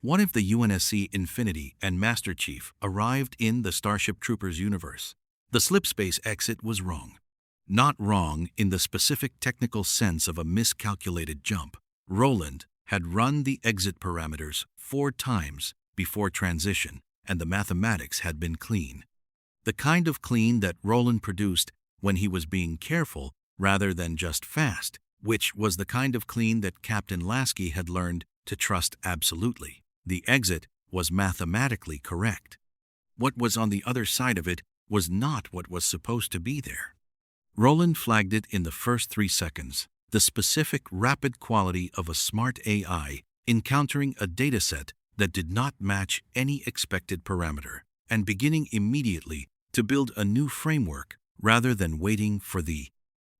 What if the UNSC Infinity and Master Chief arrived in the Starship Troopers universe? The slipspace exit was wrong. Not wrong in the specific technical sense of a miscalculated jump. Roland had run the exit parameters 4 times before transition, and the mathematics had been clean. The kind of clean that Roland produced when he was being careful rather than just fast, which was the kind of clean that Captain Lasky had learned to trust absolutely. The exit was mathematically correct. What was on the other side of it was not what was supposed to be there. Roland flagged it in the first 3 seconds, the specific rapid quality of a smart AI encountering a dataset that did not match any expected parameter, and beginning immediately to build a new framework rather than waiting for the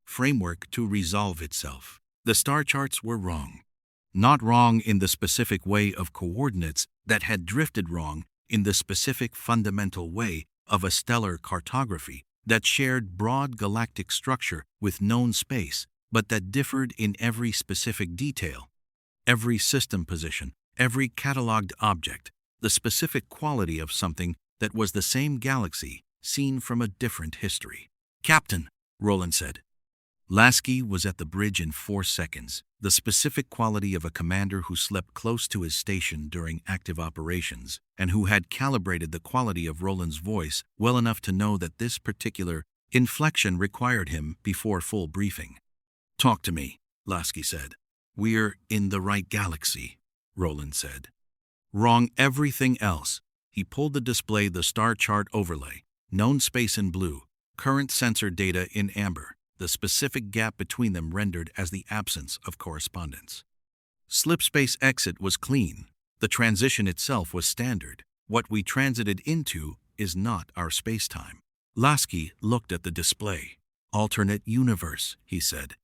framework to resolve itself. The star charts were wrong. Not wrong in the specific way of coordinates that had drifted wrong in the specific fundamental way of a stellar cartography that shared broad galactic structure with known space, but that differed in every specific detail, every system position, every cataloged object, the specific quality of something that was the same galaxy seen from a different history. "Captain," Roland said. Lasky was at the bridge in 4 seconds, the specific quality of a commander who slept close to his station during active operations and who had calibrated the quality of Roland's voice well enough to know that this particular inflection required him before full briefing. "Talk to me," Lasky said. "We're in the right galaxy," Roland said. "Wrong everything else." He pulled the display the star chart overlay, known space in blue, current sensor data in amber, the specific gap between them rendered as the absence of correspondence. Slipspace exit was clean. The transition itself was standard. What we transited into is not our spacetime. Lasky looked at the display. "Alternate universe," he said.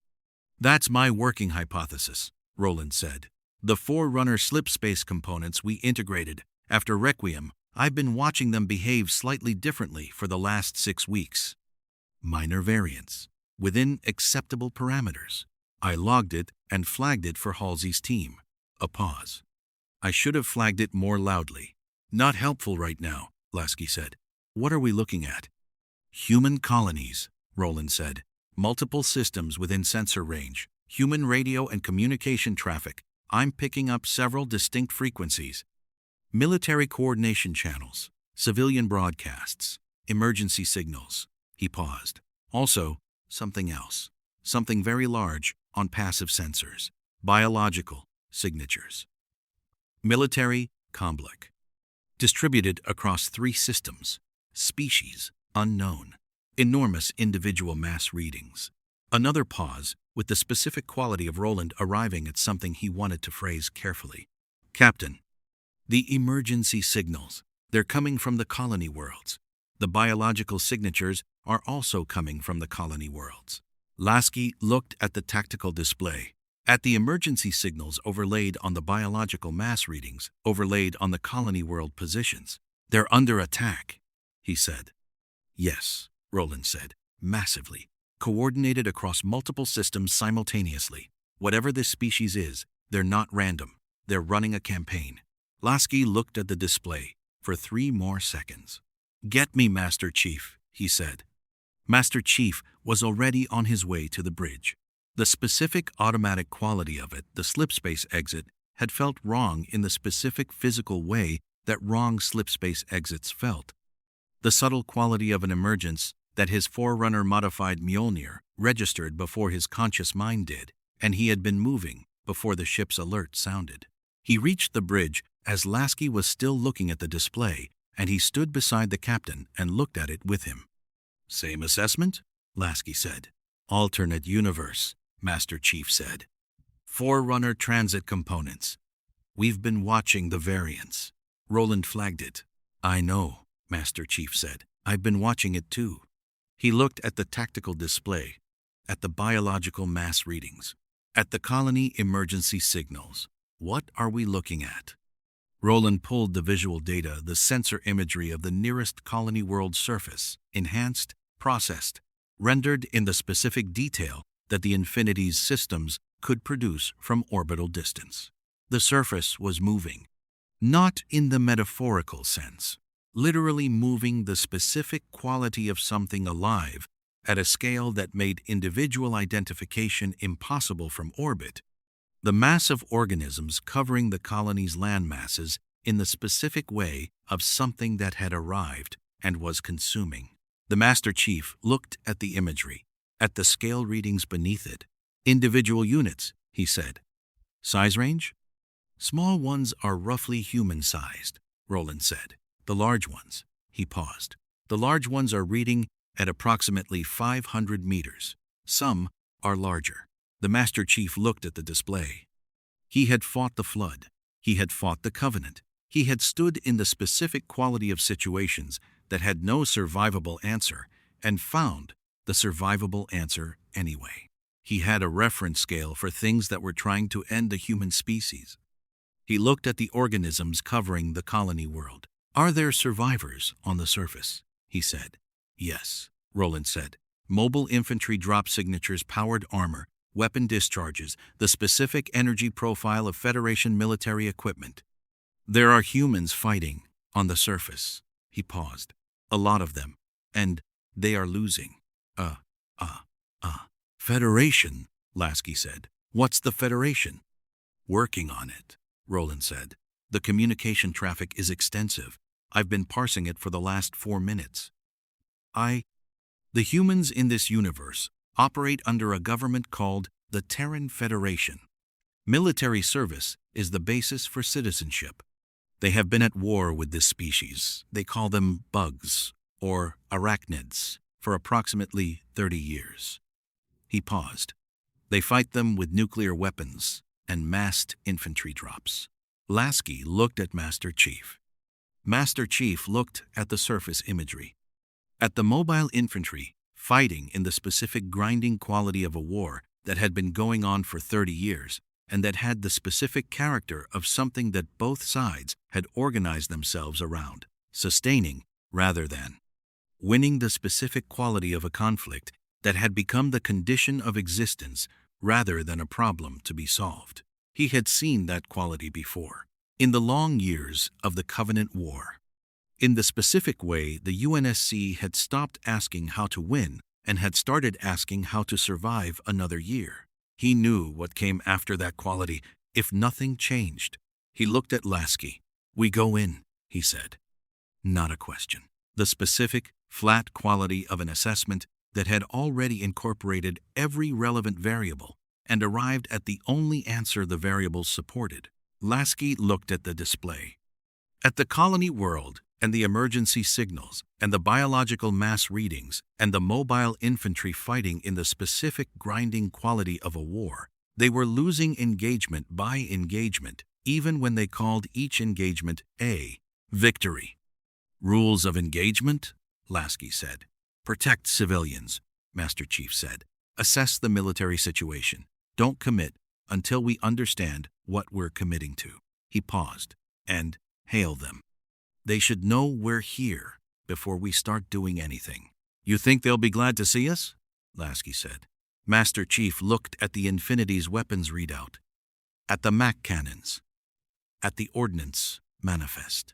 "That's my working hypothesis," Roland said. "The Forerunner slipspace components we integrated after Requiem, I've been watching them behave slightly differently for the last 6 weeks. Minor variance, within acceptable parameters. I logged it and flagged it for Halsey's team." A pause. "I should have flagged it more loudly." "Not helpful right now," Lasky said. "What are we looking at?" "Human colonies," Roland said. "Multiple systems within sensor range, human radio and communication traffic. I'm picking up several distinct frequencies. Military coordination channels, civilian broadcasts, emergency signals." He paused. "Also, something else. Something very large on passive sensors. Biological signatures. Military comblic. Distributed across 3 systems. Species unknown. Enormous individual mass readings." Another pause, with the specific quality of Roland arriving at something he wanted to phrase carefully. "Captain, the emergency signals, they're coming from the colony worlds. The biological signatures are also coming from the colony worlds." Lasky looked at the tactical display, at the emergency signals overlaid on the biological mass readings, overlaid on the colony world positions. "They're under attack," he said. "Yes," Roland said, "massively. Coordinated across multiple systems simultaneously. Whatever this species is, they're not random. They're running a campaign." Lasky looked at the display for 3 more seconds. "Get me Master Chief," he said. Master Chief was already on his way to the bridge. The specific automatic quality of it, the slipspace exit, had felt wrong in the specific physical way that wrong slipspace exits felt. The subtle quality of an emergence that his Forerunner modified Mjolnir registered before his conscious mind did, and he had been moving before the ship's alert sounded. He reached the bridge as Lasky was still looking at the display, and he stood beside the captain and looked at it with him. "Same assessment?" Lasky said. "Alternate universe," Master Chief said. "Forerunner transit components. We've been watching the variance." Roland flagged it. "I know," Master Chief said. "I've been watching it too." He looked at the tactical display, at the biological mass readings, at the colony emergency signals. "What are we looking at?" Roland pulled the visual data, the sensor imagery of the nearest colony world surface, enhanced, processed, rendered in the specific detail that the Infinity's systems could produce from orbital distance. The surface was moving. Not in the metaphorical sense, literally moving the specific quality of something alive at a scale that made individual identification impossible from orbit. The massive organisms covering the colony's land masses in the specific way of something that had arrived and was consuming. The Master Chief looked at the imagery, at the scale readings beneath it. Individual units, he said. Size range? Small ones are roughly human-sized, Roland said. The large ones, he paused. The large ones are reading at approximately 500 meters. Some are larger. The Master Chief looked at the display. He had fought the Flood. He had fought the Covenant. He had stood in the specific quality of situations that had no survivable answer and found the survivable answer anyway. He had a reference scale for things that were trying to end the human species. He looked at the organisms covering the colony world. Are there survivors on the surface? He said. Yes, Roland said. Mobile infantry drop signatures, powered armor, weapon discharges, the specific energy profile of Federation military equipment. There are humans fighting on the surface. He paused. A lot of them. And they are losing. Federation, Lasky said. What's the Federation? Working on it, Roland said. The communication traffic is extensive. I've been parsing it for the last 4 minutes. The humans in this universe operate under a government called the Terran Federation. Military service is the basis for citizenship. They have been at war with this species. They call them bugs or arachnids for approximately 30 years. He paused. They fight them with nuclear weapons and massed infantry drops. Lasky looked at Master Chief. Master Chief looked at the surface imagery, at the mobile infantry fighting in the specific grinding quality of a war that had been going on for 30 years and that had the specific character of something that both sides had organized themselves around, sustaining rather than winning, the specific quality of a conflict that had become the condition of existence rather than a problem to be solved. He had seen that quality before, in the long years of the Covenant War. In the specific way, the UNSC had stopped asking how to win and had started asking how to survive another year. He knew what came after that quality if nothing changed. He looked at Lasky. We go in, he said. Not a question. The specific, flat quality of an assessment that had already incorporated every relevant variable and arrived at the only answer the variables supported. Lasky looked at the display, at the colony world and the emergency signals and the biological mass readings and the mobile infantry fighting in the specific grinding quality of a war. They were losing engagement by engagement, even when they called each engagement a victory. Rules of engagement? Lasky said. Protect civilians, Master Chief said. Assess the military situation. Don't commit until we understand what we're committing to. He paused. And hail them. They should know we're here before we start doing anything. You think they'll be glad to see us? Lasky said. Master Chief looked at the Infinity's weapons readout, at the Mac cannons, at the Ordnance Manifest,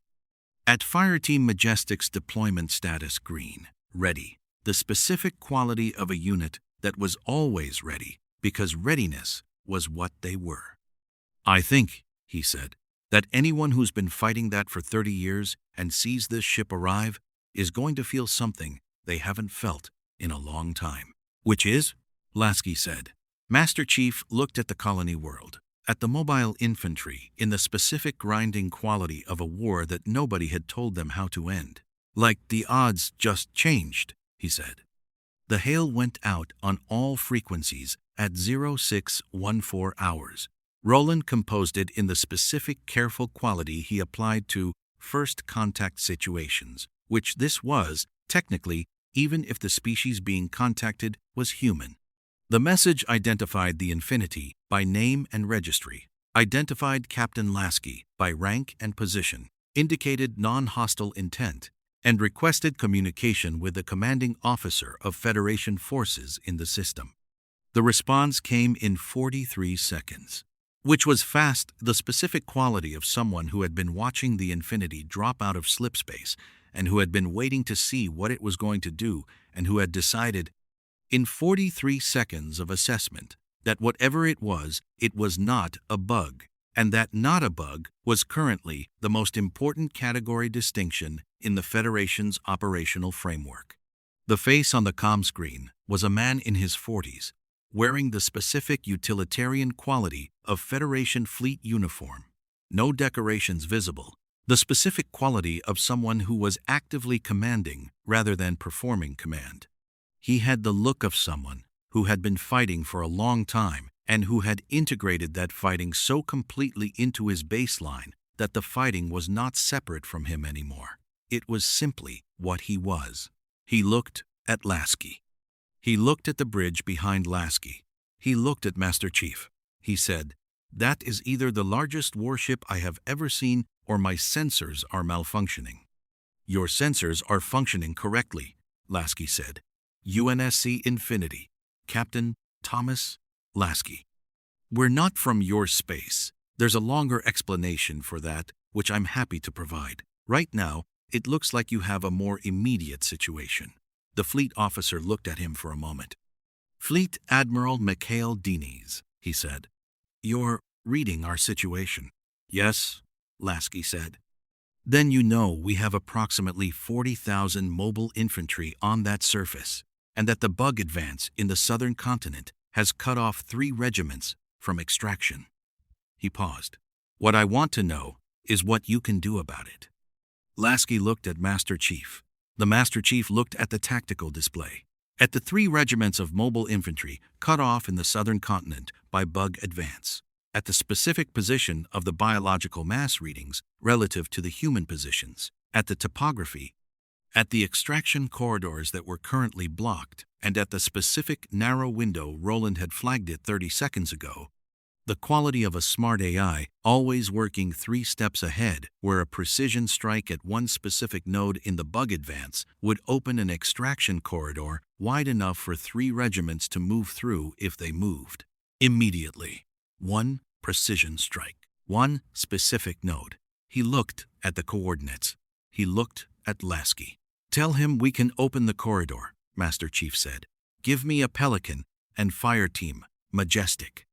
at Fireteam Majestic's deployment status green, ready, the specific quality of a unit that was always ready because readiness was what they were. I think, he said, that anyone who's been fighting that for 30 years and sees this ship arrive is going to feel something they haven't felt in a long time. Which is? Lasky said. Master Chief looked at the colony world, at the mobile infantry in the specific grinding quality of a war that nobody had told them how to end. Like the odds just changed, he said. The hail went out on all frequencies at 0614 hours. Roland composed it in the specific careful quality he applied to first contact situations, which this was, technically, even if the species being contacted was human. The message identified the Infinity by name and registry, identified Captain Lasky by rank and position, indicated non-hostile intent, and requested communication with the commanding officer of Federation forces in the system. The response came in 43 seconds. which was fast, the specific quality of someone who had been watching the Infinity drop out of slipspace and who had been waiting to see what it was going to do and who had decided, in 43 seconds of assessment, that whatever it was not a bug, and that not a bug was currently the most important category distinction in the Federation's operational framework. The face on the comm screen was a man in his 40s, wearing the specific utilitarian quality of Federation fleet uniform. No decorations visible, the specific quality of someone who was actively commanding rather than performing command. He had the look of someone who had been fighting for a long time and who had integrated that fighting so completely into his baseline that the fighting was not separate from him anymore. It was simply what he was. He looked at Lasky. He looked at the bridge behind Lasky. He looked at Master Chief. He said, "That is either the largest warship I have ever seen or my sensors are malfunctioning." "Your sensors are functioning correctly," Lasky said. "UNSC Infinity, Captain Thomas Lasky. We're not from your space. There's a longer explanation for that, which I'm happy to provide. Right now, it looks like you have a more immediate situation." The fleet officer looked at him for a moment. "Fleet Admiral Dienes," he said. "You're reading our situation." "Yes," Lasky said. "Then you know we have approximately 40,000 mobile infantry on that surface, and that the bug advance in the southern continent has cut off 3 regiments from extraction." He paused. "What I want to know is what you can do about it." Lasky looked at Master Chief. The Master Chief looked at the tactical display, at the 3 regiments of mobile infantry cut off in the southern continent by bug advance, at the specific position of the biological mass readings relative to the human positions, at the topography, at the extraction corridors that were currently blocked, and at the specific narrow window Roland had flagged it 30 seconds ago. The quality of a smart AI always working 3 steps ahead, where a precision strike at one specific node in the bug advance would open an extraction corridor wide enough for 3 regiments to move through if they moved. Immediately. 1 precision strike. 1 specific node. He looked at the coordinates. He looked at Lasky. "Tell him we can open the corridor," Master Chief said. "Give me a Pelican and fire team, Majestic."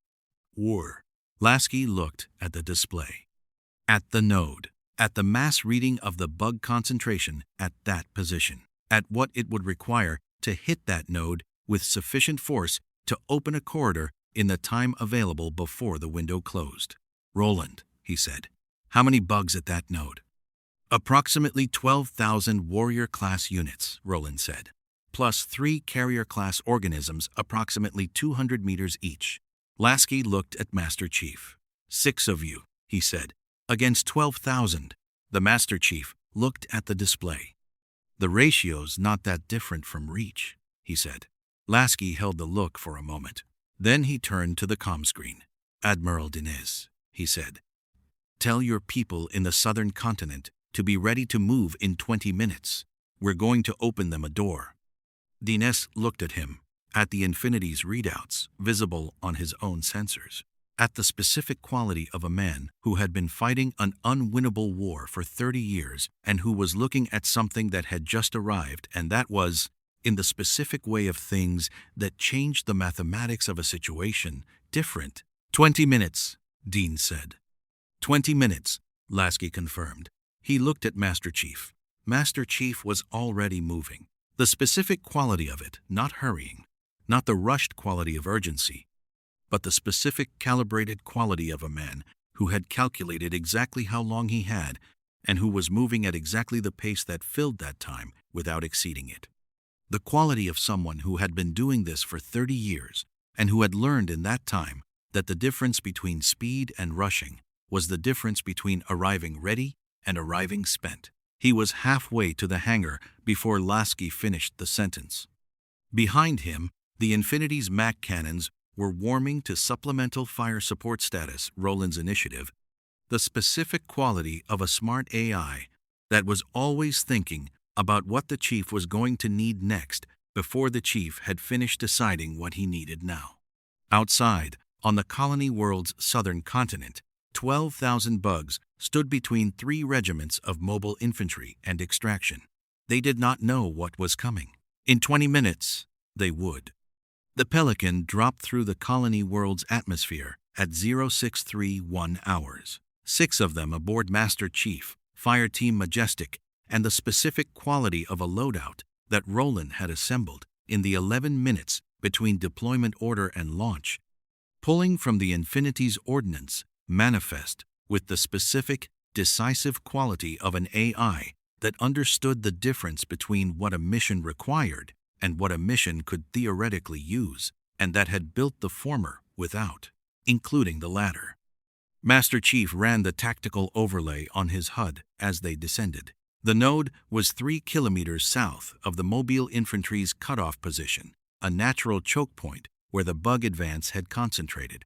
War. Lasky looked at the display. At the node. At the mass reading of the bug concentration at that position. At what it would require to hit that node with sufficient force to open a corridor in the time available before the window closed. "Roland," he said, "how many bugs at that node?" "Approximately 12,000 warrior-class units," Roland said, "plus 3 carrier-class organisms approximately 200 meters each." Lasky looked at Master Chief. "6 of you," he said, "against 12,000. The Master Chief looked at the display. "The ratio's not that different from Reach," he said. Lasky held the look for a moment. Then he turned to the comm screen. "Admiral Dienes," he said, "tell your people in the southern continent to be ready to move in 20 minutes. We're going to open them a door." Dienes looked at him, at the Infinity's readouts visible on his own sensors, at the specific quality of a man who had been fighting an unwinnable war for 30 years and who was looking at something that had just arrived, and that was, in the specific way of things that changed the mathematics of a situation, different. 20 minutes, Dean said. 20 minutes, Lasky confirmed. He looked at Master Chief. Master Chief was already moving. The specific quality of it, not hurrying, not the rushed quality of urgency, but the specific calibrated quality of a man who had calculated exactly how long he had and who was moving at exactly the pace that filled that time without exceeding it. The quality of someone who had been doing this for 30 years and who had learned in that time that the difference between speed and rushing was the difference between arriving ready and arriving spent. He was halfway to the hangar before Lasky finished the sentence. Behind him, the Infinity's MAC cannons were warming to supplemental fire support status, Roland's initiative, the specific quality of a smart AI that was always thinking about what the chief was going to need next before the chief had finished deciding what he needed now. Outside, On the colony world's southern continent, 12,000 bugs stood between 3 regiments of mobile infantry and extraction. They did not know what was coming. In 20 minutes, they would. The Pelican dropped through the colony world's atmosphere at 0631 hours. 6 of them aboard Master Chief, Fire Team Majestic, and the specific quality of a loadout that Roland had assembled in the 11 minutes between deployment order and launch, pulling from the Infinity's ordnance, manifest with the specific, decisive quality of an AI that understood the difference between what a mission required and what a mission could theoretically use, and that had built the former without, including the latter. Master Chief ran the tactical overlay on his HUD as they descended. The node was 3 kilometers south of the Mobile Infantry's cutoff position, a natural choke point where the bug advance had concentrated.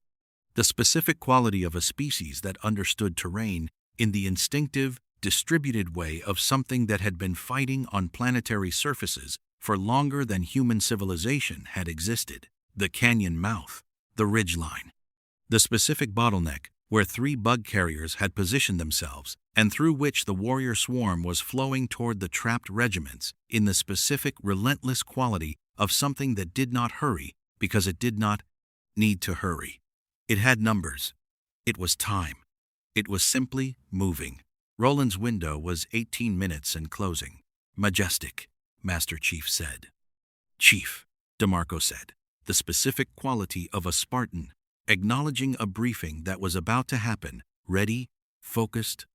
The specific quality of a species that understood terrain in the instinctive, distributed way of something that had been fighting on planetary surfaces for longer than human civilization had existed. The canyon mouth, the ridgeline, the specific bottleneck where 3 bug carriers had positioned themselves and through which the warrior swarm was flowing toward the trapped regiments in the specific relentless quality of something that did not hurry because it did not need to hurry. It had numbers. It was time. It was simply moving. Roland's window was 18 minutes and closing. Majestic, Master Chief said. Chief, DeMarco said, the specific quality of a Spartan, acknowledging a briefing that was about to happen, ready, focused.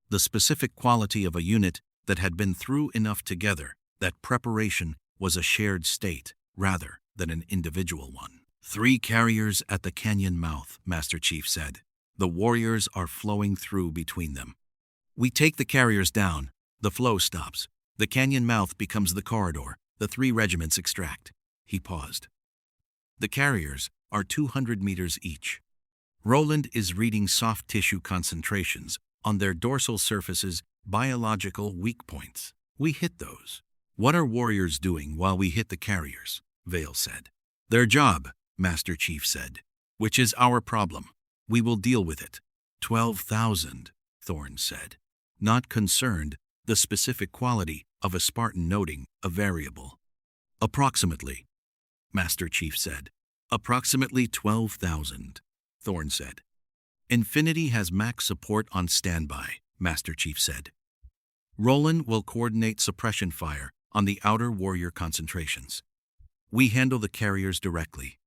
The specific quality of a unit that had been through enough together that preparation was a shared state rather than an individual one. 3 carriers at the canyon mouth, Master Chief said. The warriors are flowing through between them. We take the carriers down, the flow stops. The canyon mouth becomes the corridor. The 3 regiments extract. He paused. The carriers are 200 meters each. Roland is reading soft tissue concentrations on their dorsal surfaces, biological weak points. We hit those. What are warriors doing while we hit the carriers? Vale said. Their job, Master Chief said, which is our problem. We will deal with it. 12,000, Thorne said. Not concerned, the specific quality of a Spartan noting a variable. Approximately, Master Chief said. Approximately 12,000, Thorne said. Infinity has max support on standby, Master Chief said. Roland will coordinate suppression fire on the outer warrior concentrations. We handle the carriers directly.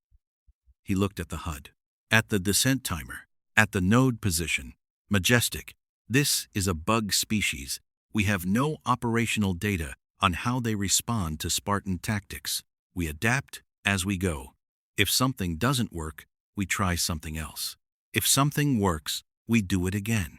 He looked at the HUD, at the descent timer, at the node position. Majestic, this is a bug species. We have no operational data on how they respond to Spartan tactics. We adapt as we go. If something doesn't work, we try something else. If something works, we do it again.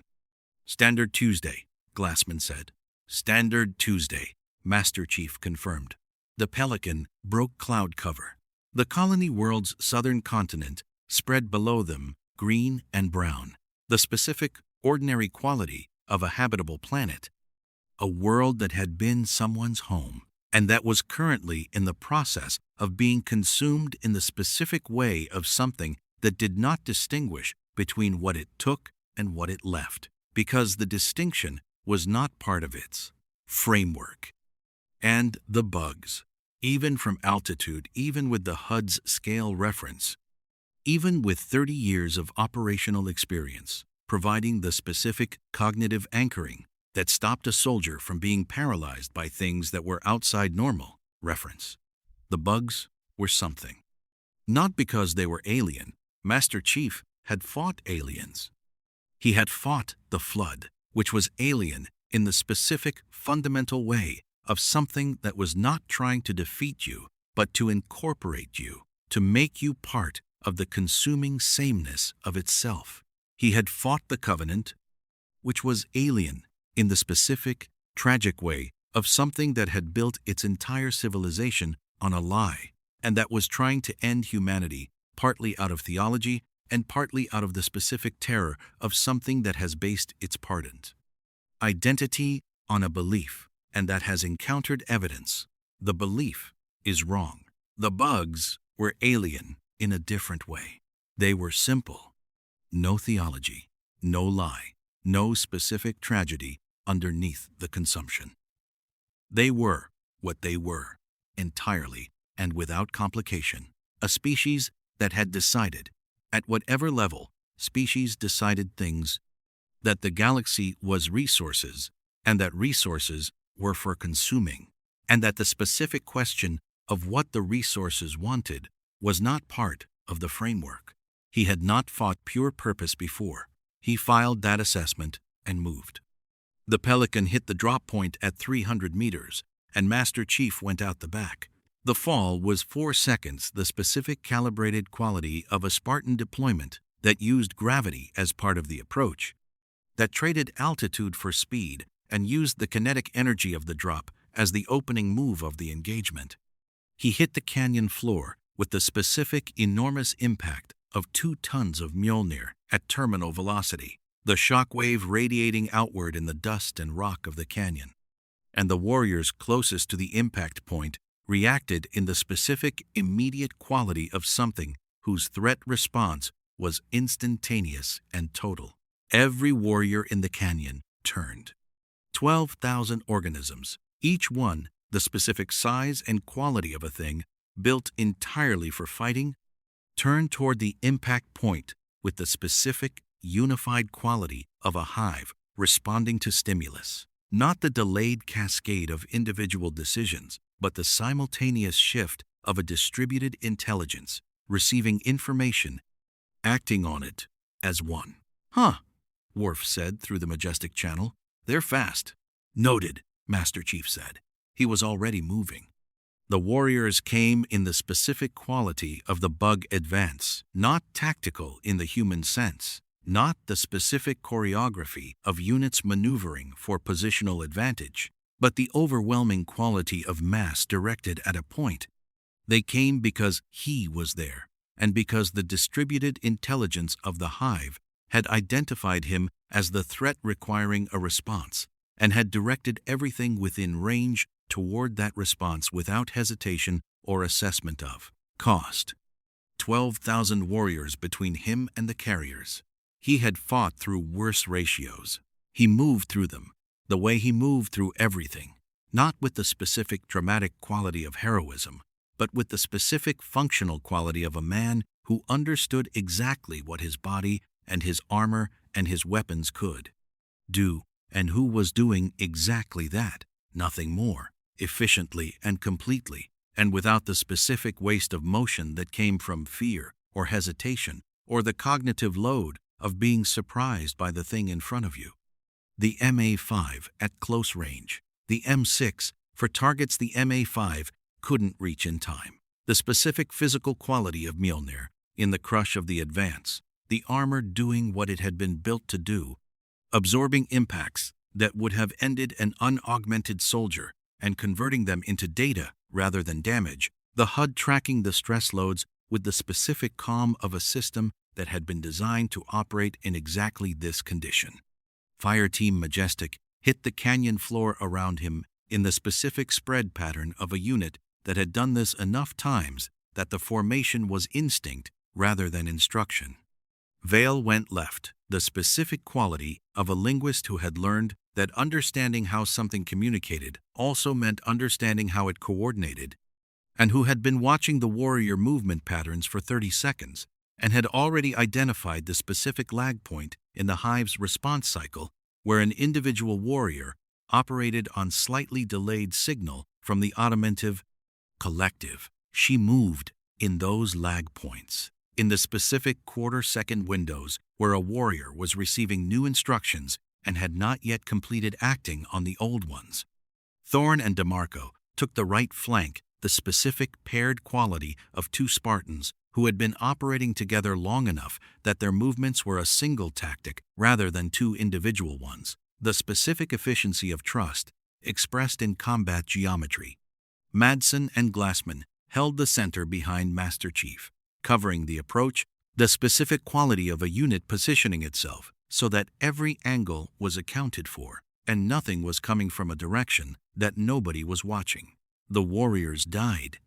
Standard Tuesday, Glassman said. Standard Tuesday, Master Chief confirmed. The Pelican broke cloud cover. The colony world's southern continent spread below them, green and brown. The specific, ordinary quality of a habitable planet. A world that had been someone's home, and that was currently in the process of being consumed in the specific way of something that did not distinguish between what it took and what it left, because the distinction was not part of its framework. And the bugs, even from altitude, even with the HUD's scale reference, even with 30 years of operational experience, providing the specific cognitive anchoring that stopped a soldier from being paralyzed by things that were outside normal reference. The bugs were something. Not because they were alien. Master Chief had fought aliens. He had fought the flood, which was alien in the specific, fundamental way of something that was not trying to defeat you, but to incorporate you, to make you part of the consuming sameness of itself. He had fought the Covenant, which was alien in the specific, tragic way of something that had built its entire civilization on a lie, and that was trying to end humanity, partly out of theology and partly out of the specific terror of something that has based its pardon. Identity on a belief, and that has encountered evidence. The belief is wrong. The bugs were alien in a different way. They were simple. No theology, no lie, no specific tragedy underneath the consumption. They were what they were, entirely and without complication, a species that had decided, at whatever level, species decided things, that the galaxy was resources, and that resources were for consuming, and that the specific question of what the resources wanted was not part of the framework. He had not fought pure purpose before. He filed that assessment and moved. The Pelican hit the drop point at 300 meters, and Master Chief went out the back. The fall was 4 seconds, the specific calibrated quality of a Spartan deployment that used gravity as part of the approach, that traded altitude for speed and used the kinetic energy of the drop as the opening move of the engagement. He hit the canyon floor with the specific enormous impact of 2 tons of Mjolnir at terminal velocity, the shock wave radiating outward in the dust and rock of the canyon. And the warriors closest to the impact point reacted in the specific immediate quality of something whose threat response was instantaneous and total. Every warrior in the canyon turned. 12,000 organisms, each one the specific size and quality of a thing built entirely for fighting, turned toward the impact point with the specific, unified quality of a hive responding to stimulus. Not the delayed cascade of individual decisions, but the simultaneous shift of a distributed intelligence, receiving information, acting on it as one. "Huh," Worf said through the majestic channel. "They're fast." "Noted," Master Chief said. He was already moving. The warriors came in the specific quality of the bug advance, not tactical in the human sense, not the specific choreography of units maneuvering for positional advantage, but the overwhelming quality of mass directed at a point. They came because he was there, and because the distributed intelligence of the hive had identified him as the threat requiring a response, and had directed everything within range toward that response without hesitation or assessment of cost. 12,000 warriors between him and the carriers. He had fought through worse ratios. He moved through them, the way he moved through everything, not with the specific dramatic quality of heroism, but with the specific functional quality of a man who understood exactly what his body and his armor and his weapons could do, and who was doing exactly that, nothing more, efficiently and completely, and without the specific waste of motion that came from fear or hesitation or the cognitive load of being surprised by the thing in front of you. The MA-5 at close range, the M6 for targets the MA-5 couldn't reach in time. The specific physical quality of Mjolnir in the crush of the advance, the armor doing what it had been built to do, absorbing impacts that would have ended an unaugmented soldier and converting them into data rather than damage, the HUD tracking the stress loads with the specific calm of a system that had been designed to operate in exactly this condition. Fireteam Majestic hit the canyon floor around him in the specific spread pattern of a unit that had done this enough times that the formation was instinct rather than instruction. Vale went left, the specific quality of a linguist who had learned that understanding how something communicated also meant understanding how it coordinated, and who had been watching the warrior movement patterns for 30 seconds and had already identified the specific lag point in the hive's response cycle where an individual warrior operated on slightly delayed signal from the automative collective. She moved in those lag points, in the specific quarter-second windows where a warrior was receiving new instructions and had not yet completed acting on the old ones. Thorne and DeMarco took the right flank, the specific paired quality of 2 Spartans who had been operating together long enough that their movements were a single tactic rather than 2 individual ones, the specific efficiency of trust expressed in combat geometry. Madsen and Glassman held the center behind Master Chief, covering the approach, the specific quality of a unit positioning itself so that every angle was accounted for and nothing was coming from a direction that nobody was watching. The warriors died.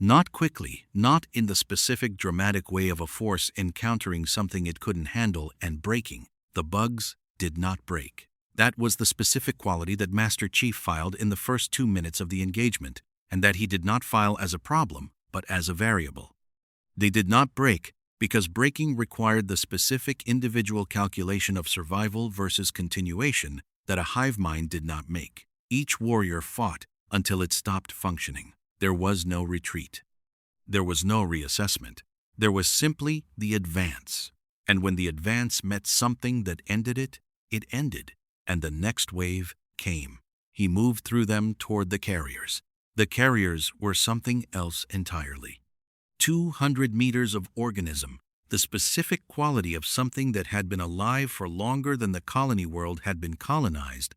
Not quickly, not in the specific dramatic way of a force encountering something it couldn't handle and breaking. The bugs did not break. That was the specific quality that Master Chief filed in the first 2 minutes of the engagement, and that he did not file as a problem, but as a variable. They did not break because breaking required the specific individual calculation of survival versus continuation that a hive mind did not make. Each warrior fought until it stopped functioning. There was no retreat. There was no reassessment. There was simply the advance. And when the advance met something that ended it, it ended, and the next wave came. He moved through them toward the carriers. The carriers were something else entirely. 200 meters of organism, the specific quality of something that had been alive for longer than the colony world had been colonized,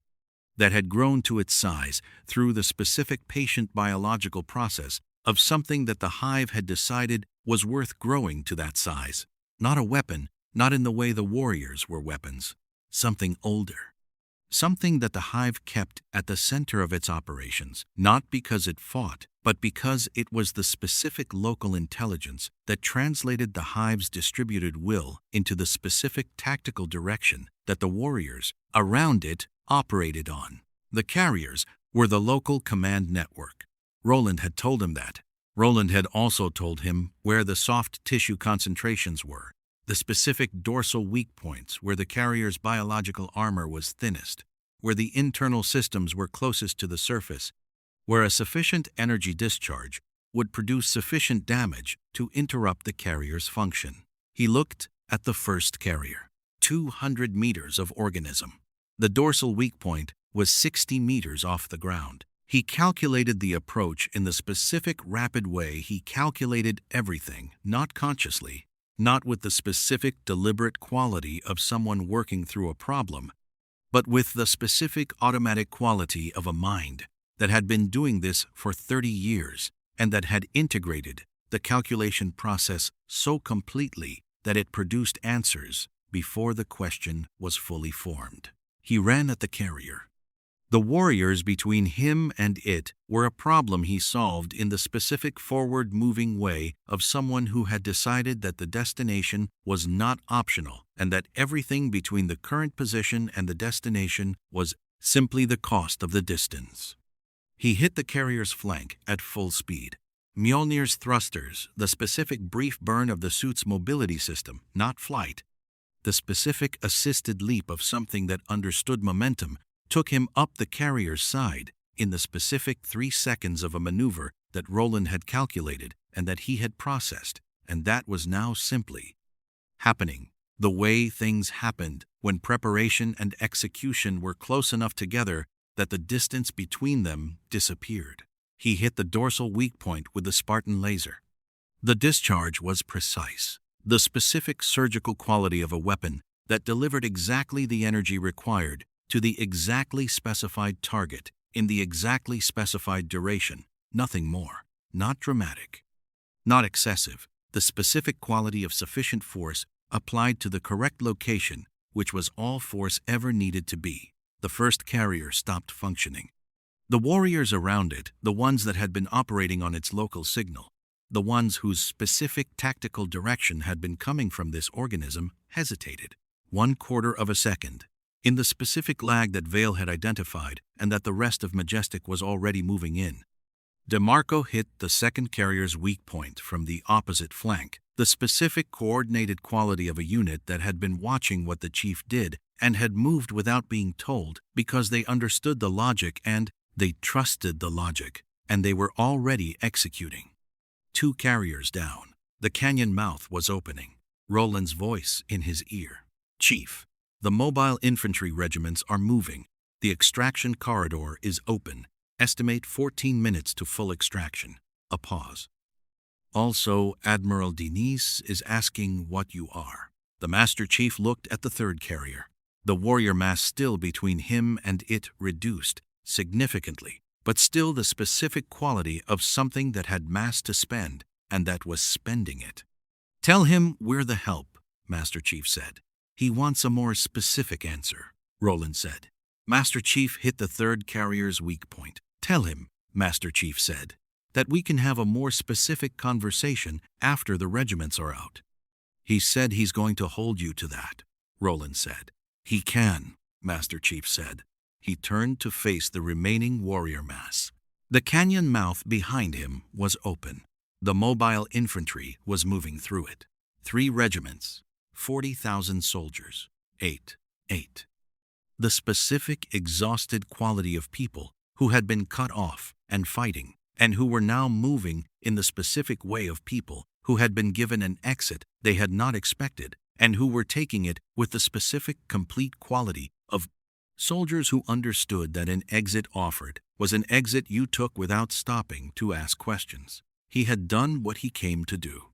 that had grown to its size through the specific patient biological process of something that the hive had decided was worth growing to that size. Not a weapon, not in the way the warriors were weapons. Something older. Something that the hive kept at the center of its operations, not because it fought, but because it was the specific local intelligence that translated the hive's distributed will into the specific tactical direction that the warriors around it operated on. The carriers were the local command network. Roland had told him that. Roland had also told him where the soft tissue concentrations were, the specific dorsal weak points where the carrier's biological armor was thinnest, where the internal systems were closest to the surface, where a sufficient energy discharge would produce sufficient damage to interrupt the carrier's function. He looked at the first carrier. 200 meters of organism. The dorsal weak point was 60 meters off the ground. He calculated the approach in the specific rapid way he calculated everything, not consciously, not with the specific deliberate quality of someone working through a problem, but with the specific automatic quality of a mind that had been doing this for 30 years and that had integrated the calculation process so completely that it produced answers before the question was fully formed. He ran at the carrier. The warriors between him and it were a problem he solved in the specific forward-moving way of someone who had decided that the destination was not optional and that everything between the current position and the destination was simply the cost of the distance. He hit the carrier's flank at full speed. Mjolnir's thrusters, the specific brief burn of the suit's mobility system, not flight, the specific assisted leap of something that understood momentum, took him up the carrier's side in the specific 3 seconds of a maneuver that Roland had calculated and that he had processed, and that was now simply happening. The way things happened when preparation and execution were close enough together that the distance between them disappeared. He hit the dorsal weak point with the Spartan laser. The discharge was precise, the specific surgical quality of a weapon that delivered exactly the energy required to the exactly specified target in the exactly specified duration, nothing more, not dramatic, not excessive, the specific quality of sufficient force applied to the correct location, which was all force ever needed to be. The first carrier stopped functioning. The warriors around it, the ones that had been operating on its local signal, the ones whose specific tactical direction had been coming from this organism, hesitated. 1/4 of a second. In the specific lag that Vale had identified and that the rest of Majestic was already moving in. DeMarco hit the second carrier's weak point from the opposite flank, the specific coordinated quality of a unit that had been watching what the chief did and had moved without being told because they understood the logic and they trusted the logic, and they were already executing. 2 carriers down. The canyon mouth was opening. Roland's voice in his ear. Chief. The mobile infantry regiments are moving. The extraction corridor is open. Estimate 14 minutes to full extraction. A pause. Also, Admiral Dienes is asking what you are. The Master Chief looked at the third carrier. The warrior mass still between him and it reduced significantly, but still the specific quality of something that had mass to spend and that was spending it. Tell him we're the help, Master Chief said. He wants a more specific answer, Roland said. Master Chief hit the third carrier's weak point. Tell him, Master Chief said. that we can have a more specific conversation after the regiments are out." "He said he's going to hold you to that," Roland said. "He can," Master Chief said. He turned to face the remaining warrior mass. The canyon mouth behind him was open. The mobile infantry was moving through it. 3 regiments, 40,000 soldiers, 8. The specific, exhausted quality of people who had been cut off and fighting, and who were now moving in the specific way of people who had been given an exit they had not expected, and who were taking it with the specific, complete quality of soldiers who understood that an exit offered was an exit you took without stopping to ask questions. He had done what he came to do.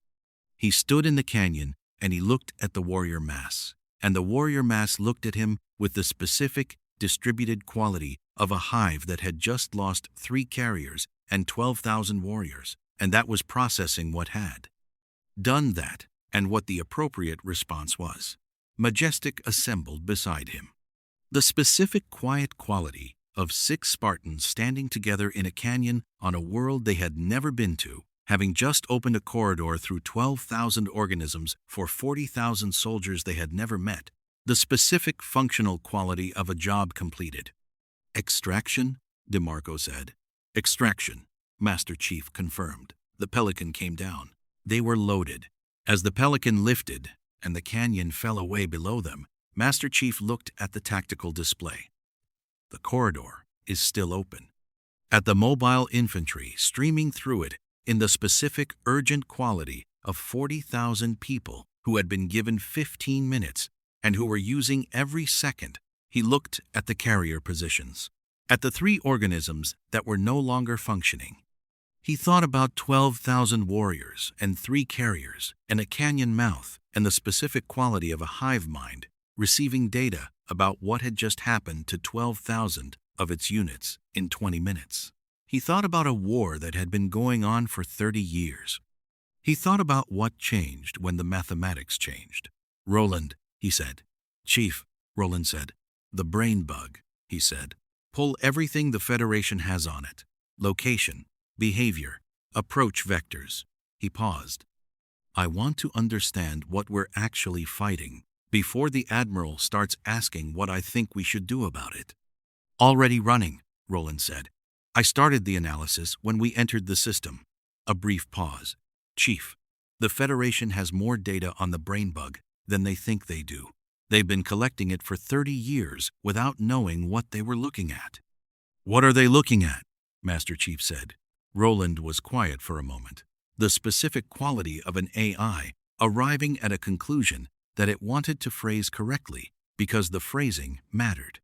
He stood in the canyon and he looked at the warrior mass, and the warrior mass looked at him with the specific, distributed quality of a hive that had just lost 3 carriers and 12,000 warriors, and that was processing what had done that and what the appropriate response was. Majestic assembled beside him. The specific quiet quality of 6 Spartans standing together in a canyon on a world they had never been to, having just opened a corridor through 12,000 organisms for 40,000 soldiers they had never met. The specific functional quality of a job completed. "Extraction?" DeMarco said. "Extraction," Master Chief confirmed. The Pelican came down. They were loaded. As the Pelican lifted and the canyon fell away below them, Master Chief looked at the tactical display. The corridor is still open. At the mobile infantry streaming through it in the specific urgent quality of 40,000 people who had been given 15 minutes and who were using every second, he looked at the carrier positions, at the 3 organisms that were no longer functioning. He thought about 12,000 warriors and 3 carriers and a canyon mouth and the specific quality of a hive mind receiving data about what had just happened to 12,000 of its units in 20 minutes. He thought about a war that had been going on for 30 years. He thought about what changed when the mathematics changed. "Roland," he said. "Chief," Roland said. "The brain bug," he said. "Pull everything the Federation has on it. Location, behavior, approach vectors." He paused. "I want to understand what we're actually fighting before the Admiral starts asking what I think we should do about it." "Already running," Roland said. "I started the analysis when we entered the system." A brief pause. "Chief, the Federation has more data on the brain bug than they think they do. They've been collecting it for 30 years without knowing what they were looking at." "What are they looking at?" Master Chief said. Roland was quiet for a moment. The specific quality of an AI arriving at a conclusion that it wanted to phrase correctly because the phrasing mattered.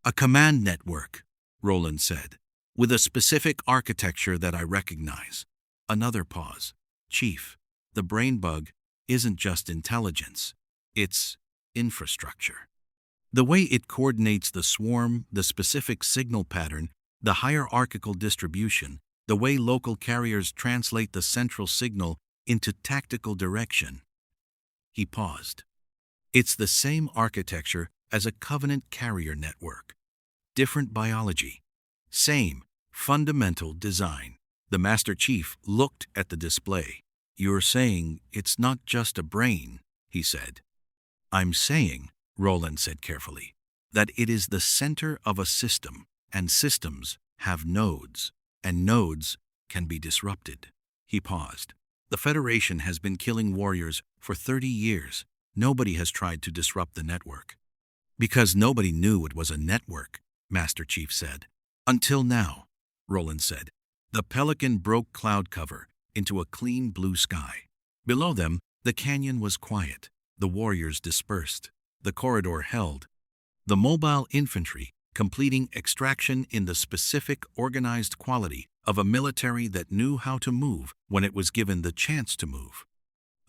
"A command network," Roland said, "with a specific architecture that I recognize." Another pause. "Chief, the brain bug isn't just intelligence, it's infrastructure. The way it coordinates the swarm, the specific signal pattern, the hierarchical distribution, the way local carriers translate the central signal into tactical direction." He paused. "It's the same architecture as a Covenant carrier network. Different biology. Same fundamental design." The Master Chief looked at the display. "You're saying it's not just a brain," he said. "I'm saying," Roland said carefully, "that it is the center of a system, and systems have nodes, and nodes can be disrupted." He paused. "The Federation has been killing warriors for 30 years. Nobody has tried to disrupt the network." "Because nobody knew it was a network," Master Chief said. "Until now," Roland said. The Pelican broke cloud cover into a clean blue sky. Below them, the canyon was quiet. The warriors dispersed. The corridor held. The mobile infantry completing extraction in the specific organized quality of a military that knew how to move when it was given the chance to move.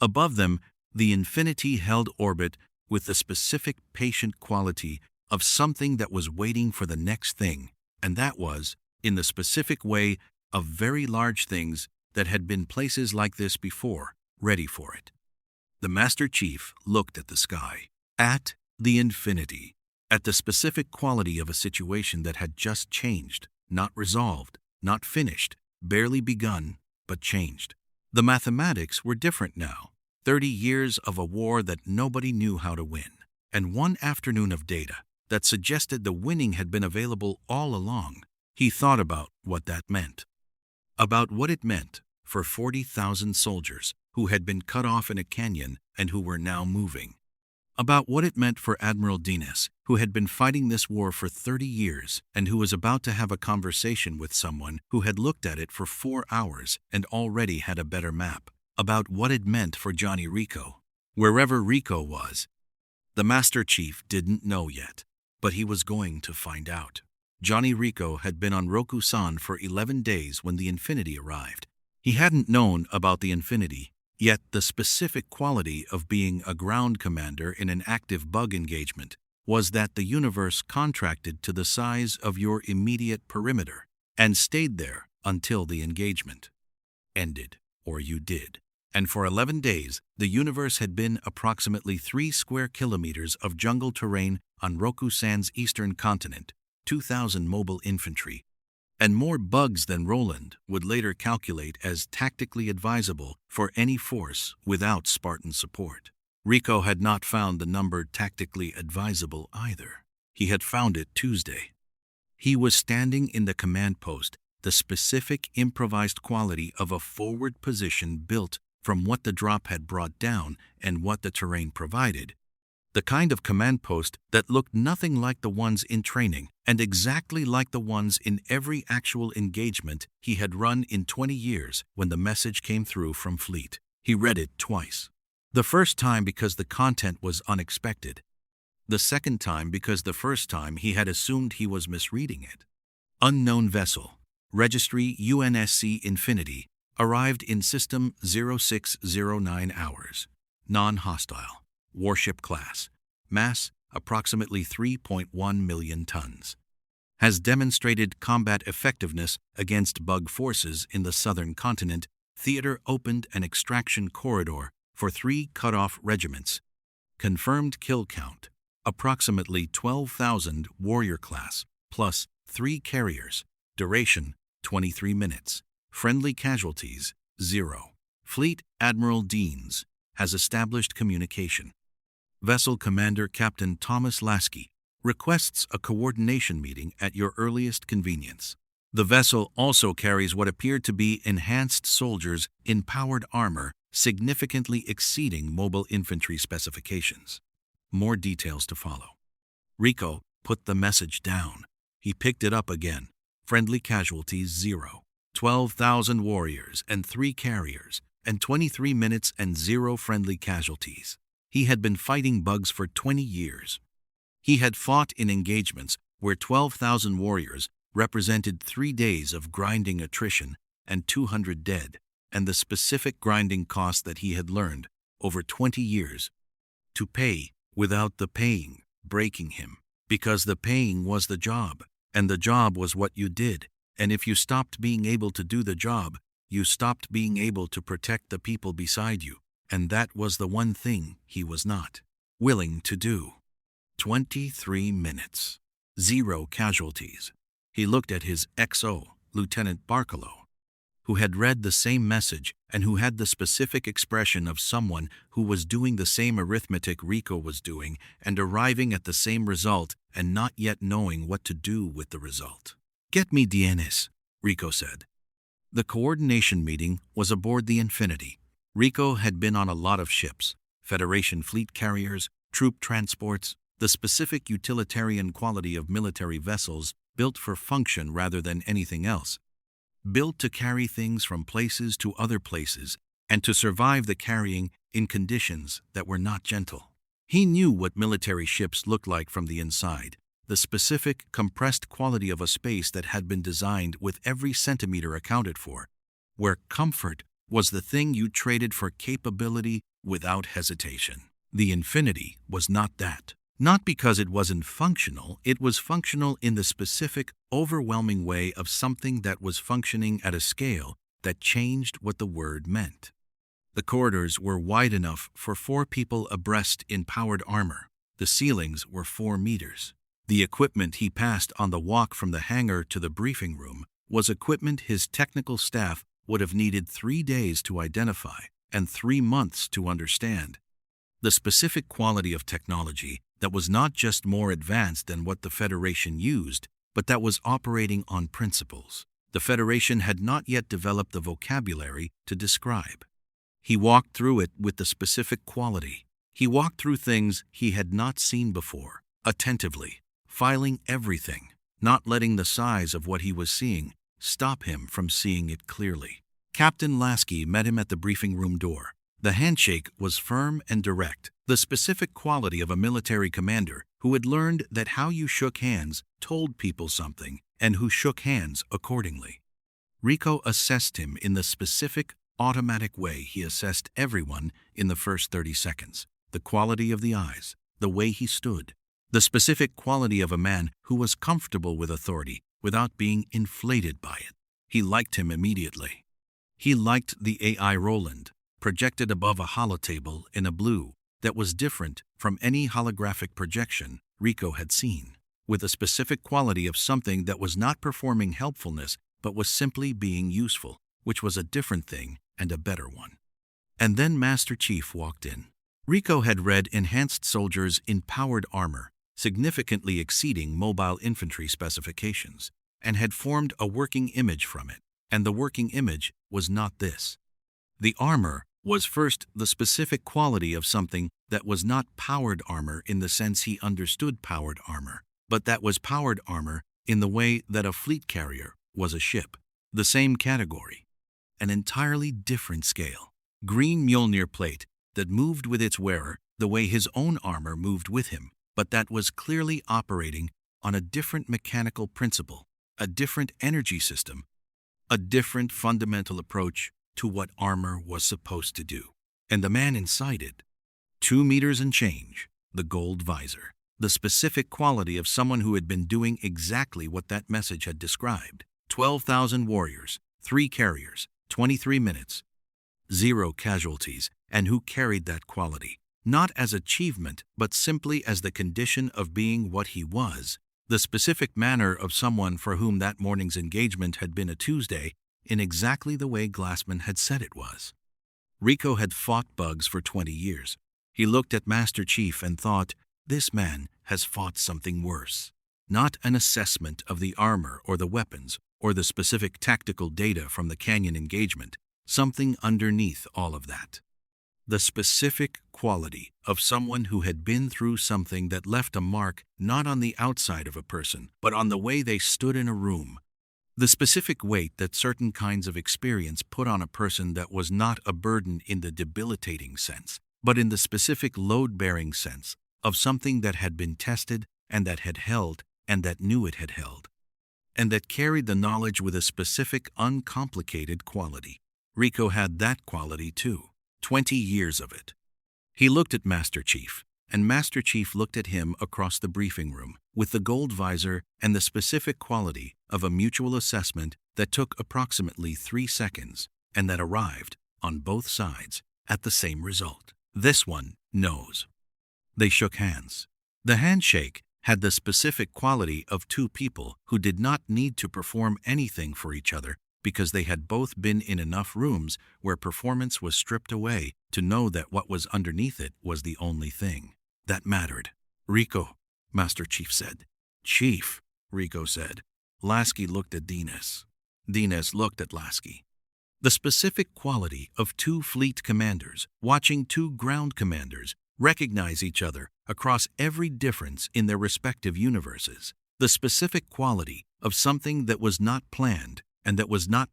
Above them, the Infinity held orbit with the specific patient quality of something that was waiting for the next thing, and that was, in the specific way of very large things that had been places like this before, ready for it. The Master Chief looked at the sky, at the Infinity, at the specific quality of a situation that had just changed, not resolved, not finished, barely begun, but changed. The mathematics were different now. 30 years of a war that nobody knew how to win, and one afternoon of data that suggested the winning had been available all along. He thought about what that meant. About what it meant for 40,000 soldiers who had been cut off in a canyon and who were now moving. About what it meant for Admiral Dienes, who had been fighting this war for 30 years and who was about to have a conversation with someone who had looked at it for 4 hours and already had a better map. About what it meant for Johnny Rico, wherever Rico was. The Master Chief didn't know yet, but he was going to find out. Johnny Rico had been on Roku-san for 11 days when the Infinity arrived. He hadn't known about the Infinity, yet the specific quality of being a ground commander in an active bug engagement was that the universe contracted to the size of your immediate perimeter and stayed there until the engagement ended, or you did. And for 11 days, the universe had been approximately 3 square kilometers of jungle terrain on Roku-san's eastern continent, 2,000 mobile infantry, and more bugs than Roland would later calculate as tactically advisable for any force without Spartan support. Rico had not found the number tactically advisable either. He had found it Tuesday. He was standing in the command post, the specific improvised quality of a forward position built from what the drop had brought down and what the terrain provided. The kind of command post that looked nothing like the ones in training and exactly like the ones in every actual engagement he had run in 20 years when the message came through from Fleet. He read it twice. The first time because the content was unexpected. The second time because the first time he had assumed he was misreading it. Unknown vessel. Registry UNSC Infinity. Arrived in System 0609 hours. Non-hostile. Warship class. Mass approximately 3.1 million tons. Has demonstrated combat effectiveness against bug forces in the southern continent. Theater opened an extraction corridor for 3 cut-off regiments. Confirmed kill count. Approximately 12,000 warrior class, plus 3 carriers. Duration, 23 minutes. Friendly casualties, 0. Fleet Admiral Dienes has established communication. Vessel Commander Captain Thomas Lasky requests a coordination meeting at your earliest convenience. The vessel also carries what appeared to be enhanced soldiers in powered armor, significantly exceeding mobile infantry specifications. More details to follow. Rico put the message down. He picked it up again. Friendly casualties, 0. 12,000 warriors and 3 carriers, and 23 minutes and 0 friendly casualties. He had been fighting bugs for 20 years. He had fought in engagements where 12,000 warriors represented 3 days of grinding attrition and 200 dead, and the specific grinding cost that he had learned over 20 years to pay without the paying breaking him, because the paying was the job, and the job was what you did. And if you stopped being able to do the job, you stopped being able to protect the people beside you, and that was the one thing he was not willing to do. 23 minutes. 0 casualties. He looked at his XO, Lieutenant Barkalow, who had read the same message and who had the specific expression of someone who was doing the same arithmetic Rico was doing and arriving at the same result and not yet knowing what to do with the result. "Get me Dienes," Rico said. The coordination meeting was aboard the Infinity. Rico had been on a lot of ships, Federation fleet carriers, troop transports, the specific utilitarian quality of military vessels built for function rather than anything else. Built to carry things from places to other places and to survive the carrying in conditions that were not gentle. He knew what military ships looked like from the inside. The specific, compressed quality of a space that had been designed with every centimeter accounted for, where comfort was the thing you traded for capability without hesitation. The Infinity was not that. Not because it wasn't functional, it was functional in the specific, overwhelming way of something that was functioning at a scale that changed what the word meant. The corridors were wide enough for 4 people abreast in powered armor. The ceilings were 4 meters. The equipment he passed on the walk from the hangar to the briefing room was equipment his technical staff would have needed 3 days to identify and 3 months to understand. The specific quality of technology that was not just more advanced than what the Federation used, but that was operating on principles the Federation had not yet developed the vocabulary to describe. He walked through it with the specific quality. He walked through things he had not seen before, attentively, filing everything, not letting the size of what he was seeing stop him from seeing it clearly. Captain Lasky met him at the briefing room door. The handshake was firm and direct, the specific quality of a military commander who had learned that how you shook hands told people something and who shook hands accordingly. Rico assessed him in the specific, automatic way he assessed everyone in the first 30 seconds. The quality of the eyes, the way he stood, the specific quality of a man who was comfortable with authority without being inflated by it. He liked him immediately. He liked the AI Roland, projected above a holotable in a blue that was different from any holographic projection Rico had seen, with a specific quality of something that was not performing helpfulness but was simply being useful, which was a different thing and a better one. And then Master Chief walked in. Rico had read enhanced soldiers in powered armor, significantly exceeding mobile infantry specifications, and had formed a working image from it, and the working image was not this. The armor was first the specific quality of something that was not powered armor in the sense he understood powered armor, but that was powered armor in the way that a fleet carrier was a ship. The same category. An entirely different scale. Green Mjolnir plate that moved with its wearer the way his own armor moved with him, but that was clearly operating on a different mechanical principle, a different energy system, a different fundamental approach to what armor was supposed to do. And the man inside it, 2 meters and change, the gold visor, the specific quality of someone who had been doing exactly what that message had described. 12,000 warriors, 3 carriers, 23 minutes, 0 casualties, and who carried that quality, not as achievement, but simply as the condition of being what he was, the specific manner of someone for whom that morning's engagement had been a Tuesday, in exactly the way Glassman had said it was. Rico had fought bugs for 20 years. He looked at Master Chief and thought, this man has fought something worse. Not an assessment of the armor or the weapons or the specific tactical data from the Canyon engagement, something underneath all of that. The specific quality of someone who had been through something that left a mark not on the outside of a person, but on the way they stood in a room. The specific weight that certain kinds of experience put on a person that was not a burden in the debilitating sense, but in the specific load-bearing sense of something that had been tested and that had held and that knew it had held, and that carried the knowledge with a specific uncomplicated quality. Rico had that quality too, 20 years of it. He looked at Master Chief, and Master Chief looked at him across the briefing room with the gold visor and the specific quality of a mutual assessment that took approximately 3 seconds and that arrived, on both sides, at the same result. This one knows. They shook hands. The handshake had the specific quality of 2 people who did not need to perform anything for each other because they had both been in enough rooms where performance was stripped away to know that what was underneath it was the only thing that mattered. Rico, Master Chief said. Chief, Rico said. Lasky looked at Dienes. Dienes looked at Lasky. The specific quality of 2 fleet commanders watching 2 ground commanders recognize each other across every difference in their respective universes. The specific quality of something that was not planned and that was not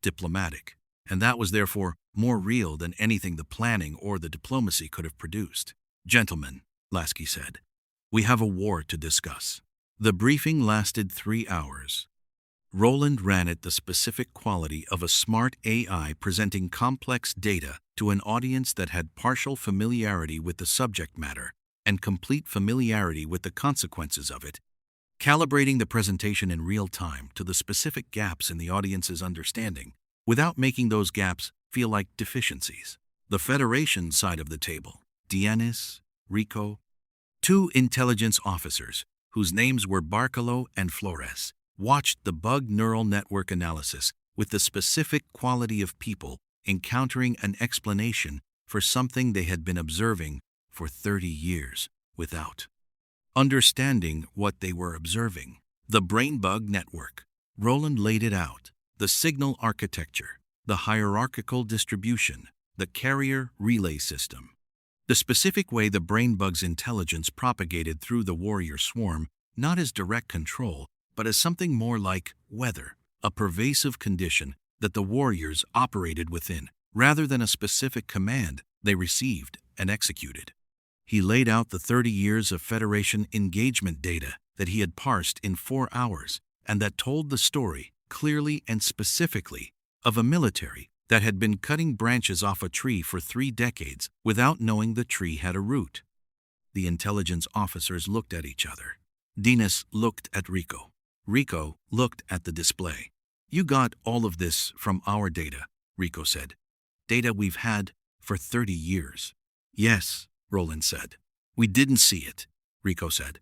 diplomatic, and that was therefore more real than anything the planning or the diplomacy could have produced. Gentlemen, Lasky said, we have a war to discuss. The briefing lasted 3 hours. Roland ran it the specific quality of a smart AI presenting complex data to an audience that had partial familiarity with the subject matter and complete familiarity with the consequences of it, calibrating the presentation in real time to the specific gaps in the audience's understanding without making those gaps feel like deficiencies. The Federation side of the table, Dienes, Rico, 2 intelligence officers whose names were Barcalo and Flores, watched the bug neural network analysis with the specific quality of people encountering an explanation for something they had been observing for 30 years without understanding what they were observing. The brain bug network. Roland laid it out. The signal architecture, the hierarchical distribution, the carrier relay system. The specific way the brain bug's intelligence propagated through the warrior swarm, not as direct control, but as something more like weather, a pervasive condition that the warriors operated within, rather than a specific command they received and executed. He laid out the 30 years of Federation engagement data that he had parsed in 4 hours, and that told the story, clearly and specifically, of a military that had been cutting branches off a tree for 3 decades without knowing the tree had a root. The intelligence officers looked at each other. Dienes looked at Rico. Rico looked at the display. "You got all of this from our data," Rico said. "Data we've had for 30 years. "Yes," Roland said. "We didn't see it," Rico said.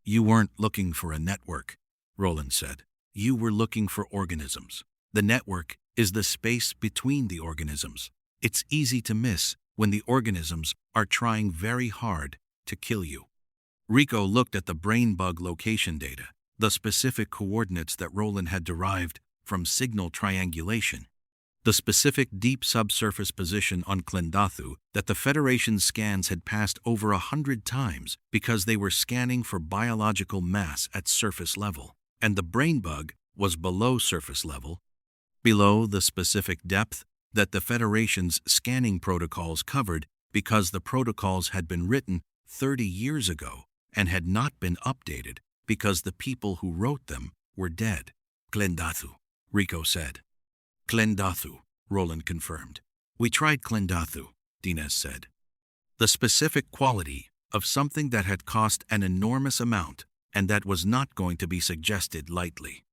"You weren't looking for a network," Roland said. "You were looking for organisms. The network is the space between the organisms. It's easy to miss when the organisms are trying very hard to kill you." Rico looked at the brain bug location data, the specific coordinates that Roland had derived from signal triangulation, the specific deep subsurface position on Klendathu that the Federation's scans had passed over 100 times because they were scanning for biological mass at surface level, and the brain bug was below surface level, below the specific depth that the Federation's scanning protocols covered because the protocols had been written 30 years ago and had not been updated because the people who wrote them were dead. "Klendathu," Rico said. "Klendathu," Roland confirmed. "We tried Klendathu," Dienes said. The specific quality of something that had cost an enormous amount and that was not going to be suggested lightly.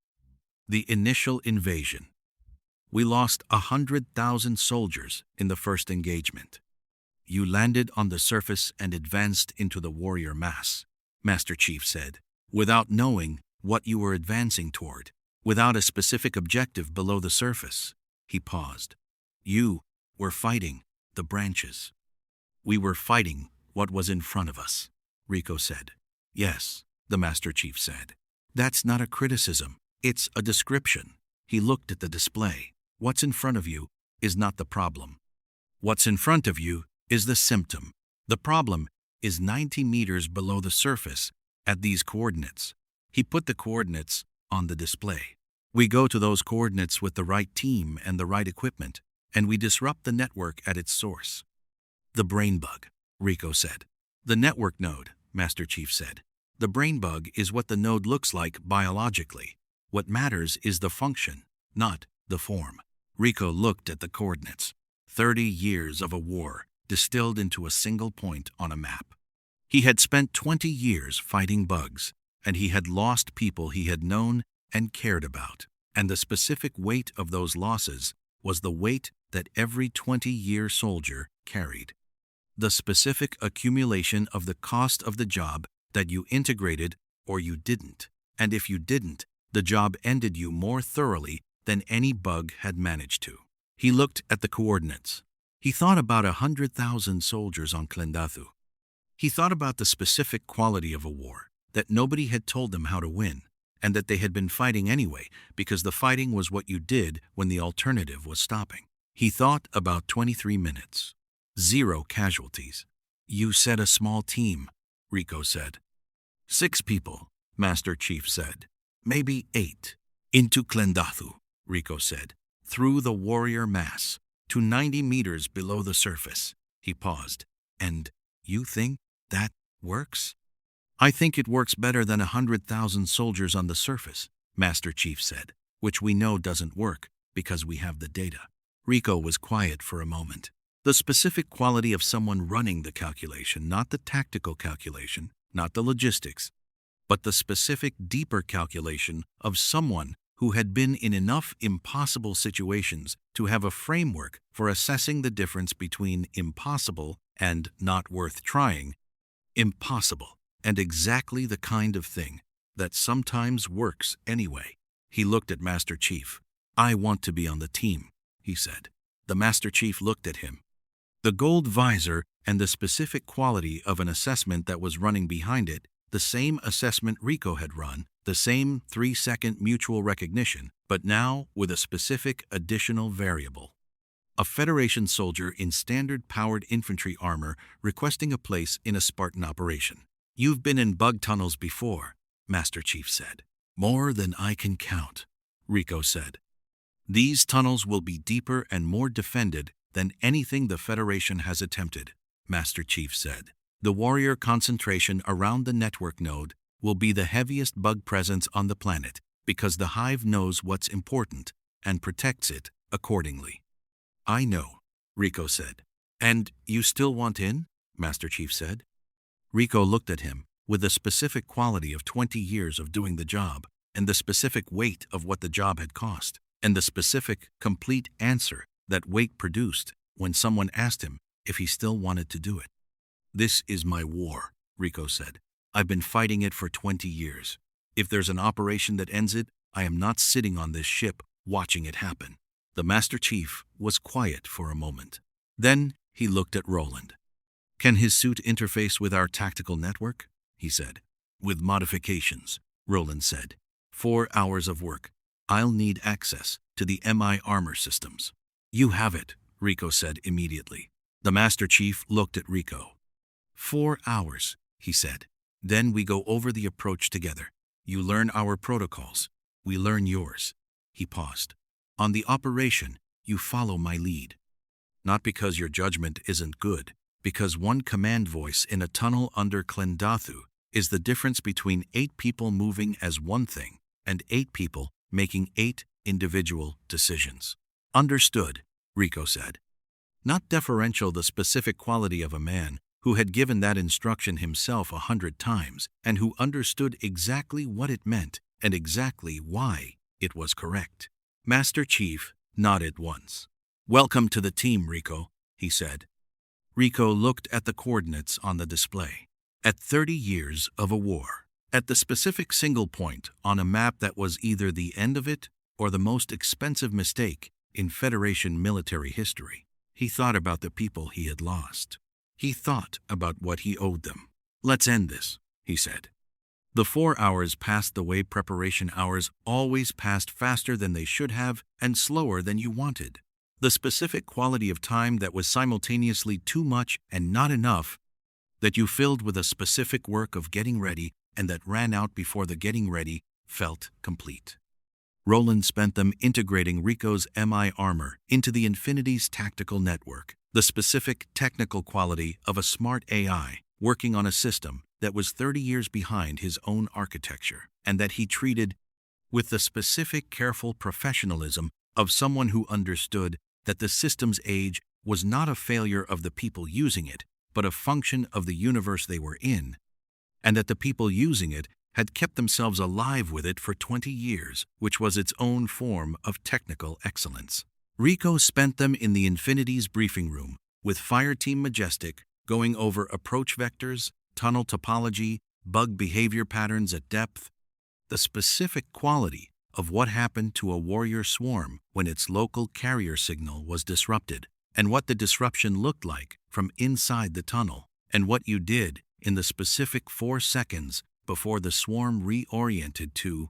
The initial invasion. "We lost 100,000 soldiers in the first engagement. You landed on the surface and advanced into the warrior mass," Master Chief said, "without knowing what you were advancing toward, without a specific objective below the surface." He paused. "You were fighting the branches." "We were fighting what was in front of us," Rico said. "Yes," the Master Chief said. "That's not a criticism, it's a description." He looked at the display. "What's in front of you is not the problem. What's in front of you is the symptom. The problem is 90 meters below the surface at these coordinates." He put the coordinates on the display. "We go to those coordinates with the right team and the right equipment, and we disrupt the network at its source." "The brain bug," Rico said. "The network node," Master Chief said. "The brain bug is what the node looks like biologically. What matters is the function, not the form." Rico looked at the coordinates. 30 years of a war distilled into a single point on a map. He had spent 20 years fighting bugs, and he had lost people he had known and cared about, and the specific weight of those losses was the weight that every 20-year soldier carried. The specific accumulation of the cost of the job that you integrated or you didn't, and if you didn't, the job ended you more thoroughly than any bug had managed to. He looked at the coordinates. He thought about 100,000 soldiers on Klendathu. He thought about the specific quality of a war, that nobody had told them how to win, and that they had been fighting anyway because the fighting was what you did when the alternative was stopping. He thought about 23 minutes. 0 casualties. "You said a small team," Rico said. 6 people, Master Chief said. "Maybe 8. Into Klendathu," Rico said. "Through the warrior mass, to 90 meters below the surface." He paused. "And you think that works?" "I think it works better than 100,000 soldiers on the surface," Master Chief said, "which we know doesn't work because we have the data." Rico was quiet for a moment. The specific quality of someone running the calculation, not the tactical calculation, not the logistics, but the specific deeper calculation of someone who had been in enough impossible situations to have a framework for assessing the difference between impossible and not worth trying. Impossible, and exactly the kind of thing that sometimes works anyway. He looked at Master Chief. "I want to be on the team," he said. The Master Chief looked at him. The gold visor and the specific quality of an assessment that was running behind it, the same assessment Rico had run, the same 3-second mutual recognition, but now with a specific additional variable. A Federation soldier in standard-powered infantry armor requesting a place in a Spartan operation. "You've been in bug tunnels before," Master Chief said. "More than I can count," Rico said. "These tunnels will be deeper and more defended than anything the Federation has attempted," Master Chief said. "The warrior concentration around the network node will be the heaviest bug presence on the planet because the hive knows what's important and protects it accordingly." "I know," Rico said. "And you still want in?" Master Chief said. Rico looked at him with the specific quality of 20 years of doing the job, and the specific weight of what the job had cost, and the specific, complete answer that Wake produced when someone asked him if he still wanted to do it. "This is my war," Rico said. "I've been fighting it for 20 years. If there's an operation that ends it, I am not sitting on this ship watching it happen." The Master Chief was quiet for a moment. Then he looked at Roland. "Can his suit interface with our tactical network?" he said. "With modifications," Roland said. 4 hours of work. I'll need access to the MI armor systems." "You have it," Rico said immediately. The Master Chief looked at Rico. 4 hours, he said. "Then we go over the approach together. You learn our protocols. We learn yours." He paused. "On the operation, you follow my lead. Not because your judgment isn't good, because one command voice in a tunnel under Klendathu is the difference between 8 people moving as one thing and 8 people making 8 individual decisions." "Understood," Rico said. Not deferential the specific quality of a man who had given that instruction himself 100 times and who understood exactly what it meant and exactly why it was correct. Master Chief nodded once. "Welcome to the team, Rico," he said. Rico looked at the coordinates on the display. At 30 years of a war. At the specific single point on a map that was either the end of it or the most expensive mistake in Federation military history. He thought about the people he had lost. He thought about what he owed them. "Let's end this," he said. The 4 hours passed the way preparation hours always passed, faster than they should have and slower than you wanted. The specific quality of time that was simultaneously too much and not enough, that you filled with a specific work of getting ready and that ran out before the getting ready felt complete. Roland spent them integrating Rico's MI armor into the Infinity's tactical network, the specific technical quality of a smart AI working on a system that was 30 years behind his own architecture, and that he treated with the specific careful professionalism of someone who understood that the system's age was not a failure of the people using it, but a function of the universe they were in, and that the people using it had kept themselves alive with it for 20 years, which was its own form of technical excellence. Rico spent them in the Infinity's briefing room, with Fireteam Majestic going over approach vectors, tunnel topology, bug behavior patterns at depth, the specific quality of what happened to a warrior swarm when its local carrier signal was disrupted, and what the disruption looked like from inside the tunnel, and what you did in the specific 4 seconds before the swarm reoriented to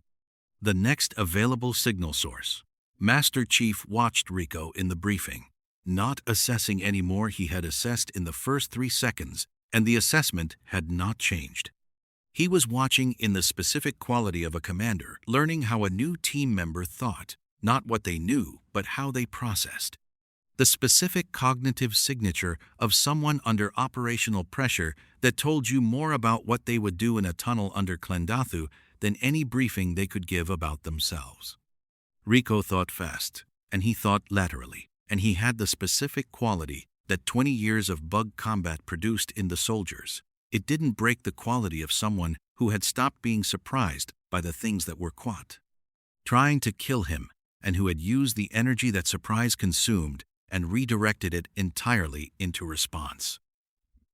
the next available signal source. Master Chief watched Rico in the briefing, not assessing any more he had assessed in the first 3 seconds, and the assessment had not changed. He was watching in the specific quality of a commander, learning how a new team member thought, not what they knew, but how they processed. The specific cognitive signature of someone under operational pressure that told you more about what they would do in a tunnel under Klendathu than any briefing they could give about themselves. Rico thought fast, and he thought laterally, and he had the specific quality that 20 years of bug combat produced in the soldiers. It didn't break the quality of someone who had stopped being surprised by the things that were trying to kill him, and who had used the energy that surprise consumed and redirected it entirely into response.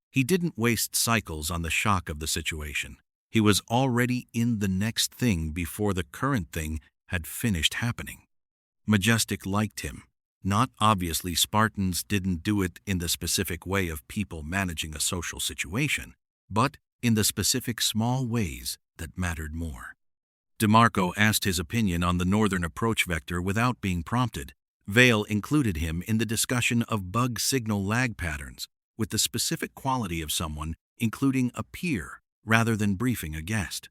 He didn't waste cycles on the shock of the situation. He was already in the next thing before the current thing had finished happening. Majestic liked him. Not obviously Spartans didn't do it in the specific way of people managing a social situation, but in the specific small ways that mattered more. DeMarco asked his opinion on the northern approach vector without being prompted. Vale included him in the discussion of bug signal lag patterns with the specific quality of someone including a peer rather than briefing a guest.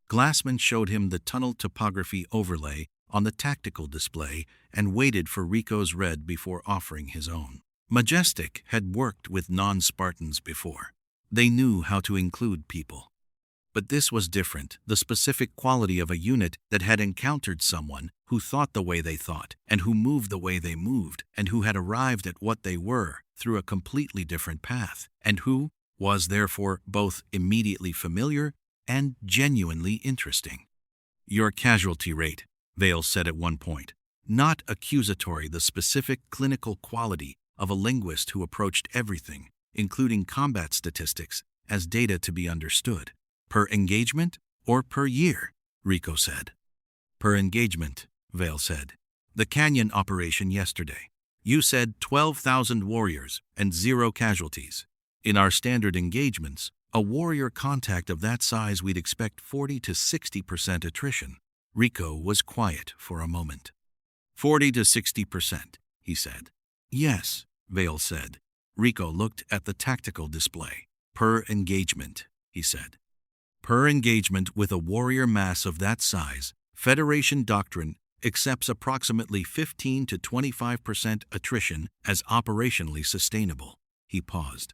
Glassman showed him the tunnel topography overlay on the tactical display and waited for Rico's red before offering his own. Majestic had worked with non-Spartans before. They knew how to include people. But this was different, the specific quality of a unit that had encountered someone who thought the way they thought, and who moved the way they moved, and who had arrived at what they were through a completely different path, and who was therefore both immediately familiar and genuinely interesting. Your casualty rate, Vale said at one point, not accusatory, the specific clinical quality of a linguist who approached everything, including combat statistics, as data to be understood. Per engagement or per year, Rico said. Per engagement, Vale said. The Canyon operation yesterday. You said 12,000 warriors and 0 casualties. In our standard engagements, a warrior contact of that size we'd expect 40 to 60% attrition. Rico was quiet for a moment. 40 to 60%, he said. Yes, Vale said. Rico looked at the tactical display. Per engagement, he said. Per engagement with a warrior mass of that size, Federation doctrine accepts approximately 15 to 25% attrition as operationally sustainable. He paused.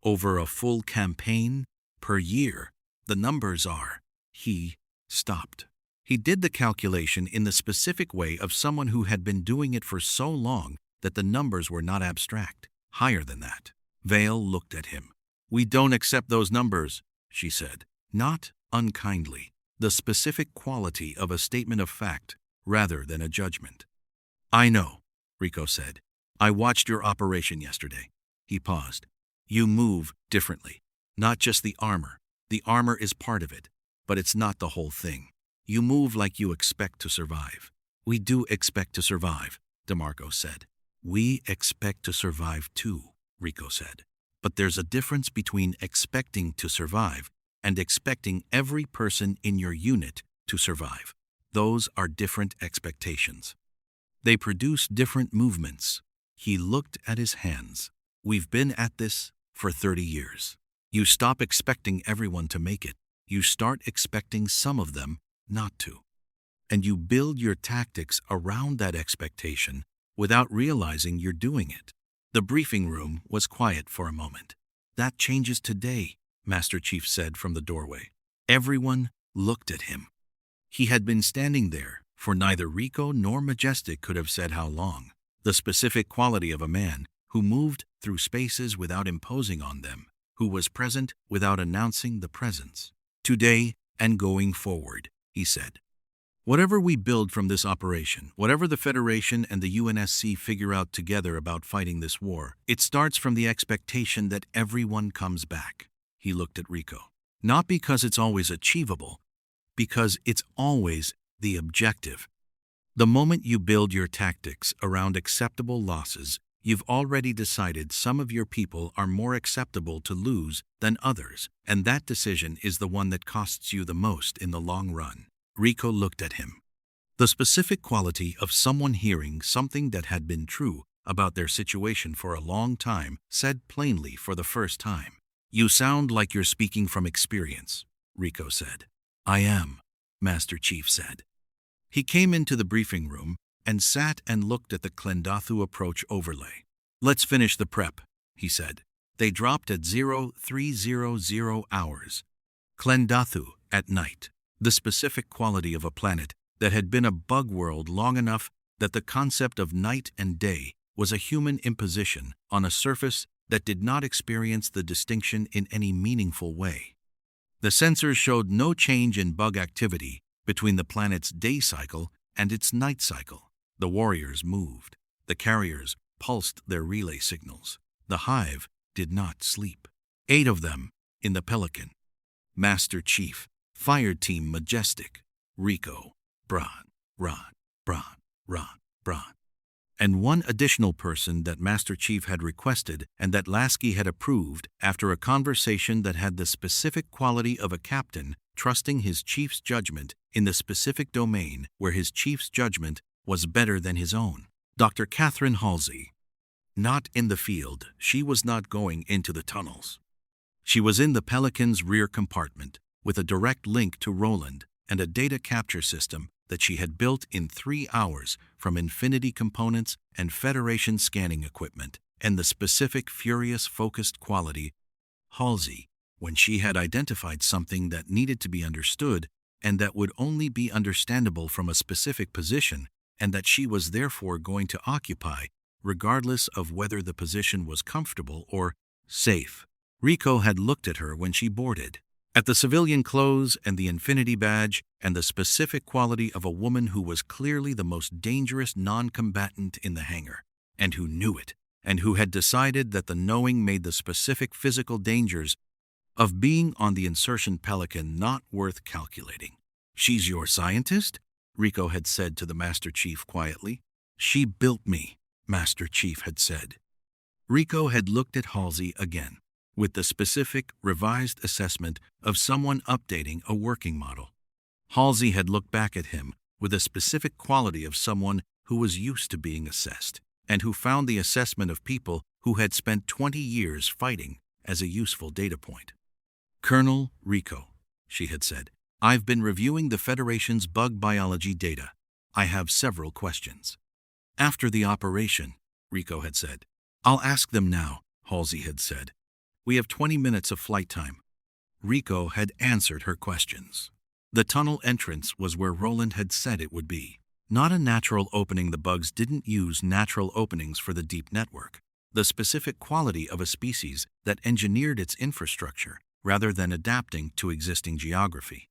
Over a full campaign, per year, the numbers are. He stopped. He did the calculation in the specific way of someone who had been doing it for so long that the numbers were not abstract, higher than that. Vale looked at him. We don't accept those numbers, she said. Not unkindly, the specific quality of a statement of fact rather than a judgment. I know, Rico said. I watched your operation yesterday. He paused. You move differently. Not just the armor. The armor is part of it, but it's not the whole thing. You move like you expect to survive. We do expect to survive, DeMarco said. We expect to survive too, Rico said. But there's a difference between expecting to survive and expecting every person in your unit to survive. Those are different expectations. They produce different movements. He looked at his hands. We've been at this for 30 years. You stop expecting everyone to make it. You start expecting some of them not to. And you build your tactics around that expectation without realizing you're doing it. The briefing room was quiet for a moment. That changes today, Master Chief said from the doorway. Everyone looked at him. He had been standing there for neither Rico nor Majestic could have said how long. The specific quality of a man who moved through spaces without imposing on them, who was present without announcing the presence. Today and going forward, he said. Whatever we build from this operation, whatever the Federation and the UNSC figure out together about fighting this war, it starts from the expectation that everyone comes back. He looked at Rico. Not because it's always achievable, because it's always the objective. The moment you build your tactics around acceptable losses, you've already decided some of your people are more acceptable to lose than others, and that decision is the one that costs you the most in the long run. Rico looked at him. The specific quality of someone hearing something that had been true about their situation for a long time said plainly for the first time. You sound like you're speaking from experience, Rico said. I am, Master Chief said. He came into the briefing room and sat and looked at the Klendathu approach overlay. Let's finish the prep, he said. They dropped at 0300 hours. Klendathu at night. The specific quality of a planet that had been a bug world long enough that the concept of night and day was a human imposition on a surface that did not experience the distinction in any meaningful way. The sensors showed no change in bug activity between the planet's day cycle and its night cycle. The warriors moved. The carriers pulsed their relay signals. The hive did not sleep. 8 of them in the Pelican. Master Chief. Fire Team Majestic. Rico. Bron. Ron. Bron. Ron. Bron. And one additional person that Master Chief had requested and that Lasky had approved after a conversation that had the specific quality of a captain trusting his chief's judgment in the specific domain where his chief's judgment was better than his own. Dr. Catherine Halsey. Not in the field, she was not going into the tunnels. She was in the Pelican's rear compartment with a direct link to Roland and a data capture system that she had built in 3 hours from Infinity components and Federation scanning equipment and the specific furious focused quality. Halsey, when she had identified something that needed to be understood and that would only be understandable from a specific position and that she was therefore going to occupy, regardless of whether the position was comfortable or safe. Rico had looked at her when she boarded, at the civilian clothes and the Infinity badge and the specific quality of a woman who was clearly the most dangerous non-combatant in the hangar, and who knew it, and who had decided that the knowing made the specific physical dangers of being on the insertion Pelican not worth calculating. "She's your scientist?" Rico had said to the Master Chief quietly. "She built me," Master Chief had said. Rico had looked at Halsey again, with the specific, revised assessment of someone updating a working model. Halsey had looked back at him with a specific quality of someone who was used to being assessed, and who found the assessment of people who had spent 20 years fighting as a useful data point. "Colonel Rico," she had said, "I've been reviewing the Federation's bug biology data. I have several questions." "After the operation," Rico had said. "I'll ask them now," Halsey had said. "We have 20 minutes of flight time." Rico had answered her questions. The tunnel entrance was where Roland had said it would be. Not a natural opening. The bugs didn't use natural openings for the deep network. The specific quality of a species that engineered its infrastructure rather than adapting to existing geography.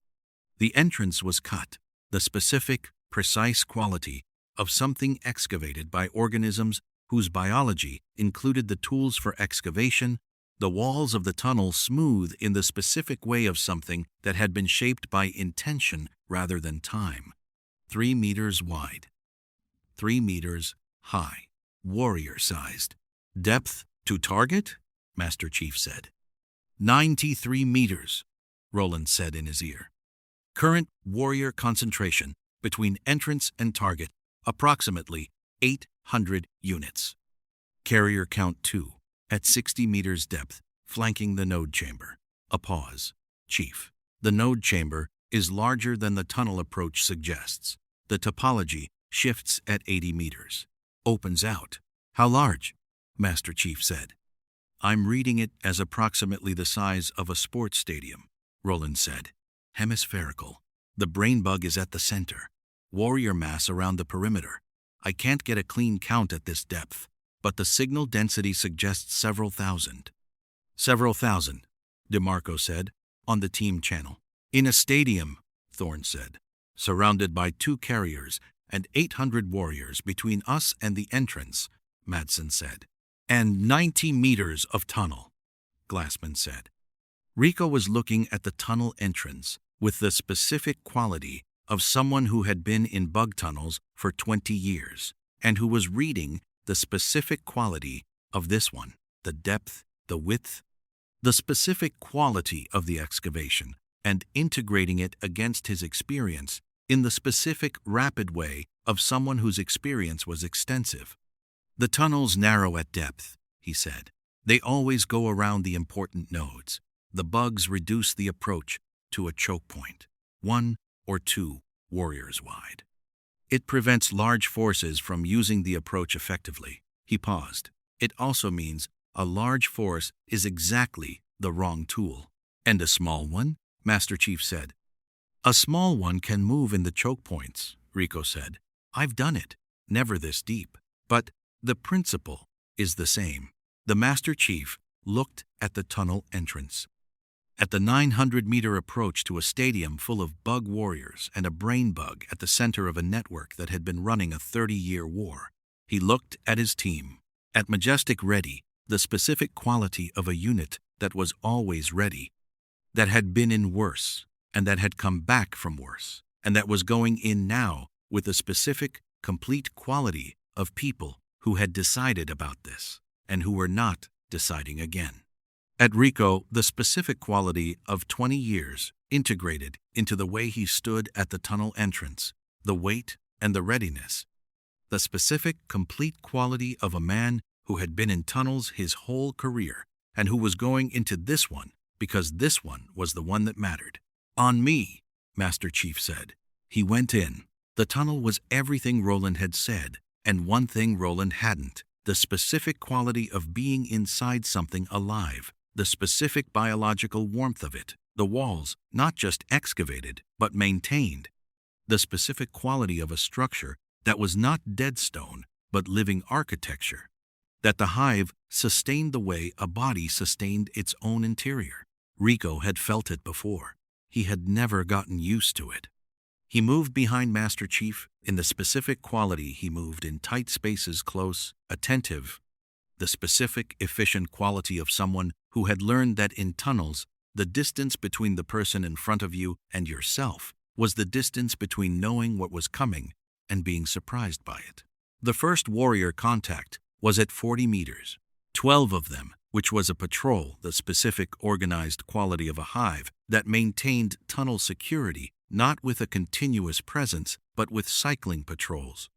The entrance was cut, the specific, precise quality of something excavated by organisms whose biology included the tools for excavation, the walls of the tunnel smooth in the specific way of something that had been shaped by intention rather than time. 3 meters wide, 3 meters high, warrior-sized. "Depth to target?" Master Chief said. 93 meters, Roland said in his ear. "Current warrior concentration between entrance and target, approximately 800 units. Carrier count 2, at 60 meters depth, flanking the node chamber." A pause. "Chief, the node chamber is larger than the tunnel approach suggests. The topology shifts at 80 meters. Opens out." "How large?" Master Chief said. "I'm reading it as approximately the size of a sports stadium," Roland said. "Hemispherical. The brain bug is at the center. Warrior mass around the perimeter. I can't get a clean count at this depth, but the signal density suggests several thousand." "Several thousand," DeMarco said, on the team channel. "In a stadium," Thorne said, "surrounded by 2 carriers and 800 warriors between us and the entrance," Madsen said. "And 90 meters of tunnel," Glassman said. Rico was looking at the tunnel entrance with the specific quality of someone who had been in bug tunnels for 20 years and who was reading the specific quality of this one, the depth, the width, the specific quality of the excavation, and integrating it against his experience in the specific rapid way of someone whose experience was extensive. "The tunnels narrow at depth," he said. "They always go around the important nodes. The bugs reduce the approach to a choke point, 1 or 2 warriors wide. It prevents large forces from using the approach effectively." He paused. "It also means a large force is exactly the wrong tool." "And a small one?" Master Chief said. "A small one can move in the choke points," Rico said. "I've done it, never this deep. But the principle is the same." The Master Chief looked at the tunnel entrance, at the 900-meter approach to a stadium full of bug warriors and a brain bug at the center of a network that had been running a 30-year war. He looked at his team, at Majestic Ready, the specific quality of a unit that was always ready. that had been in worse, and that had come back from worse, and that was going in now with a specific, complete quality of people who had decided about this, and who were not deciding again. At Rico, the specific quality of 20 years integrated into the way he stood at the tunnel entrance, the weight and the readiness. The specific, complete quality of a man who had been in tunnels his whole career, and who was going into this one because this one was the one that mattered. On me, Master Chief said. He went in. The tunnel was everything Roland had said, and one thing Roland hadn't: the specific quality of being inside something alive, the specific biological warmth of it, the walls not just excavated but maintained, the specific quality of a structure that was not dead stone but living architecture, that the hive sustained the way a body sustained its own interior. Rico had felt it before. He had never gotten used to it. He moved behind Master Chief in the specific quality he moved in tight spaces, close, attentive, the specific, efficient quality of someone who had learned that in tunnels, the distance between the person in front of you and yourself was the distance between knowing what was coming and being surprised by it. The first warrior contact was at 40 meters, 12 of them, which was a patrol, the specific organized quality of a hive that maintained tunnel security, not with a continuous presence, but with cycling patrols.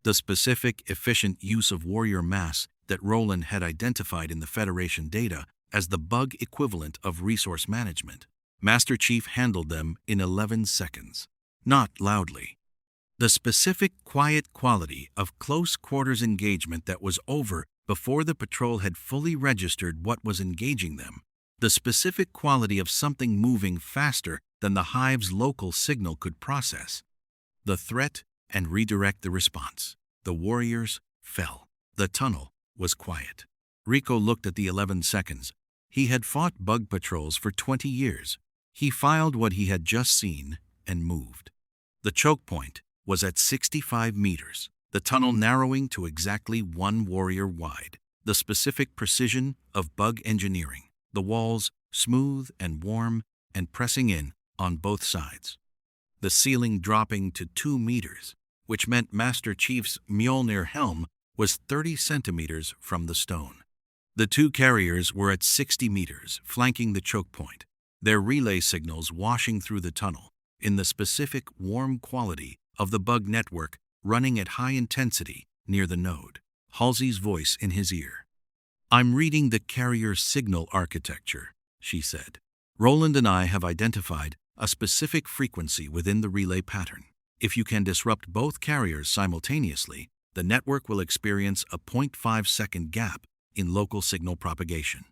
The specific, efficient use of warrior mass that Roland had identified in the Federation data as the bug equivalent of resource management. Master Chief handled them in 11 seconds, not loudly. The specific, quiet quality of close quarters engagement that was over before the patrol had fully registered what was engaging them. The specific quality of something moving faster than the hive's local signal could process. The threat and redirect the response. The warriors fell. The tunnel was quiet. Rico looked at the 11 seconds. He had fought bug patrols for 20 years. He filed what he had just seen and moved. The choke point was at 65 meters, the tunnel narrowing to exactly one warrior wide. The specific precision of bug engineering, the walls smooth and warm and pressing in on both sides. The ceiling dropping to 2 meters, which meant Master Chief's Mjolnir helm was 30 centimeters from the stone. The two carriers were at 60 meters, flanking the choke point, their relay signals washing through the tunnel in the specific warm quality of the bug network running at high intensity near the node. Halsey's voice in his ear. "I'm reading the carrier signal architecture," she said. "Roland and I have identified a specific frequency within the relay pattern. If you can disrupt both carriers simultaneously, the network will experience a 0.5-second gap in local signal propagation.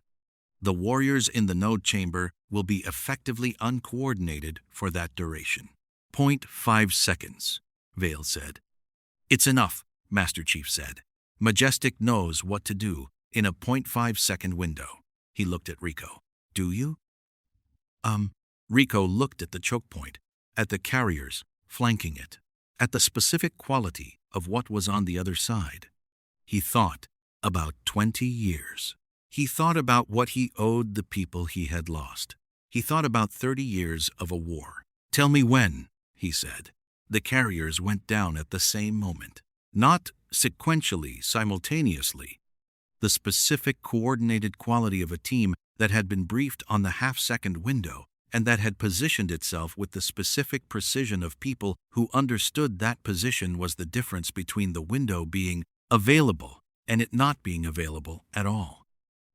The warriors in the node chamber will be effectively uncoordinated for that duration." 0.5 seconds, Vale said. "It's enough," Master Chief said. "Majestic knows what to do in a 0.5-second window." He looked at Rico. "Do you?" Rico looked at the choke point, at the carriers flanking it, at the specific quality of what was on the other side. He thought about 20 years. He thought about what he owed the people he had lost. He thought about 30 years of a war. "Tell me when," he said. The carriers went down at the same moment, not sequentially, simultaneously. The specific coordinated quality of a team that had been briefed on the half-second window and that had positioned itself with the specific precision of people who understood that position was the difference between the window being available and it not being available at all.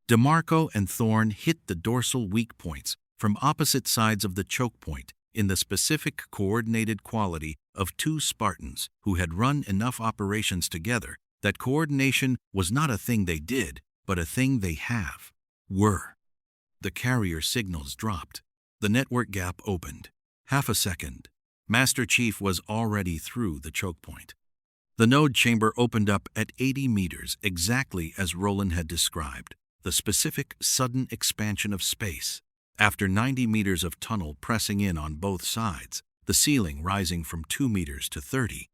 DeMarco and Thorne hit the dorsal weak points from opposite sides of the choke point in the specific coordinated quality of two Spartans who had run enough operations together that coordination was not a thing they did, but a thing they were. The carrier signals dropped. The network gap opened. Half a second. Master Chief was already through the choke point. The node chamber opened up at 80 meters, exactly as Roland had described, the specific sudden expansion of space. After 90 meters of tunnel pressing in on both sides, the ceiling rising from 2 meters to 30,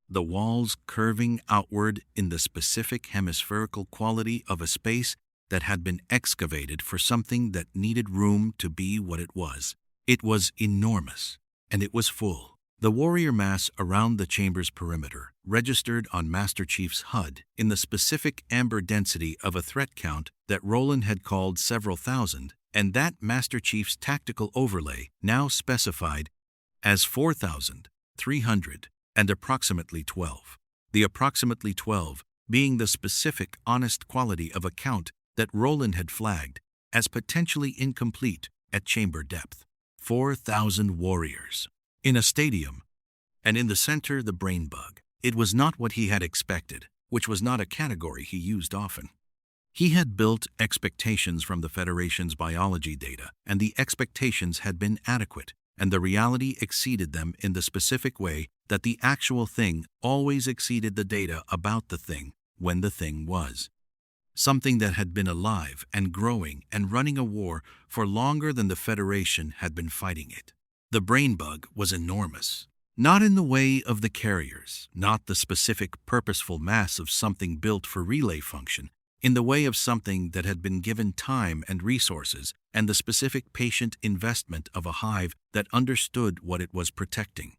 the walls curving outward in the specific hemispherical quality of a space that had been excavated for something that needed room to be what it was. It was enormous, and it was full. The warrior mass around the chamber's perimeter registered on Master Chief's HUD in the specific amber density of a threat count that Roland had called several thousand, and that Master Chief's tactical overlay now specified as 4,300 and approximately 12. The approximately 12 being the specific honest quality of a count that Roland had flagged as potentially incomplete at chamber depth. 4,000 warriors in a stadium, and in the center the brain bug. It was not what he had expected, which was not a category he used often. He had built expectations from the Federation's biology data, and the expectations had been adequate, and the reality exceeded them in the specific way that the actual thing always exceeded the data about the thing when the thing was. Something that had been alive and growing and running a war for longer than the Federation had been fighting it. The brain bug was enormous. Not in the way of the carriers, not the specific purposeful mass of something built for relay function, in the way of something that had been given time and resources and the specific patient investment of a hive that understood what it was protecting.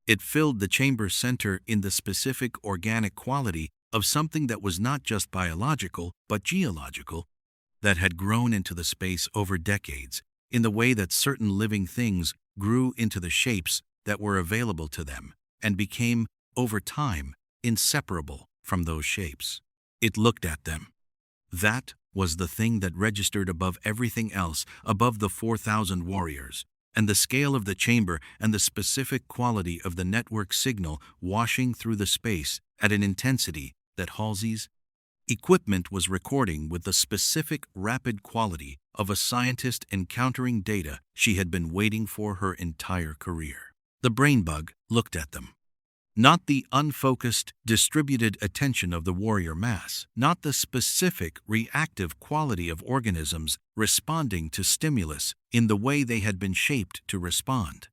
It filled the chamber center in the specific organic quality of something that was not just biological but geological, that had grown into the space over decades, in the way that certain living things grew into the shapes that were available to them and became, over time, inseparable from those shapes. It looked at them. That was the thing that registered above everything else, above the 4,000 warriors, and the scale of the chamber and the specific quality of the network signal washing through the space at an intensity that Halsey's equipment was recording with the specific rapid quality of a scientist encountering data she had been waiting for her entire career. The brain bug looked at them. Not the unfocused, distributed attention of the warrior mass, not the specific, reactive quality of organisms responding to stimulus in the way they had been shaped to respond.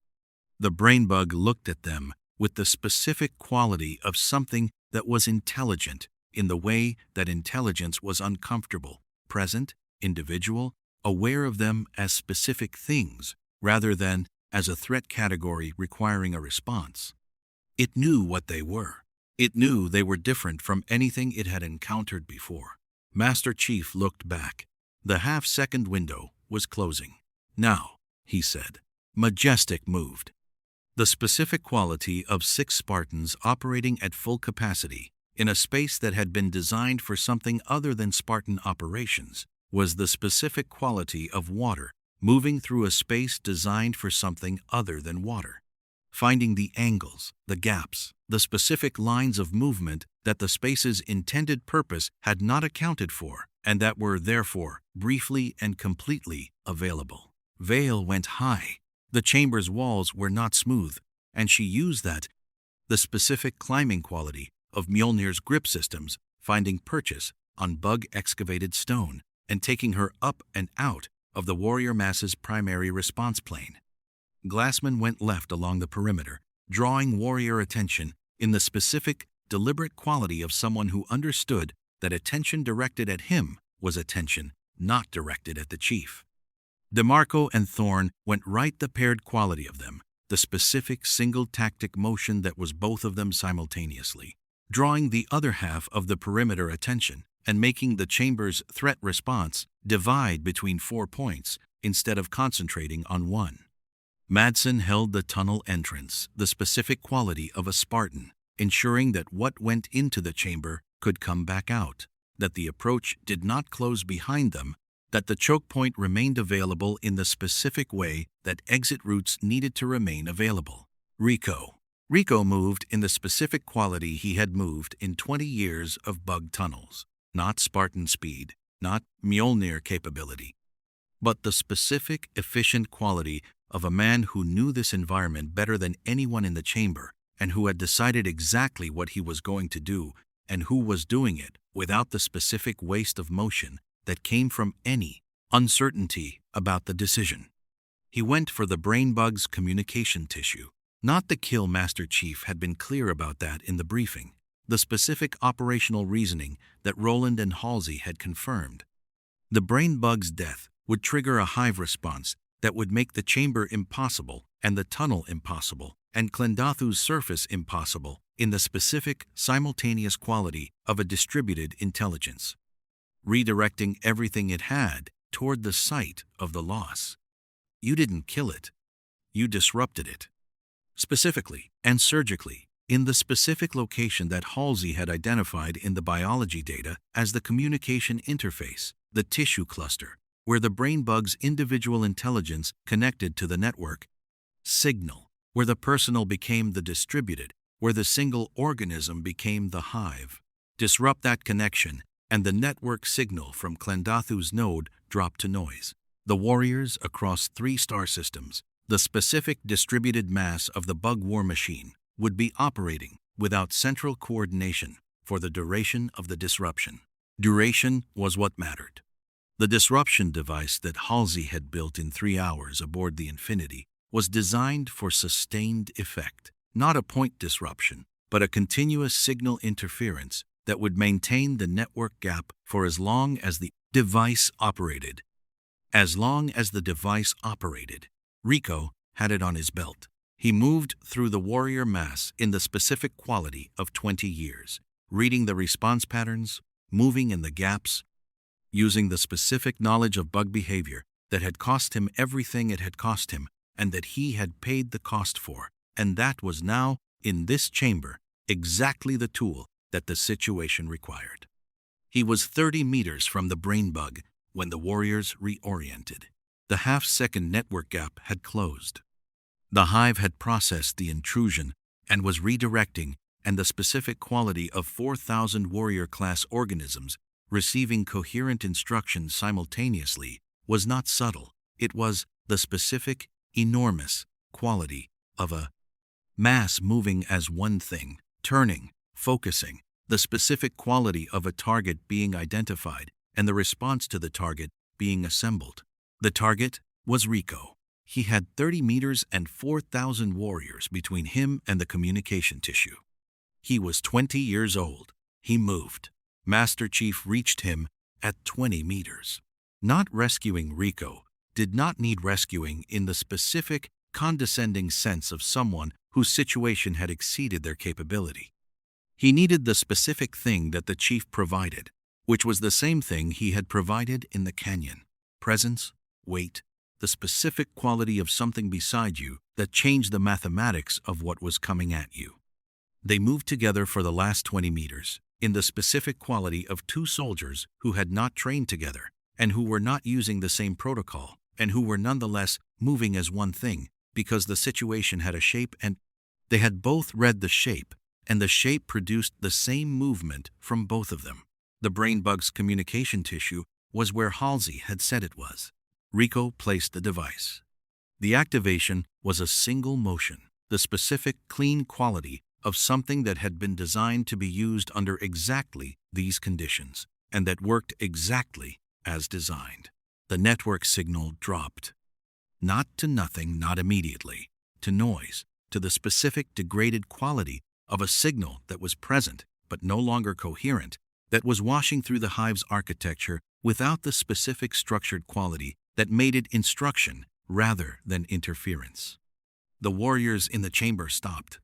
The brain bug looked at them with the specific quality of something that was intelligent in the way that intelligence was uncomfortable, present, individual, aware of them as specific things rather than as a threat category requiring a response. It knew what they were. It knew they were different from anything it had encountered before. Master Chief looked back. The half-second window was closing. "Now," he said. Majestic moved. The specific quality of 6 Spartans operating at full capacity in a space that had been designed for something other than Spartan operations was the specific quality of water moving through a space designed for something other than water. Finding the angles, the gaps, the specific lines of movement that the space's intended purpose had not accounted for, and that were therefore briefly and completely available. Veil went high. The chamber's walls were not smooth, and she used that, the specific climbing quality of Mjolnir's grip systems, finding purchase on bug-excavated stone and taking her up and out of the warrior mass's primary response plane. Glassman went left along the perimeter, drawing warrior attention in the specific, deliberate quality of someone who understood that attention directed at him was attention not directed at the chief. DeMarco and Thorne went right the paired quality of them, the specific single tactic motion that was both of them simultaneously, drawing the other half of the perimeter attention and making the chamber's threat response divide between 4 points instead of concentrating on one. Madsen held the tunnel entrance, the specific quality of a Spartan, ensuring that what went into the chamber could come back out, that the approach did not close behind them, that the choke point remained available in the specific way that exit routes needed to remain available. Rico moved in the specific quality he had moved in 20 years of bug tunnels, not Spartan speed, not Mjolnir capability, but the specific, efficient quality of a man who knew this environment better than anyone in the chamber and who had decided exactly what he was going to do and who was doing it without the specific waste of motion that came from any uncertainty about the decision. He went for the brain bug's communication tissue, not the kill. Master Chief had been clear about that in the briefing, the specific operational reasoning that Roland and Halsey had confirmed. The brain bug's death would trigger a hive response that would make the chamber impossible and the tunnel impossible and Klendathu's surface impossible in the specific, simultaneous quality of a distributed intelligence, redirecting everything it had toward the site of the loss. You didn't kill it. You disrupted it. Specifically and surgically, in the specific location that Halsey had identified in the biology data as the communication interface, the tissue cluster, where the brain bug's individual intelligence connected to the network signal, where the personal became the distributed, where the single organism became the hive. Disrupt that connection, and the network signal from Klendathu's node dropped to noise. The warriors across 3 star systems, the specific distributed mass of the bug war machine, would be operating without central coordination for the duration of the disruption. Duration was what mattered. The disruption device that Halsey had built in 3 hours aboard the Infinity was designed for sustained effect, not a point disruption, but a continuous signal interference that would maintain the network gap for as long as the device operated. As long as the device operated, Rico had it on his belt. He moved through the warrior mass in the specific quality of 20 years, reading the response patterns, moving in the gaps, using the specific knowledge of bug behavior that had cost him everything it had cost him and that he had paid the cost for, and that was now, in this chamber, exactly the tool that the situation required. He was 30 meters from the brain bug when the warriors reoriented. The half-second network gap had closed. The hive had processed the intrusion and was redirecting, and the specific quality of 4,000 warrior-class organisms receiving coherent instructions simultaneously was not subtle. It was the specific, enormous quality of a mass moving as one thing, turning, focusing, the specific quality of a target being identified and the response to the target being assembled. The target was Rico. He had 30 meters and 4,000 warriors between him and the communication tissue. He was 20 years old. He moved. Master Chief reached him at 20 meters. Not rescuing Rico did not need rescuing in the specific, condescending sense of someone whose situation had exceeded their capability. He needed the specific thing that the chief provided, which was the same thing he had provided in the canyon: presence, weight, the specific quality of something beside you that changed the mathematics of what was coming at you. They moved together for the last 20 meters, in the specific quality of 2 soldiers who had not trained together, and who were not using the same protocol, and who were nonetheless moving as one thing, because the situation had a shape and they had both read the shape, and the shape produced the same movement from both of them. The brain bug's communication tissue was where Halsey had said it was. Rico placed the device. The activation was a single motion, the specific, clean quality of something that had been designed to be used under exactly these conditions, and that worked exactly as designed. The network signal dropped. Not to nothing, not immediately, to noise, to the specific degraded quality of a signal that was present but no longer coherent, that was washing through the hive's architecture without the specific structured quality that made it instruction rather than interference. The warriors in the chamber stopped.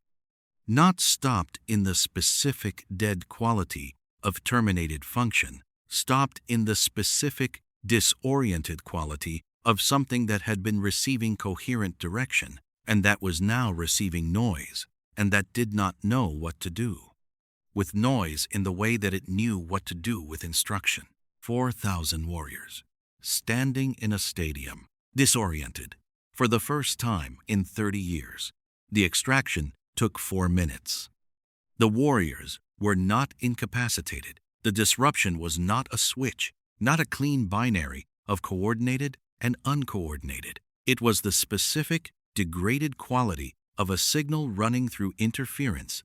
Not stopped in the specific dead quality of terminated function, stopped in the specific disoriented quality of something that had been receiving coherent direction and that was now receiving noise and that did not know what to do with noise in the way that it knew what to do with instruction. 4,000 warriors, standing in a stadium, disoriented, for the first time in 30 years. The extraction took 4 minutes. The warriors were not incapacitated. The disruption was not a switch, not a clean binary of coordinated and uncoordinated. It was the specific, degraded quality of a signal running through interference,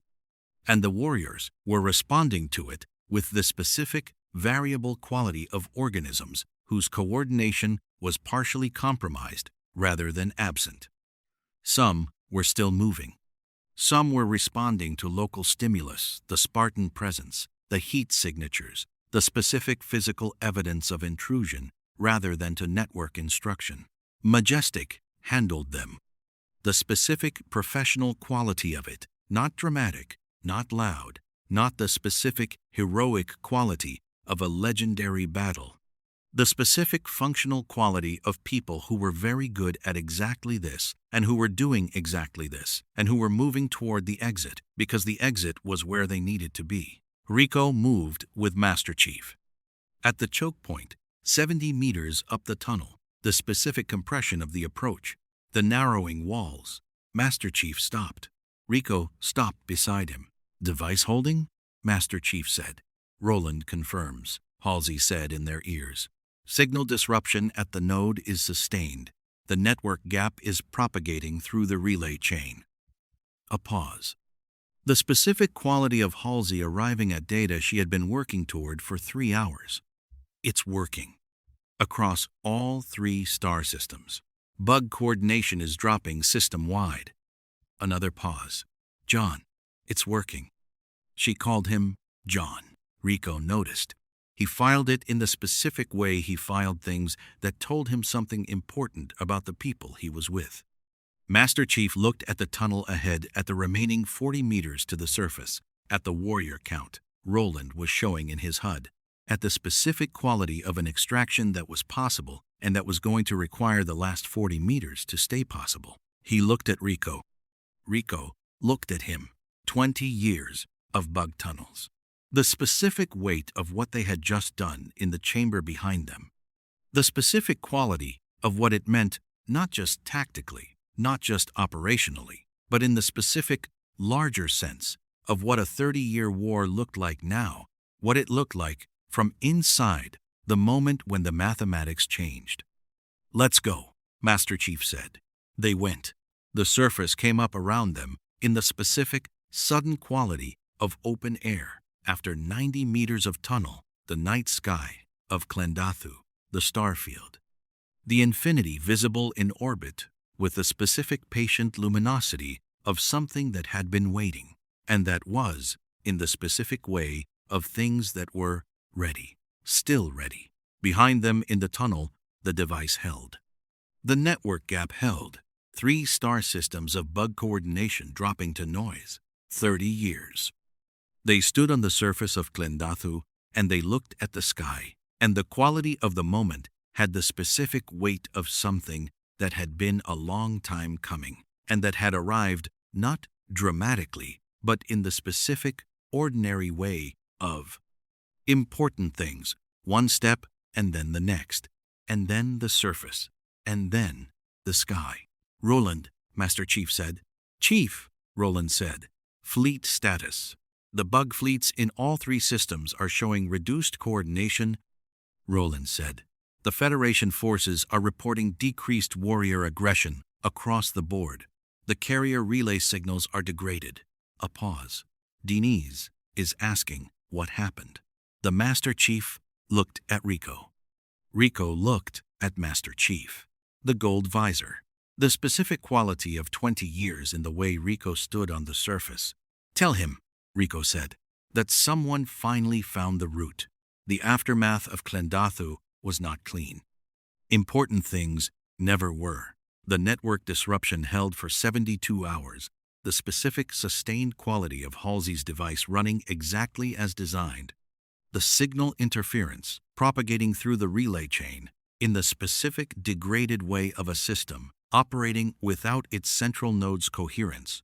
and the warriors were responding to it with the specific, variable quality of organisms whose coordination was partially compromised rather than absent. Some were still moving. Some were responding to local stimulus, the Spartan presence, the heat signatures, the specific physical evidence of intrusion rather than to network instruction. Majestic handled them. The specific professional quality of it, not dramatic, not loud, not the specific heroic quality of a legendary battle. The specific functional quality of people who were very good at exactly this, and who were doing exactly this, and who were moving toward the exit, because the exit was where they needed to be. Rico moved with Master Chief. At the choke point, 70 meters up the tunnel, the specific compression of the approach, the narrowing walls, Master Chief stopped. Rico stopped beside him. "Device holding?" Master Chief said. "Roland confirms," Halsey said in their ears. "Signal disruption at the node is sustained. The network gap is propagating through the relay chain." A pause. The specific quality of Halsey arriving at data she had been working toward for 3 hours. It's working. Across all 3 star systems. Bug coordination is dropping system-wide. Another pause. "John, it's working." She called him John. Rico noticed. He filed it in the specific way he filed things that told him something important about the people he was with. Master Chief looked at the tunnel ahead at the remaining 40 meters to the surface, at the warrior count Roland was showing in his HUD, at the specific quality of an extraction that was possible and that was going to require the last 40 meters to stay possible. He looked at Rico. Rico looked at him. 20 years of bug tunnels. The specific weight of what they had just done in the chamber behind them. The specific quality of what it meant, not just tactically, not just operationally, but in the specific, larger sense of what a 30-year war looked like now, what it looked like from inside the moment when the mathematics changed. "Let's go," Master Chief said. They went. The surface came up around them in the specific, sudden quality of open air after 90 meters of tunnel, the night sky of Klendathu, the starfield. The infinity visible in orbit with the specific patient luminosity of something that had been waiting, and that was in the specific way of things that were ready, still ready. Behind them in the tunnel, the device held. The network gap held. 3 star systems of bug coordination dropping to noise. 30 years. They stood on the surface of Klendathu, and they looked at the sky, and the quality of the moment had the specific weight of something that had been a long time coming, and that had arrived not dramatically, but in the specific, ordinary way of important things, one step and then the next, and then the surface, and then the sky. "Roland," Master Chief said. "Chief," Roland said. "Fleet status. The bug fleets in all 3 systems are showing reduced coordination," Roland said. "The Federation forces are reporting decreased warrior aggression across the board. The carrier relay signals are degraded." A pause. Dienes is asking what happened. The Master Chief looked at Rico. Rico looked at Master Chief. The gold visor. The specific quality of 20 years in the way Rico stood on the surface. "Tell him," Rico said, "that someone finally found the route. The aftermath of Klendathu was not clean. Important things never were. The network disruption held for 72 hours, the specific sustained quality of Halsey's device running exactly as designed. The signal interference propagating through the relay chain in the specific degraded way of a system operating without its central node's coherence.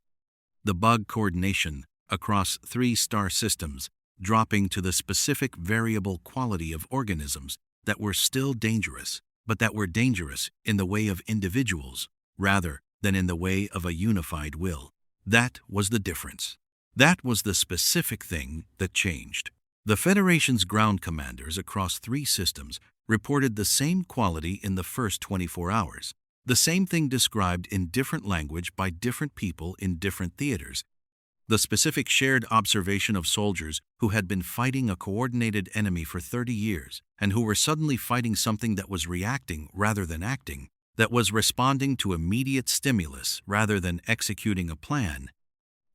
The bug coordination across 3 star systems dropping to the specific variable quality of organisms that were still dangerous, but that were dangerous in the way of individuals rather than in the way of a unified will. That was the difference. That was the specific thing that changed. The Federation's ground commanders across 3 systems reported the same quality in the first 24 hours, the same thing described in different language by different people in different theaters. The specific shared observation of soldiers who had been fighting a coordinated enemy for 30 years and who were suddenly fighting something that was reacting rather than acting, that was responding to immediate stimulus rather than executing a plan,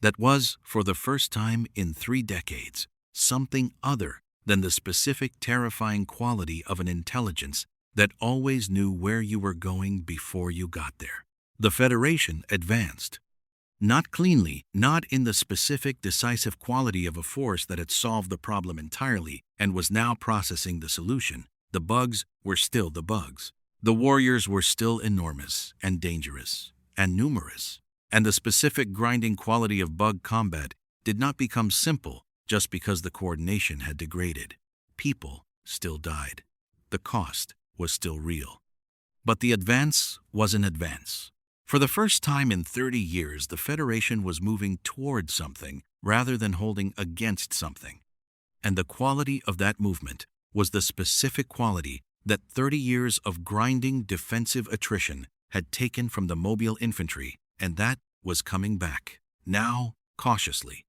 that was, for the first time in 3 decades, something other than the specific terrifying quality of an intelligence that always knew where you were going before you got there. The Federation advanced. Not cleanly, not in the specific decisive quality of a force that had solved the problem entirely and was now processing the solution. The bugs were still the bugs. The warriors were still enormous and dangerous and numerous. And the specific grinding quality of bug combat did not become simple just because the coordination had degraded. People still died. The cost was still real. But the advance was an advance. For the first time in 30 years, the Federation was moving toward something rather than holding against something. And the quality of that movement was the specific quality that 30 years of grinding defensive attrition had taken from the mobile infantry, and that was coming back, now cautiously,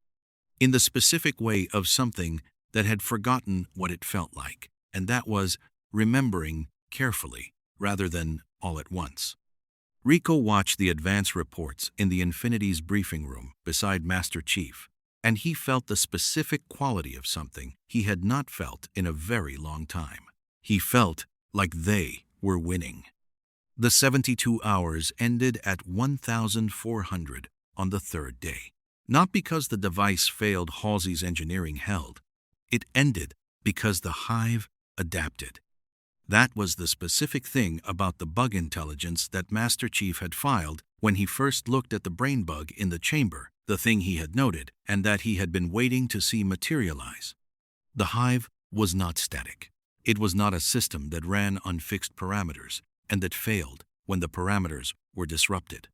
in the specific way of something that had forgotten what it felt like, and that was remembering carefully rather than all at once. Rico watched the advance reports in the Infinity's briefing room beside Master Chief, and he felt the specific quality of something he had not felt in a very long time. He felt like they were winning. The 72 hours ended at 1,400 on the third day. Not because the device failed Halsey's engineering held. It ended because the hive adapted. That was the specific thing about the bug intelligence that Master Chief had filed when he first looked at the brain bug in the chamber, the thing he had noted and that he had been waiting to see materialize. The hive was not static. It was not a system that ran on fixed parameters and that failed when the parameters were disrupted.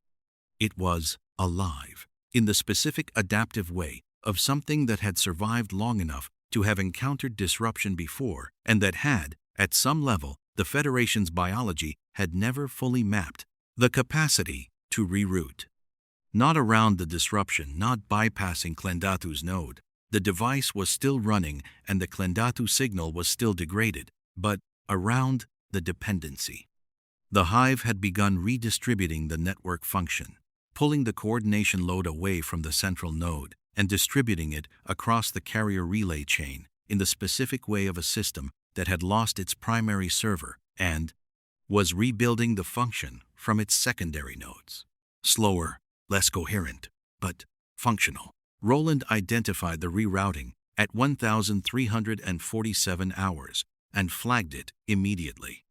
It was alive, in the specific adaptive way of something that had survived long enough to have encountered disruption before and that had, at some level, the Federation's biology had never fully mapped the capacity to reroute. Not around the disruption, not bypassing Klendathu's node. The device was still running and the Klendathu signal was still degraded, but around the dependency. The hive had begun redistributing the network function, pulling the coordination load away from the central node and distributing it across the carrier relay chain in the specific way of a system that had lost its primary server and was rebuilding the function from its secondary nodes. Slower, less coherent, but functional. Roland identified the rerouting at 1,347 hours and flagged it immediately.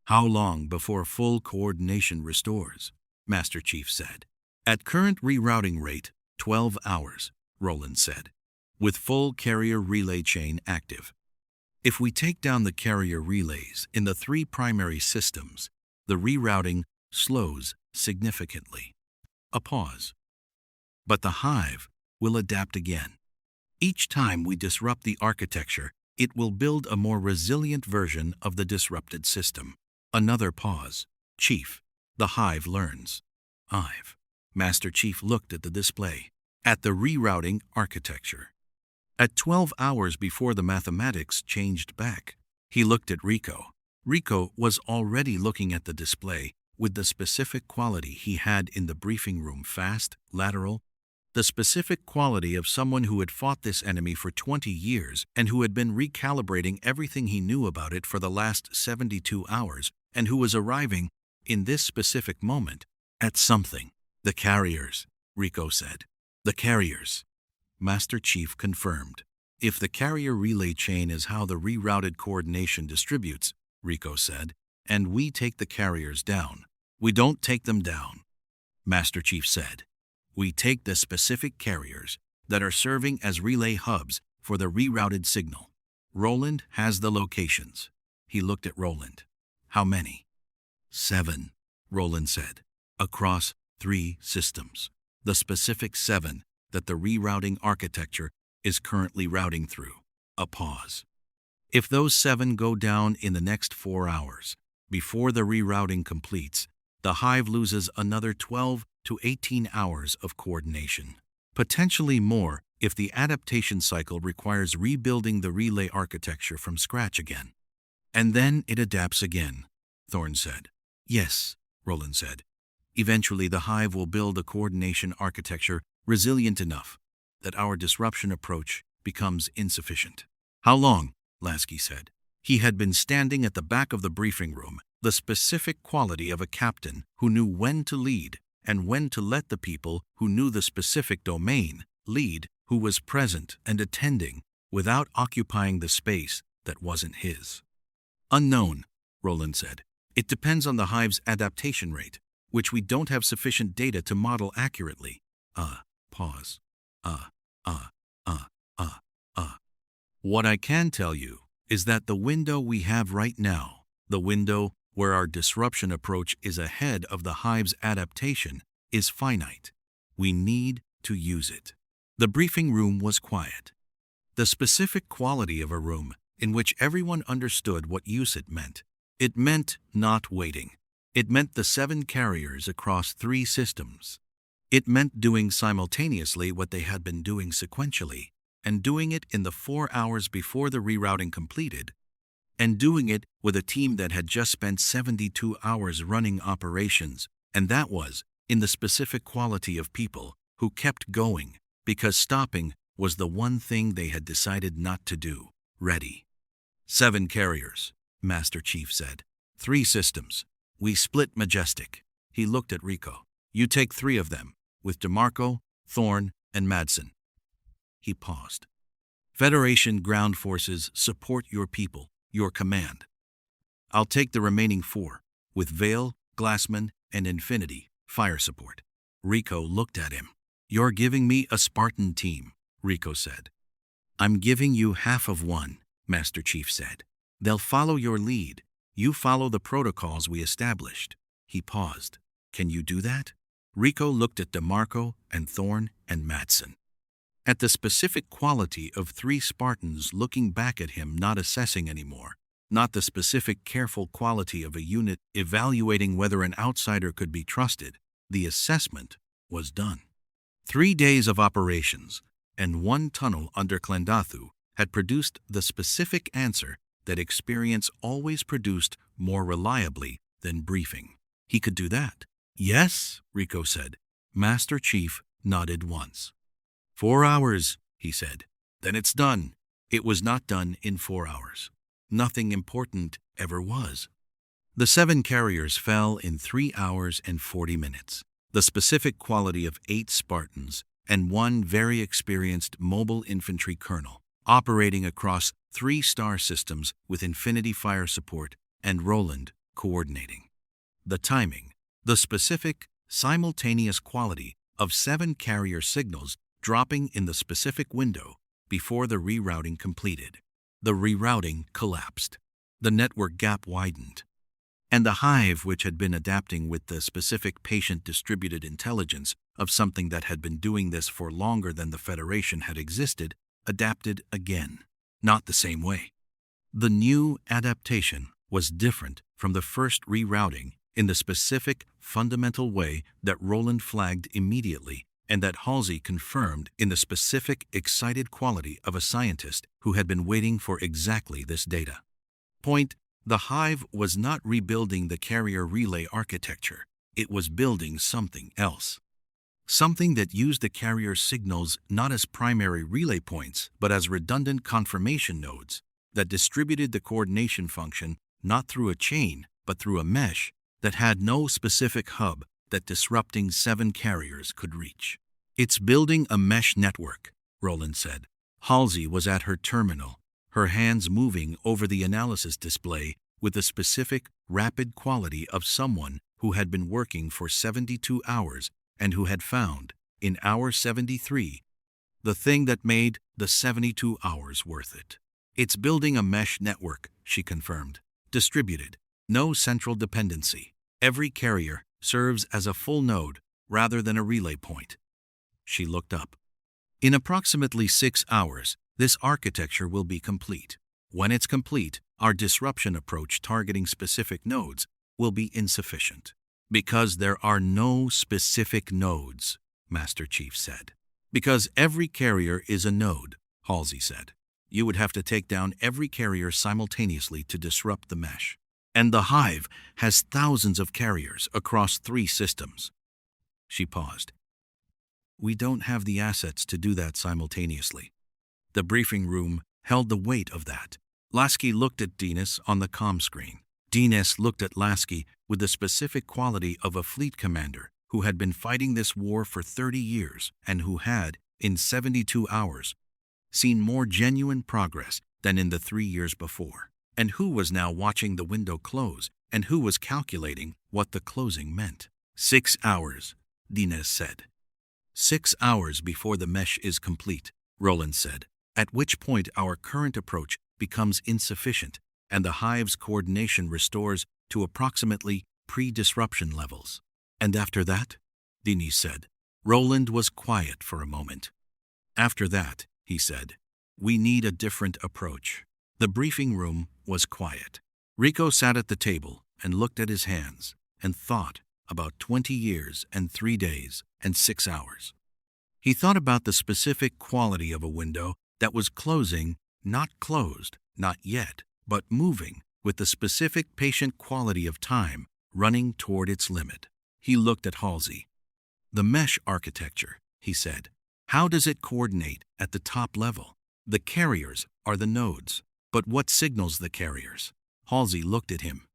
How long before full coordination restores? Master Chief said. At current rerouting rate, 12 hours, Roland said, with full carrier relay chain active. If we take down the carrier relays in the 3 primary systems, the rerouting slows significantly. A pause. But the hive will adapt again. Each time we disrupt the architecture, it will build a more resilient version of the disrupted system. Another pause. Chief, the hive learns. Hive. Master Chief looked at the display, at the rerouting architecture. At 12 hours before the mathematics changed back, he looked at Rico. Rico was already looking at the display with the specific quality he had in the briefing room: fast, lateral, the specific quality of someone who had fought this enemy for 20 years and who had been recalibrating everything he knew about it for the last 72 hours and who was arriving, in this specific moment, at something. The carriers, Rico said. The carriers. Master Chief confirmed. If the carrier relay chain is how the rerouted coordination distributes, Rico said, and we take the carriers down. We don't take them down, Master Chief said. We take the specific carriers that are serving as relay hubs for the rerouted signal. Roland has the locations. He looked at Roland. How many? 7, Roland said, across 3 systems. The specific 7 that the rerouting architecture is currently routing through. A pause. If those 7 go down in the next 4 hours, before the rerouting completes, the hive loses another 12 to 18 hours of coordination. Potentially more if the adaptation cycle requires rebuilding the relay architecture from scratch again. And then it adapts again, Thorne said. Yes, Roland said. Eventually the hive will build a coordination architecture resilient enough that our disruption approach becomes insufficient. How long? Lasky said. He had been standing at the back of the briefing room, the specific quality of a captain who knew when to lead and when to let the people who knew the specific domain lead, who was present and attending without occupying the space that wasn't his. Unknown, Roland said. It depends on the hive's adaptation rate, which we don't have sufficient data to model accurately. Pause. What I can tell you is that the window we have right now, the window where our disruption approach is ahead of the hive's adaptation, is finite. We need to use it. The briefing room was quiet. The specific quality of a room in which everyone understood what use it meant. It meant not waiting. It meant the 7 carriers across 3 systems. It meant doing simultaneously what they had been doing sequentially, and doing it in the 4 hours before the rerouting completed, and doing it with a team that had just spent 72 hours running operations, and that was in the specific quality of people who kept going because stopping was the one thing they had decided not to do. Ready. 7 carriers, Master Chief said. 3 systems. We split Majestic. He looked at Rico. You take 3 of them, with DeMarco, Thorne, and Madsen. He paused. Federation ground forces support your people, your command. I'll take the remaining 4, with Vale, Glassman, and Infinity, fire support. Rico looked at him. You're giving me a Spartan team, Rico said. I'm giving you half of one, Master Chief said. They'll follow your lead. You follow the protocols we established. He paused. Can you do that? Rico looked at DeMarco and Thorne and Madsen. At the specific quality of 3 Spartans looking back at him, not assessing anymore. Not the specific careful quality of a unit evaluating whether an outsider could be trusted. The assessment was done. 3 days of operations and 1 tunnel under Klendathu had produced the specific answer that experience always produced more reliably than briefing. He could do that. Yes, Rico said. Master Chief nodded once. 4 hours, he said. Then it's done. It was not done in 4 hours. Nothing important ever was. The 7 carriers fell in 3 hours and 40 minutes. The specific quality of 8 Spartans and 1 very experienced mobile infantry colonel, operating across 3 star systems with Infinity fire support and Roland coordinating. The timing, the specific, simultaneous quality of 7 carrier signals dropping in the specific window before the rerouting completed. The rerouting collapsed. The network gap widened. And the hive, which had been adapting with the specific patient-distributed intelligence of something that had been doing this for longer than the Federation had existed, adapted again. Not the same way. The new adaptation was different from the first rerouting in the specific, fundamental way that Roland flagged immediately and that Halsey confirmed in the specific, excited quality of a scientist who had been waiting for exactly this data. Point: the hive was not rebuilding the carrier relay architecture. It was building something else. Something that used the carrier signals not as primary relay points, but as redundant confirmation nodes that distributed the coordination function not through a chain, but through a mesh that had no specific hub that disrupting 7 carriers could reach. It's building a mesh network, Roland said. Halsey was at her terminal, her hands moving over the analysis display with the specific, rapid quality of someone who had been working for 72 hours and who had found, in hour 73, the thing that made the 72 hours worth it. It's building a mesh network, she confirmed. Distributed, no central dependency. Every carrier serves as a full node rather than a relay point. She looked up. In approximately 6 hours, this architecture will be complete. When it's complete, our disruption approach targeting specific nodes will be insufficient. Because there are no specific nodes, Master Chief said. Because every carrier is a node, Halsey said. You would have to take down every carrier simultaneously to disrupt the mesh. And the hive has thousands of carriers across 3 systems. She paused. We don't have the assets to do that simultaneously. The briefing room held the weight of that. Lasky looked at Dienes on the comm screen. Dienes looked at Lasky with the specific quality of a fleet commander who had been fighting this war for 30 years and who had, in 72 hours, seen more genuine progress than in the 3 years before, and who was now watching the window close and who was calculating what the closing meant. 6 hours, Dienes said. 6 hours before the mesh is complete, Roland said, at which point our current approach becomes insufficient and the hive's coordination restores to approximately pre-disruption levels. And after that, Dienes said. Roland was quiet for a moment. After that, he said, we need a different approach. The briefing room was quiet. Rico sat at the table and looked at his hands and thought about 20 years and 3 days and 6 hours. He thought about the specific quality of a window that was closing, not closed, not yet, but moving with the specific patient quality of time running toward its limit. He looked at Halsey. The mesh architecture, he said. How does it coordinate at the top level? The carriers are the nodes, but what signals the carriers? Halsey looked at him.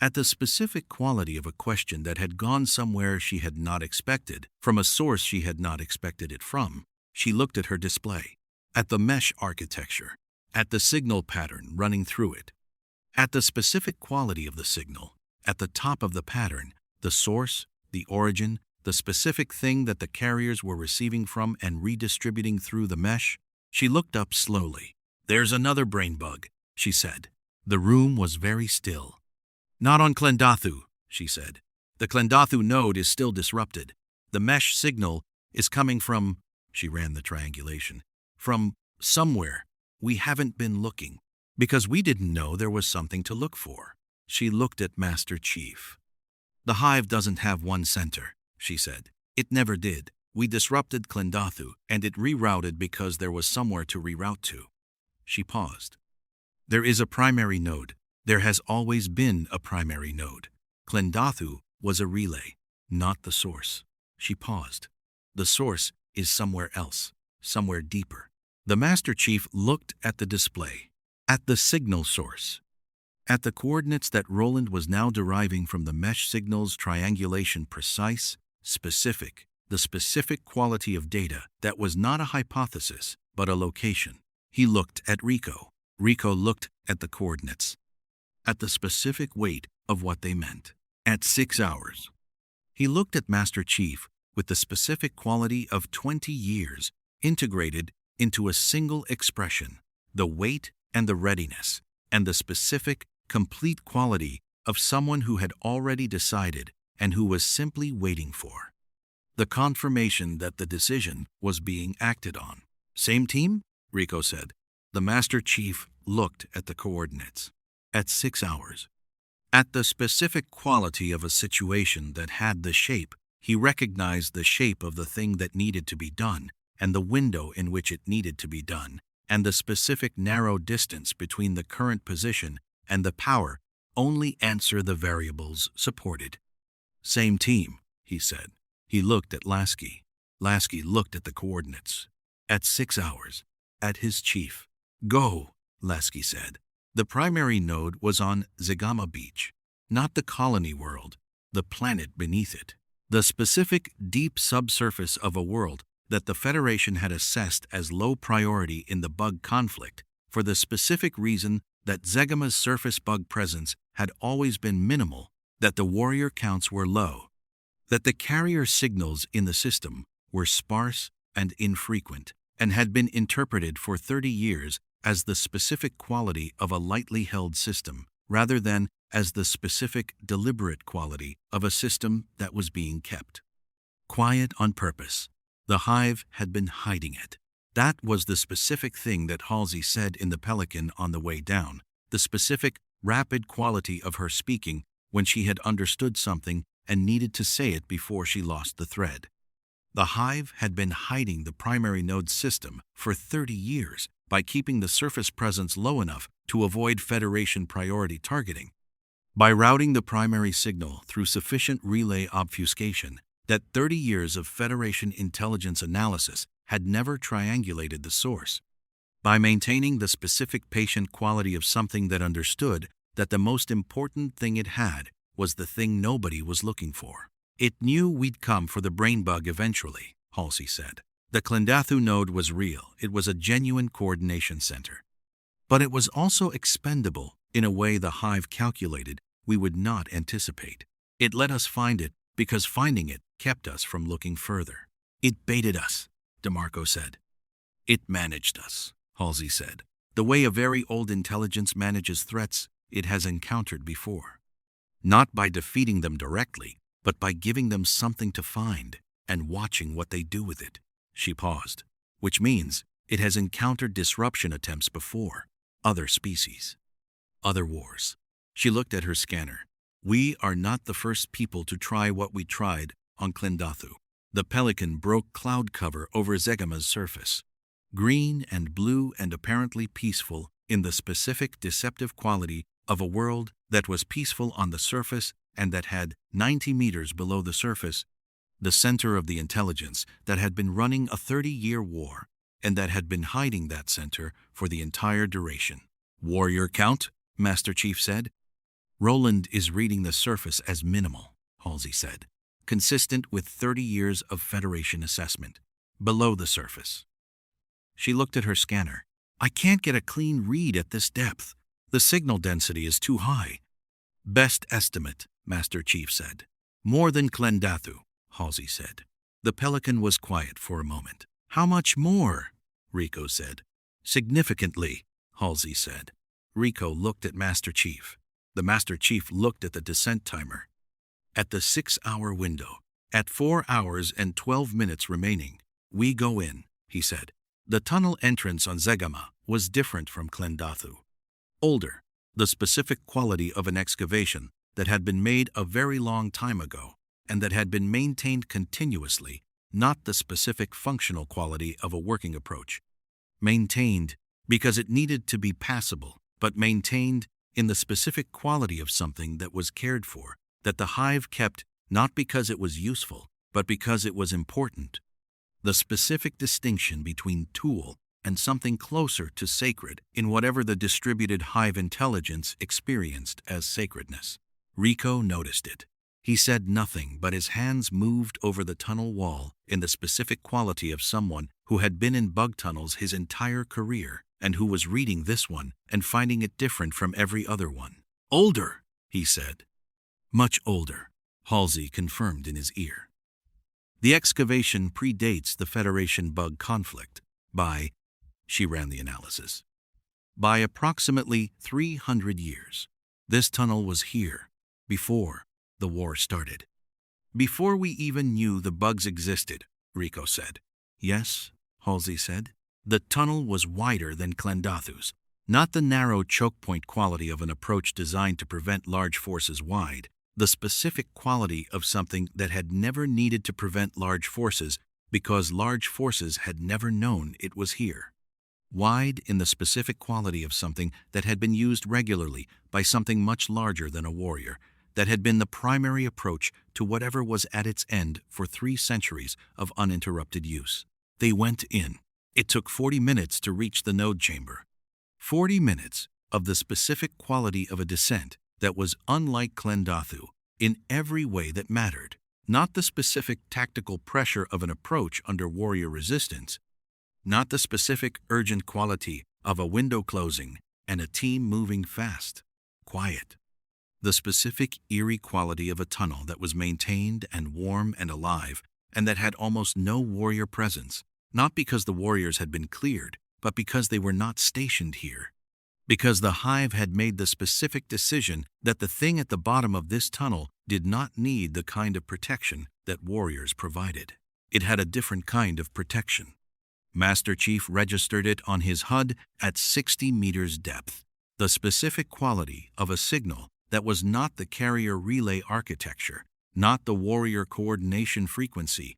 At the specific quality of a question that had gone somewhere she had not expected, from a source she had not expected it from, she looked at her display. At the mesh architecture, at the signal pattern running through it, at the specific quality of the signal, at the top of the pattern, the source, the origin, the specific thing that the carriers were receiving from and redistributing through the mesh. She looked up slowly. There's another brain bug, she said. The room was very still. Not on Klendathu, she said. The Klendathu node is still disrupted. The mesh signal is coming from, she ran the triangulation, from somewhere. We haven't been looking, because we didn't know there was something to look for. She looked at Master Chief. The hive doesn't have one center, she said. It never did. We disrupted Klendathu, and it rerouted because there was somewhere to reroute to. She paused. There is a primary node. There has always been a primary node. Klendathu was a relay, not the source. She paused. The source is somewhere else, somewhere deeper. The Master Chief looked at the display, at the signal source, at the coordinates that Roland was now deriving from the mesh signal's triangulation precise, specific, the specific quality of data that was not a hypothesis, but a location. He looked at Rico. Rico looked at the coordinates, at the specific weight of what they meant. At 6 hours. He looked at Master Chief with the specific quality of 20 years integrated into a single expression, the weight and the readiness, and the specific, complete quality of someone who had already decided and who was simply waiting for the confirmation that the decision was being acted on. Same team? Rico said. The Master Chief looked at the coordinates. At 6 hours. At the specific quality of a situation that had the shape, he recognized the shape of the thing that needed to be done, and the window in which it needed to be done, and the specific narrow distance between the current position and the power only answer the variables supported. Same team, he said. He looked at Lasky. Lasky looked at the coordinates. At 6 hours. At his chief. Go, Lasky said. The primary node was on Zagama Beach, not the colony world, the planet beneath it. The specific deep subsurface of a world that the Federation had assessed as low priority in the bug conflict for the specific reason that Zegama's surface bug presence had always been minimal, that the warrior counts were low, that the carrier signals in the system were sparse and infrequent, and had been interpreted for 30 years as the specific quality of a lightly held system, rather than as the specific deliberate quality of a system that was being kept quiet on purpose. The hive had been hiding it. That was the specific thing that Halsey said in the Pelican on the way down, the specific, rapid quality of her speaking when she had understood something and needed to say it before she lost the thread. The hive had been hiding the primary node system for 30 years by keeping the surface presence low enough to avoid Federation priority targeting, by routing the primary signal through sufficient relay obfuscation that 30 years of Federation intelligence analysis had never triangulated the source. by maintaining the specific patient quality of something that understood that the most important thing it had was the thing nobody was looking for. It knew we'd come for the brain bug eventually, Halsey said. The Klendathu node was real. It was a genuine coordination center. But it was also expendable in a way the hive calculated we would not anticipate. It let us find it because finding it kept us from looking further. It baited us, DeMarco said. It managed us, Halsey said, the way a very old intelligence manages threats it has encountered before. Not by defeating them directly, but by giving them something to find and watching what they do with it. She paused, which means it has encountered disruption attempts before, other species, other wars. She looked at her scanner. We are not the first people to try what we tried on Klendathu. The Pelican broke cloud cover over Zegama's surface, green and blue and apparently peaceful in the specific deceptive quality of a world that was peaceful on the surface and that had 90 meters below the surface, the center of the intelligence that had been running a 30-year war and that had been hiding that center for the entire duration. Warrior count, Master Chief said. Roland is reading the surface as minimal, Halsey said, consistent with 30 years of Federation assessment, below the surface. She looked at her scanner. I can't get a clean read at this depth. The signal density is too high. Best estimate, Master Chief said. More than Klendathu, Halsey said. The Pelican was quiet for a moment. How much more? Rico said. Significantly, Halsey said. Rico looked at Master Chief. The Master Chief looked at the descent timer. At the 6-hour window, at 4 hours and 12 minutes remaining, we go in, he said. The tunnel entrance on Zegama was different from Klendathu. Older, the specific quality of an excavation that had been made a very long time ago and that had been maintained continuously, not the specific functional quality of a working approach. Maintained because it needed to be passable, but maintained in the specific quality of something that was cared for, that the hive kept not because it was useful, but because it was important. The specific distinction between tool and something closer to sacred in whatever the distributed hive intelligence experienced as sacredness. Rico noticed it. He said nothing, but his hands moved over the tunnel wall in the specific quality of someone who had been in bug tunnels his entire career and who was reading this one and finding it different from every other one. Older, he said. Much older, Halsey confirmed in his ear. The excavation predates the Federation bug conflict by, she ran the analysis, by approximately 300 years. This tunnel was here before the war started. Before we even knew the bugs existed, Rico said. Yes, Halsey said. The tunnel was wider than Klendathu's, not the narrow choke point quality of an approach designed to prevent large forces wide, the specific quality of something that had never needed to prevent large forces because large forces had never known it was here. Wide in the specific quality of something that had been used regularly by something much larger than a warrior, that had been the primary approach to whatever was at its end for 3 centuries of uninterrupted use. They went in. It took 40 minutes to reach the node chamber. 40 minutes of the specific quality of a descent that was unlike Klendathu in every way that mattered, not the specific tactical pressure of an approach under warrior resistance, not the specific urgent quality of a window closing and a team moving fast, quiet. The specific eerie quality of a tunnel that was maintained and warm and alive and that had almost no warrior presence, not because the warriors had been cleared, but because they were not stationed here. Because the hive had made the specific decision that the thing at the bottom of this tunnel did not need the kind of protection that warriors provided. It had a different kind of protection. Master Chief registered it on his HUD at 60 meters depth. The specific quality of a signal that was not the carrier relay architecture, not the warrior coordination frequency,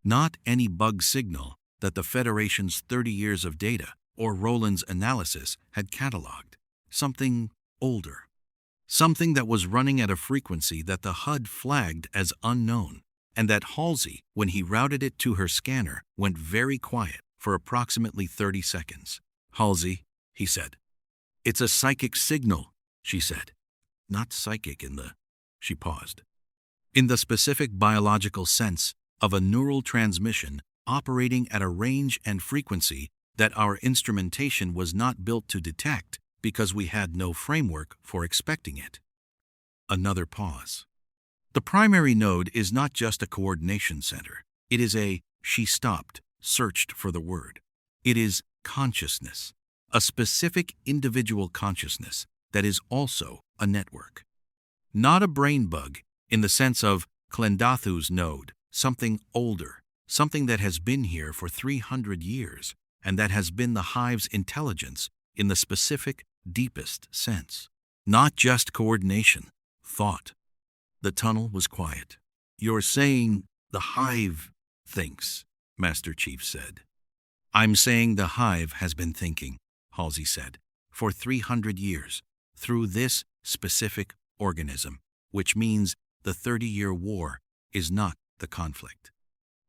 not any bug signal that the Federation's 30 years of data or Roland's analysis had cataloged. Something older. Something that was running at a frequency that the HUD flagged as unknown, and that Halsey, when he routed it to her scanner, went very quiet for approximately 30 seconds. Halsey, he said. It's a psychic signal, she said. Not psychic in the... She paused. In the specific biological sense of a neural transmission operating at a range and frequency that our instrumentation was not built to detect because we had no framework for expecting it. Another pause. The primary node is not just a coordination center. It is a... She stopped, searched for the word. It is consciousness, a specific individual consciousness that is also a network. Not a brain bug in the sense of Klendathu's node, something older, something that has been here for 300 years and that has been the hive's intelligence in the specific, deepest sense. Not just coordination, thought. The tunnel was quiet. You're saying the hive thinks, Master Chief said. I'm saying the hive has been thinking, Halsey said, for 300 years, through this specific organism, which means the 30-year war is not the conflict.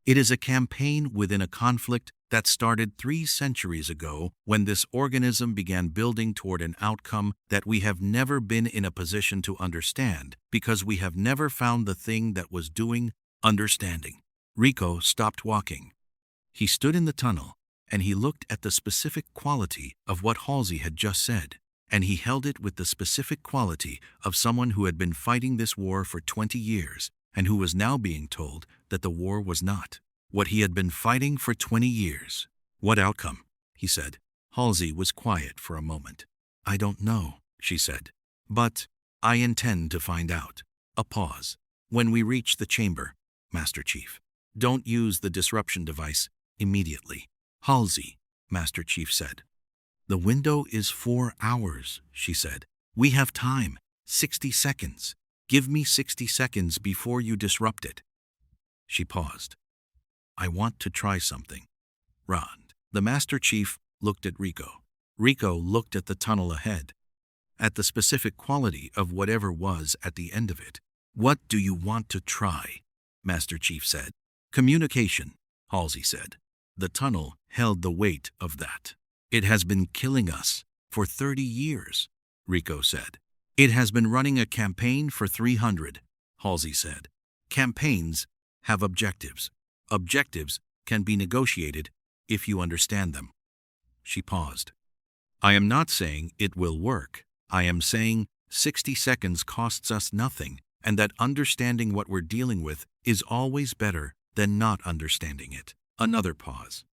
It is a campaign within a conflict that started 3 centuries ago when this organism began building toward an outcome that we have never been in a position to understand because we have never found the thing that was doing understanding. Rico stopped walking. He stood in the tunnel and he looked at the specific quality of what Halsey had just said, and he held it with the specific quality of someone who had been fighting this war for 20 years and who was now being told that the war was not what he had been fighting for 20 years. What outcome? He said. Halsey was quiet for a moment. I don't know, she said, but I intend to find out. A pause. When we reach the chamber, Master Chief, don't use the disruption device immediately. Halsey, Master Chief said. The window is 4 hours, she said. We have time, 60 seconds. Give me 60 seconds before you disrupt it. She paused. I want to try something. Roland. The Master Chief looked at Rico. Rico looked at the tunnel ahead, at the specific quality of whatever was at the end of it. What do you want to try? Master Chief said. Communication, Halsey said. The tunnel held the weight of that. It has been killing us for 30 years, Rico said. It has been running a campaign for 300, Halsey said. Campaigns have objectives. Objectives can be negotiated if you understand them. She paused. I am not saying it will work. I am saying 60 seconds costs us nothing, and that understanding what we're dealing with is always better than not understanding it. Another pause.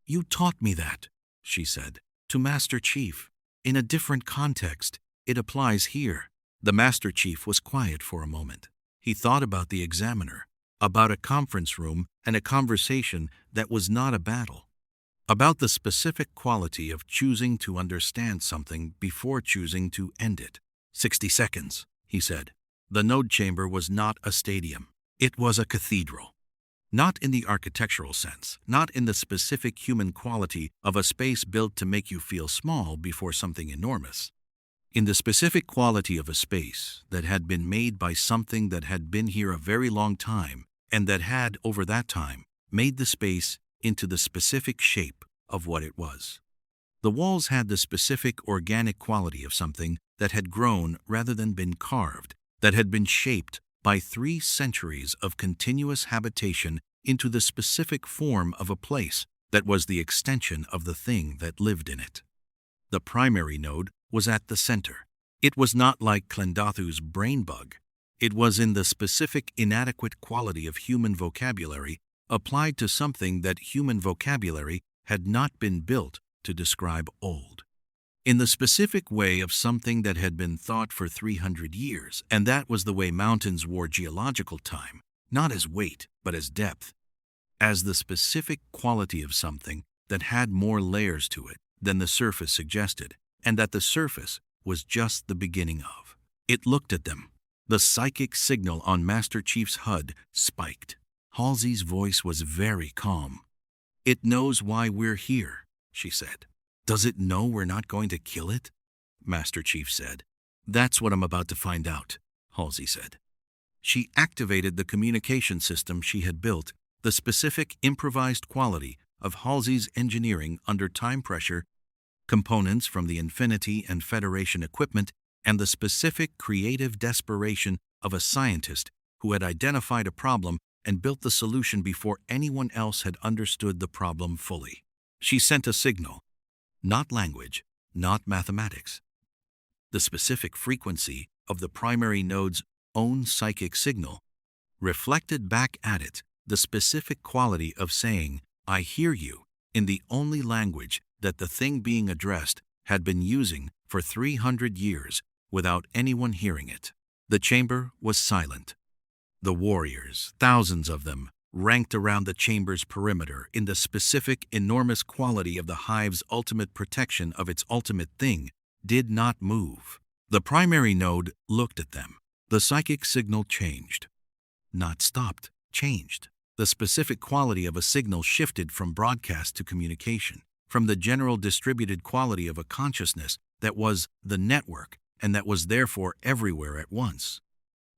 You taught me that, she said, to Master Chief. In a different context, it applies here. The Master Chief was quiet for a moment. He thought about the examiner, about a conference room and a conversation that was not a battle, about the specific quality of choosing to understand something before choosing to end it. 60 seconds, he said. The node chamber was not a stadium. It was a cathedral. Not in the architectural sense, not in the specific human quality of a space built to make you feel small before something enormous. In the specific quality of a space that had been made by something that had been here a very long time and that had, over that time, made the space into the specific shape of what it was. The walls had the specific organic quality of something that had grown rather than been carved, that had been shaped by 3 centuries of continuous habitation into the specific form of a place that was the extension of the thing that lived in it. The primary node was at the center. It was not like Klendathu's brain bug. It was in the specific inadequate quality of human vocabulary applied to something that human vocabulary had not been built to describe old. In the specific way of something that had been thought for 300 years, and that was the way mountains wore geological time, not as weight, but as depth, as the specific quality of something that had more layers to it than the surface suggested, and that the surface was just the beginning of. It looked at them. The psychic signal on Master Chief's HUD spiked. Halsey's voice was very calm. It knows why we're here, she said. Does it know we're not going to kill it? Master Chief said. That's what I'm about to find out, Halsey said. She activated the communication system she had built, the specific improvised quality of Halsey's engineering under time pressure. components from the Infinity and Federation equipment, and the specific creative desperation of a scientist who had identified a problem and built the solution before anyone else had understood the problem fully. She sent a signal, not language, not mathematics. The specific frequency of the primary node's own psychic signal reflected back at it the specific quality of saying, "I hear you," in the only language that the thing being addressed had been using for 300 years without anyone hearing it. The chamber was silent. The warriors, thousands of them, ranked around the chamber's perimeter in the specific enormous quality of the hive's ultimate protection of its ultimate thing, did not move. The primary node looked at them. The psychic signal changed. Not stopped, changed. The specific quality of a signal shifted from broadcast to communication, from the general distributed quality of a consciousness that was the network and that was therefore everywhere at once,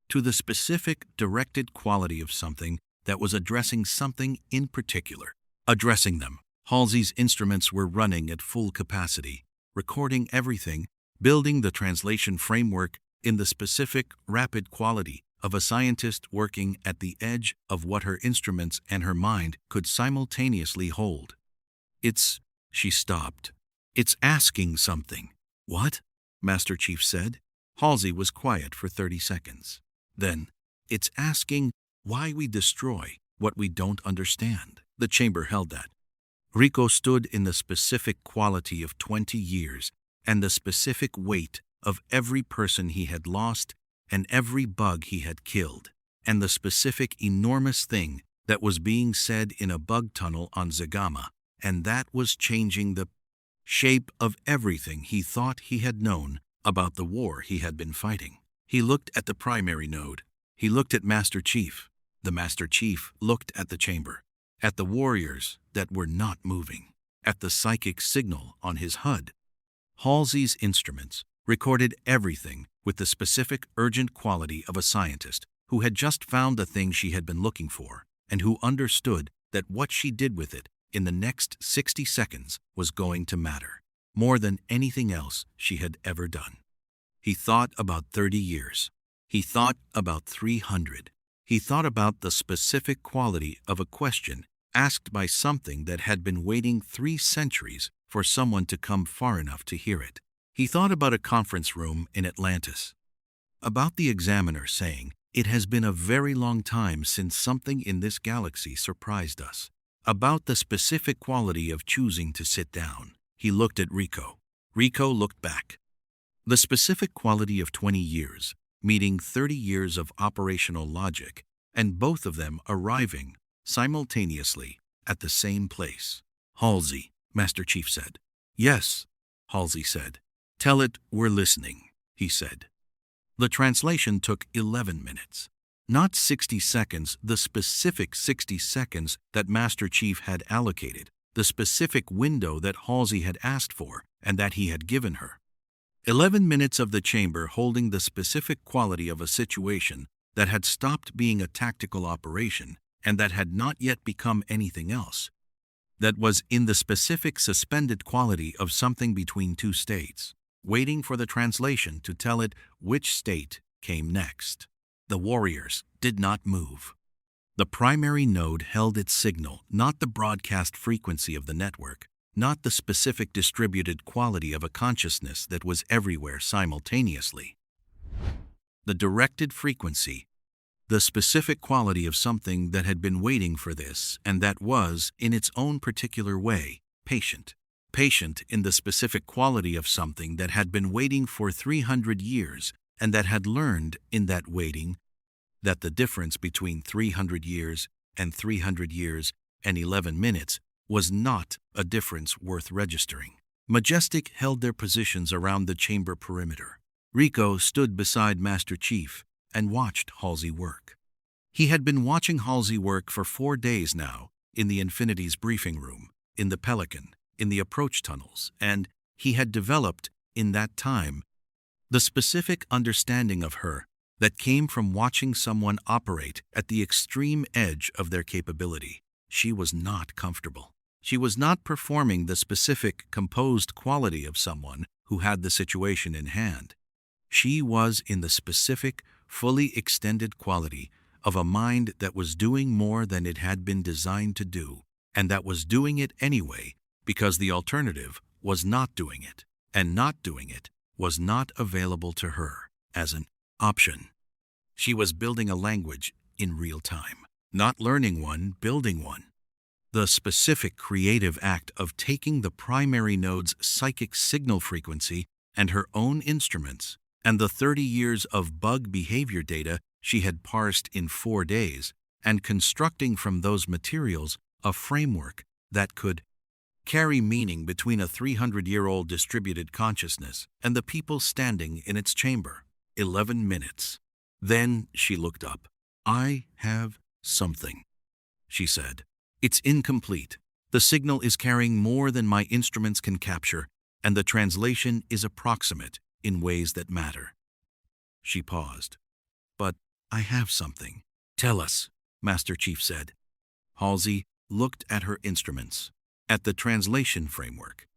to the specific directed quality of something that was addressing something in particular. Addressing them, Halsey's instruments were running at full capacity, recording everything, building the translation framework in the specific, rapid quality of a scientist working at the edge of what her instruments and her mind could simultaneously hold. She stopped. "It's asking something." "What?" Master Chief said. Halsey was quiet for 30 seconds. Then, "It's asking why we destroy what we don't understand." The chamber held that. Rico stood in the specific quality of 20 years and the specific weight of every person he had lost and every bug he had killed, and the specific enormous thing that was being said in a bug tunnel on Zagama, and that was changing the shape of everything he thought he had known about the war he had been fighting. He looked at the primary node. He looked at Master Chief. The Master Chief looked at the chamber, at the warriors that were not moving, at the psychic signal on his HUD. Halsey's instruments recorded everything with the specific urgent quality of a scientist who had just found the thing she had been looking for and who understood that what she did with it in the next 60 seconds was going to matter, more than anything else she had ever done. He thought about 30 years. He thought about 300. He thought about the specific quality of a question asked by something that had been waiting 3 centuries for someone to come far enough to hear it. He thought about a conference room in Atlantis, about the examiner saying, "It has been a very long time since something in this galaxy surprised us," about the specific quality of choosing to sit down. He looked at Rico. Rico looked back. The specific quality of 20 years, meeting 30 years of operational logic, and both of them arriving simultaneously at the same place. "Halsey," Master Chief said. "Yes," Halsey said. "Tell it we're listening," he said. The translation took 11 minutes. Not 60 seconds, the specific 60 seconds that Master Chief had allocated, the specific window that Halsey had asked for and that he had given her. 11 minutes of the chamber holding the specific quality of a situation that had stopped being a tactical operation and that had not yet become anything else, that was in the specific suspended quality of something between 2 states, waiting for the translation to tell it which state came next. The warriors did not move. The primary node held its signal, not the broadcast frequency of the network, not the specific distributed quality of a consciousness that was everywhere simultaneously. The directed frequency, the specific quality of something that had been waiting for this and that was, in its own particular way, patient. Patient in the specific quality of something that had been waiting for 300 years and that had learned in that waiting that the difference between 300 years and 300 years and 11 minutes was not a difference worth registering. Majestic held their positions around the chamber perimeter. Rico stood beside Master Chief and watched Halsey work. He had been watching Halsey work for 4 days now, in the Infinity's briefing room, in the Pelican, in the approach tunnels, and he had developed, in that time, the specific understanding of her that came from watching someone operate at the extreme edge of their capability. She was not comfortable. She was not performing the specific composed quality of someone who had the situation in hand. She was in the specific, fully extended quality of a mind that was doing more than it had been designed to do, and that was doing it anyway because the alternative was not doing it, and not doing it was not available to her as an option. She was building a language in real time, not learning one, building one. The specific creative act of taking the primary node's psychic signal frequency and her own instruments and the 30 years of bug behavior data she had parsed in 4 days and constructing from those materials a framework that could carry meaning between a 300-year-old distributed consciousness and the people standing in its chamber. 11 minutes. Then she looked up. "I have something," she said. "It's incomplete. The signal is carrying more than my instruments can capture, and the translation is approximate in ways that matter." She paused. "But I have something." "Tell us," Master Chief said. Halsey looked at her instruments, at the translation framework,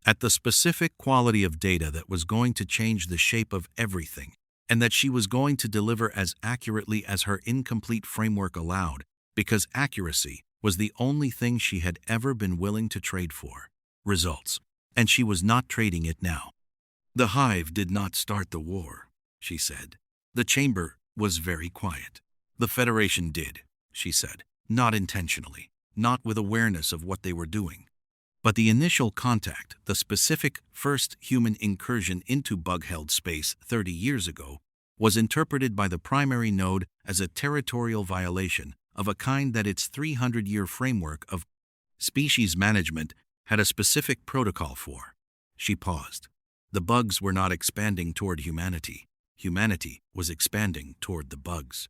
at the specific quality of data that was going to change the shape of everything, and that she was going to deliver as accurately as her incomplete framework allowed, because accuracy was the only thing she had ever been willing to trade for. Results. And she was not trading it now. "The Hive did not start the war," she said. "The chamber was very quiet. The Federation did," she said, "not intentionally, not with awareness of what they were doing. But the initial contact, the specific first human incursion into bug-held space 30 years ago, was interpreted by the primary node as a territorial violation of a kind that its 300-year framework of species management had a specific protocol for." She paused. The bugs were not expanding toward humanity. Humanity was expanding toward the bugs.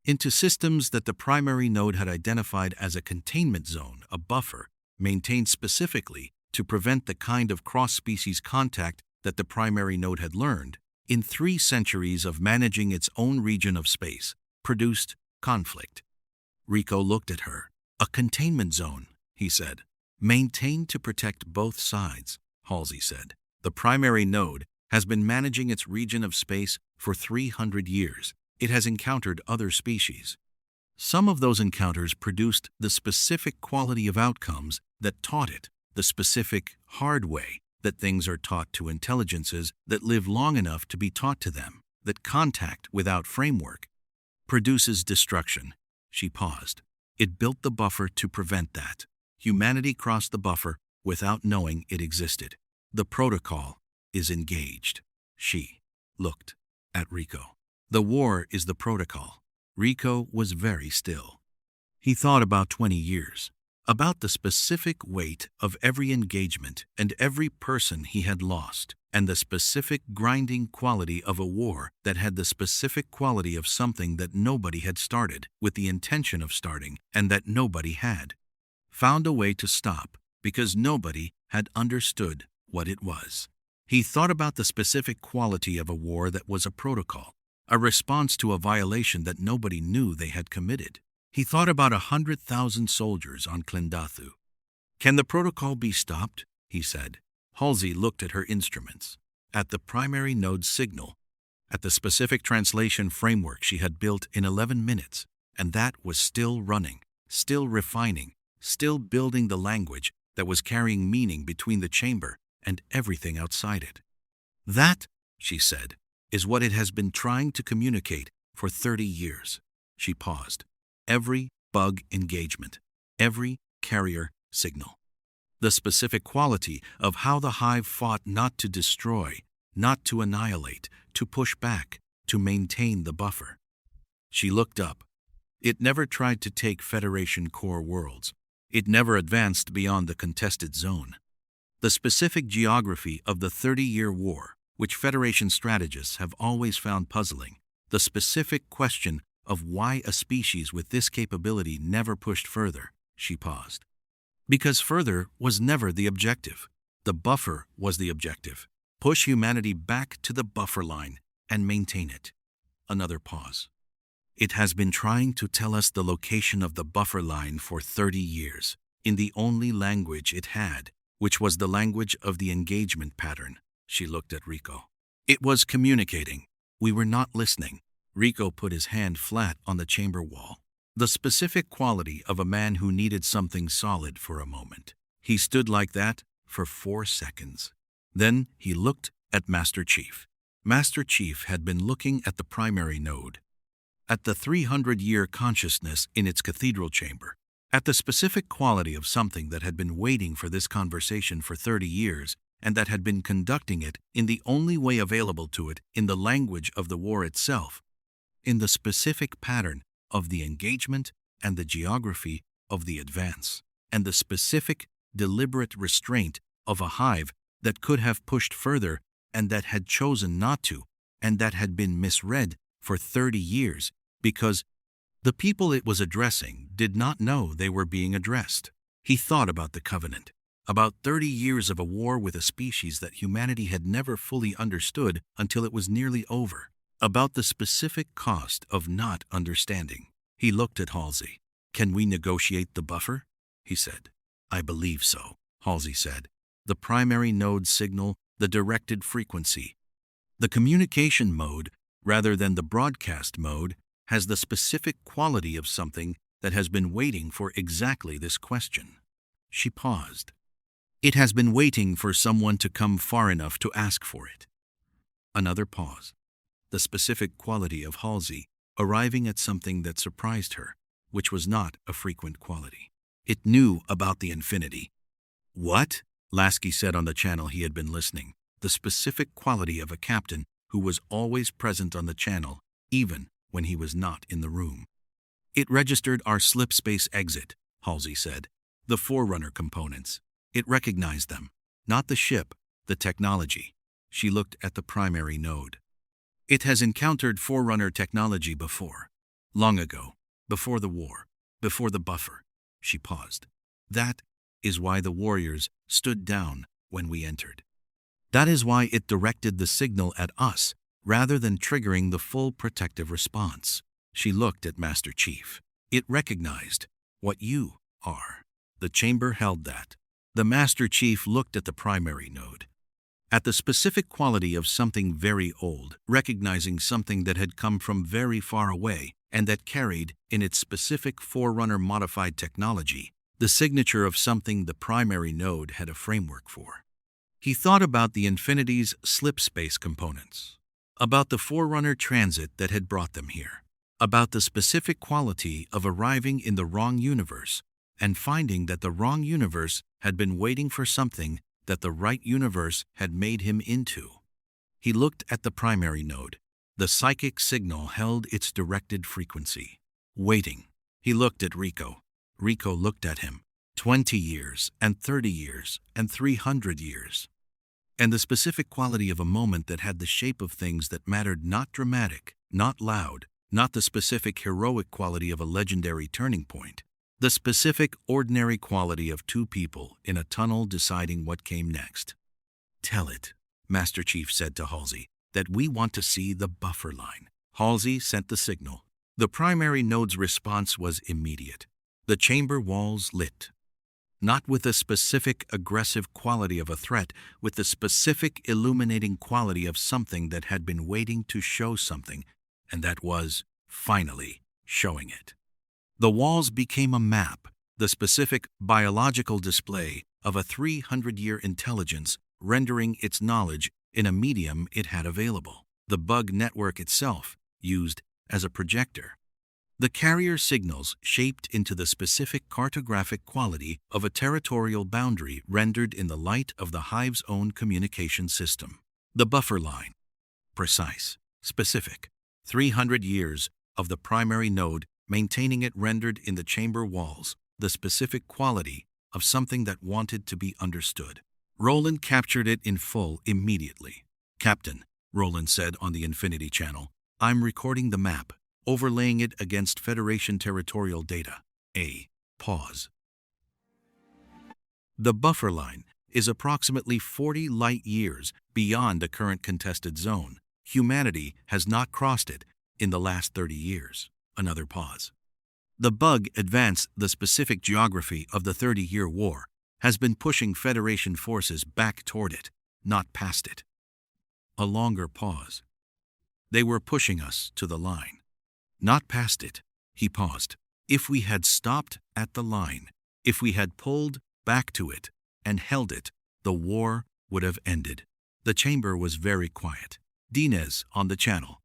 Into systems that the primary node had identified as a containment zone, a buffer, maintained specifically to prevent the kind of cross-species contact that the primary node had learned, in 3 centuries of managing its own region of space, produced conflict. Rico looked at her. "A containment zone," he said. "Maintained to protect both sides," Halsey said. "The primary node has been managing its region of space for 300 years. It has encountered other species. Some of those encounters produced the specific quality of outcomes that taught it the specific hard way that things are taught to intelligences that live long enough to be taught to them, that contact without framework produces destruction." She paused. "It built the buffer to prevent that. Humanity crossed the buffer without knowing it existed. The protocol is engaged." She looked at Rico. "The war is the protocol." Rico was very still. He thought about 20 years, about the specific weight of every engagement and every person he had lost, and the specific grinding quality of a war that had the specific quality of something that nobody had started with the intention of starting, and that nobody had found a way to stop because nobody had understood what it was. He thought about the specific quality of a war that was a protocol, a response to a violation that nobody knew they had committed. He thought about 100,000 soldiers on Klendathu. "Can the protocol be stopped?" he said. Halsey looked at her instruments, at the primary node's signal, at the specific translation framework she had built in 11 minutes, and that was still running, still refining, still building the language that was carrying meaning between the chamber and everything outside it. "That," she said, "is what it has been trying to communicate for 30 years. She paused. "Every bug engagement, every carrier signal. The specific quality of how the Hive fought not to destroy, not to annihilate, to push back, to maintain the buffer." She looked up. "It never tried to take Federation core worlds. It never advanced beyond the contested zone. The specific geography of the 30-year war, which Federation strategists have always found puzzling, the specific question of why a species with this capability never pushed further," she paused. "Because further was never the objective. The buffer was the objective. Push humanity back to the buffer line and maintain it." Another pause. "It has been trying to tell us the location of the buffer line for 30 years. in the only language it had, which was the language of the engagement pattern. She looked at Rico. It was communicating. We were not listening. Rico put his hand flat on the chamber wall. The specific quality of a man who needed something solid for a moment. He stood like that for 4 seconds. Then he looked at Master Chief. Master Chief had been looking at the primary node, at the 300-year consciousness in its cathedral chamber, at the specific quality of something that had been waiting for this conversation for 30 years and that had been conducting it in the only way available to it in the language of the war itself, in the specific pattern of the engagement and the geography of the advance, and the specific, deliberate restraint of a hive that could have pushed further and that had chosen not to, and that had been misread for 30 years because the people it was addressing did not know they were being addressed. He thought about the Covenant, about 30 years of a war with a species that humanity had never fully understood until it was nearly over, about the specific cost of not understanding. He looked at Halsey. "Can we negotiate the buffer?" he said. "I believe so," Halsey said. "The primary node signal, the directed frequency. The communication mode, rather than the broadcast mode, has the specific quality of something that has been waiting for exactly this question." She paused. "It has been waiting for someone to come far enough to ask for it." Another pause. The specific quality of Halsey arriving at something that surprised her, which was not a frequent quality. It knew about the Infinity. "What?" Lasky said on the channel he had been listening. The specific quality of a captain who was always present on the channel, even when he was not in the room. "It registered our slipspace exit," Halsey said. "The Forerunner components. It recognized them. Not the ship, the technology." She looked at the primary node. "It has encountered Forerunner technology before. Long ago. Before the war. Before the buffer." She paused. "That is why the warriors stood down when we entered. That is why it directed the signal at us, rather than triggering the full protective response." She looked at Master Chief. "It recognized what you are." The chamber held that. The Master Chief looked at the primary node, at the specific quality of something very old, recognizing something that had come from very far away and that carried, in its specific Forerunner-modified technology, the signature of something the primary node had a framework for. He thought about the Infinity's slipspace components, about the Forerunner transit that had brought them here, about the specific quality of arriving in the wrong universe and finding that the wrong universe had been waiting for something that the right universe had made him into. He looked at the primary node. The psychic signal held its directed frequency. Waiting. He looked at Rico. Rico looked at him. 20 years, and 30 years, and 300 years. And the specific quality of a moment that had the shape of things that mattered, not dramatic, not loud, not the specific heroic quality of a legendary turning point. The specific ordinary quality of two people in a tunnel deciding what came next. "Tell it," Master Chief said to Halsey, "that we want to see the buffer line." Halsey sent the signal. The primary node's response was immediate. The chamber walls lit. Not with the specific aggressive quality of a threat, with the specific illuminating quality of something that had been waiting to show something, and that was, finally, showing it. The walls became a map, the specific biological display of a 300-year intelligence rendering its knowledge in a medium it had available. The bug network itself used as a projector. The carrier signals shaped into the specific cartographic quality of a territorial boundary rendered in the light of the hive's own communication system. The buffer line. Precise, specific. 300 years of the primary node maintaining it rendered in the chamber walls, the specific quality of something that wanted to be understood. Roland captured it in full immediately. "Captain," Roland said on the Infinity channel, "I'm recording the map, overlaying it against Federation territorial data." A pause. The buffer line is approximately 40 light-years beyond the current contested zone. Humanity has not crossed it in the last 30 years. Another pause. The bug advanced the specific geography of the 30-year war has been pushing Federation forces back toward it, not past it. A longer pause. They were pushing us to the line. Not past it. He paused. If we had stopped at the line, if we had pulled back to it and held it, the war would have ended. The chamber was very quiet. Dienes on the channel.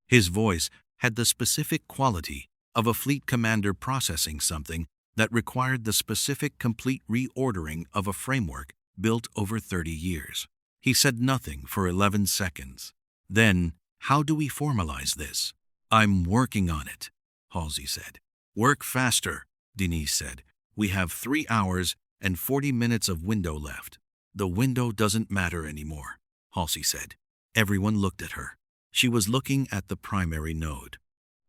His voice had the specific quality of a fleet commander processing something that required the specific complete reordering of a framework built over 30 years. He said nothing for 11 seconds. Then, how do we formalize this? I'm working on it, Halsey said. Work faster, Dienes said. We have 3 hours and 40 minutes of window left. The window doesn't matter anymore, Halsey said. Everyone looked at her. She was looking at the primary node.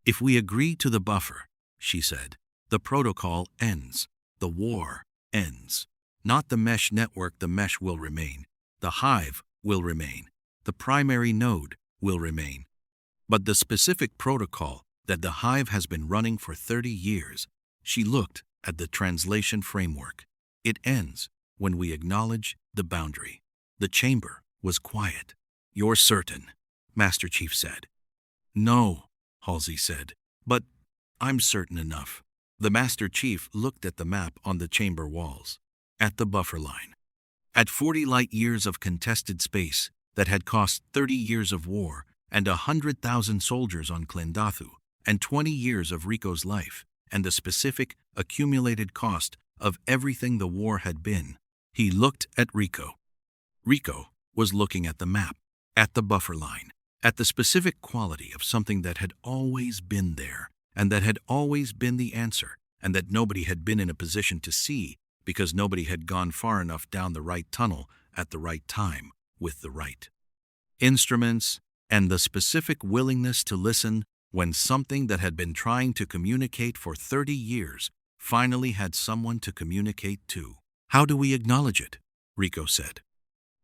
If we agree to the buffer, she said, the protocol ends. The war ends. Not the mesh network, the mesh will remain. The hive will remain. The primary node will remain. But the specific protocol that the hive has been running for 30 years, she looked at the translation framework. It ends when we acknowledge the boundary. The chamber was quiet. You're certain, Master Chief said. No, Halsey said, but I'm certain enough. The Master Chief looked at the map on the chamber walls, at the buffer line. At 40 light-years of contested space that had cost 30 years of war and 100,000 soldiers on Klendathu and 20 years of Rico's life and the specific accumulated cost of everything the war had been, he looked at Rico. Rico was looking at the map, at the buffer line, at the specific quality of something that had always been there and that had always been the answer and that nobody had been in a position to see because nobody had gone far enough down the right tunnel at the right time with the right instruments and the specific willingness to listen when something that had been trying to communicate for 30 years finally had someone to communicate to. How do we acknowledge it? Rico said.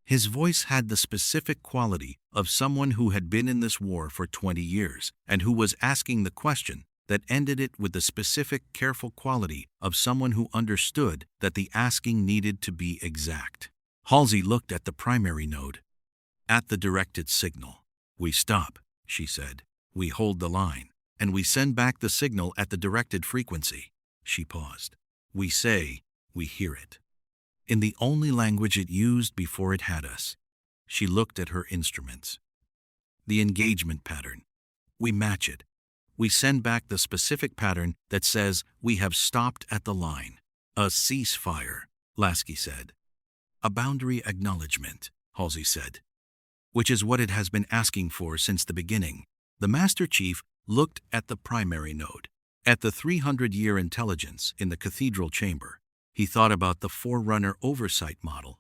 His voice had the specific quality of someone who had been in this war for 20 years and who was asking the question that ended it with the specific, careful quality of someone who understood that the asking needed to be exact. Halsey looked at the primary node. At the directed signal. We stop, she said. We hold the line, and we send back the signal at the directed frequency. She paused. We say, we hear it. In the only language it used before it had us. She looked at her instruments. The engagement pattern. We match it. We send back the specific pattern that says we have stopped at the line. A ceasefire, Lasky said. A boundary acknowledgement, Halsey said. Which is what it has been asking for since the beginning. The Master Chief looked at the primary node, at the 300-year intelligence in the cathedral chamber. He thought about the Forerunner oversight model,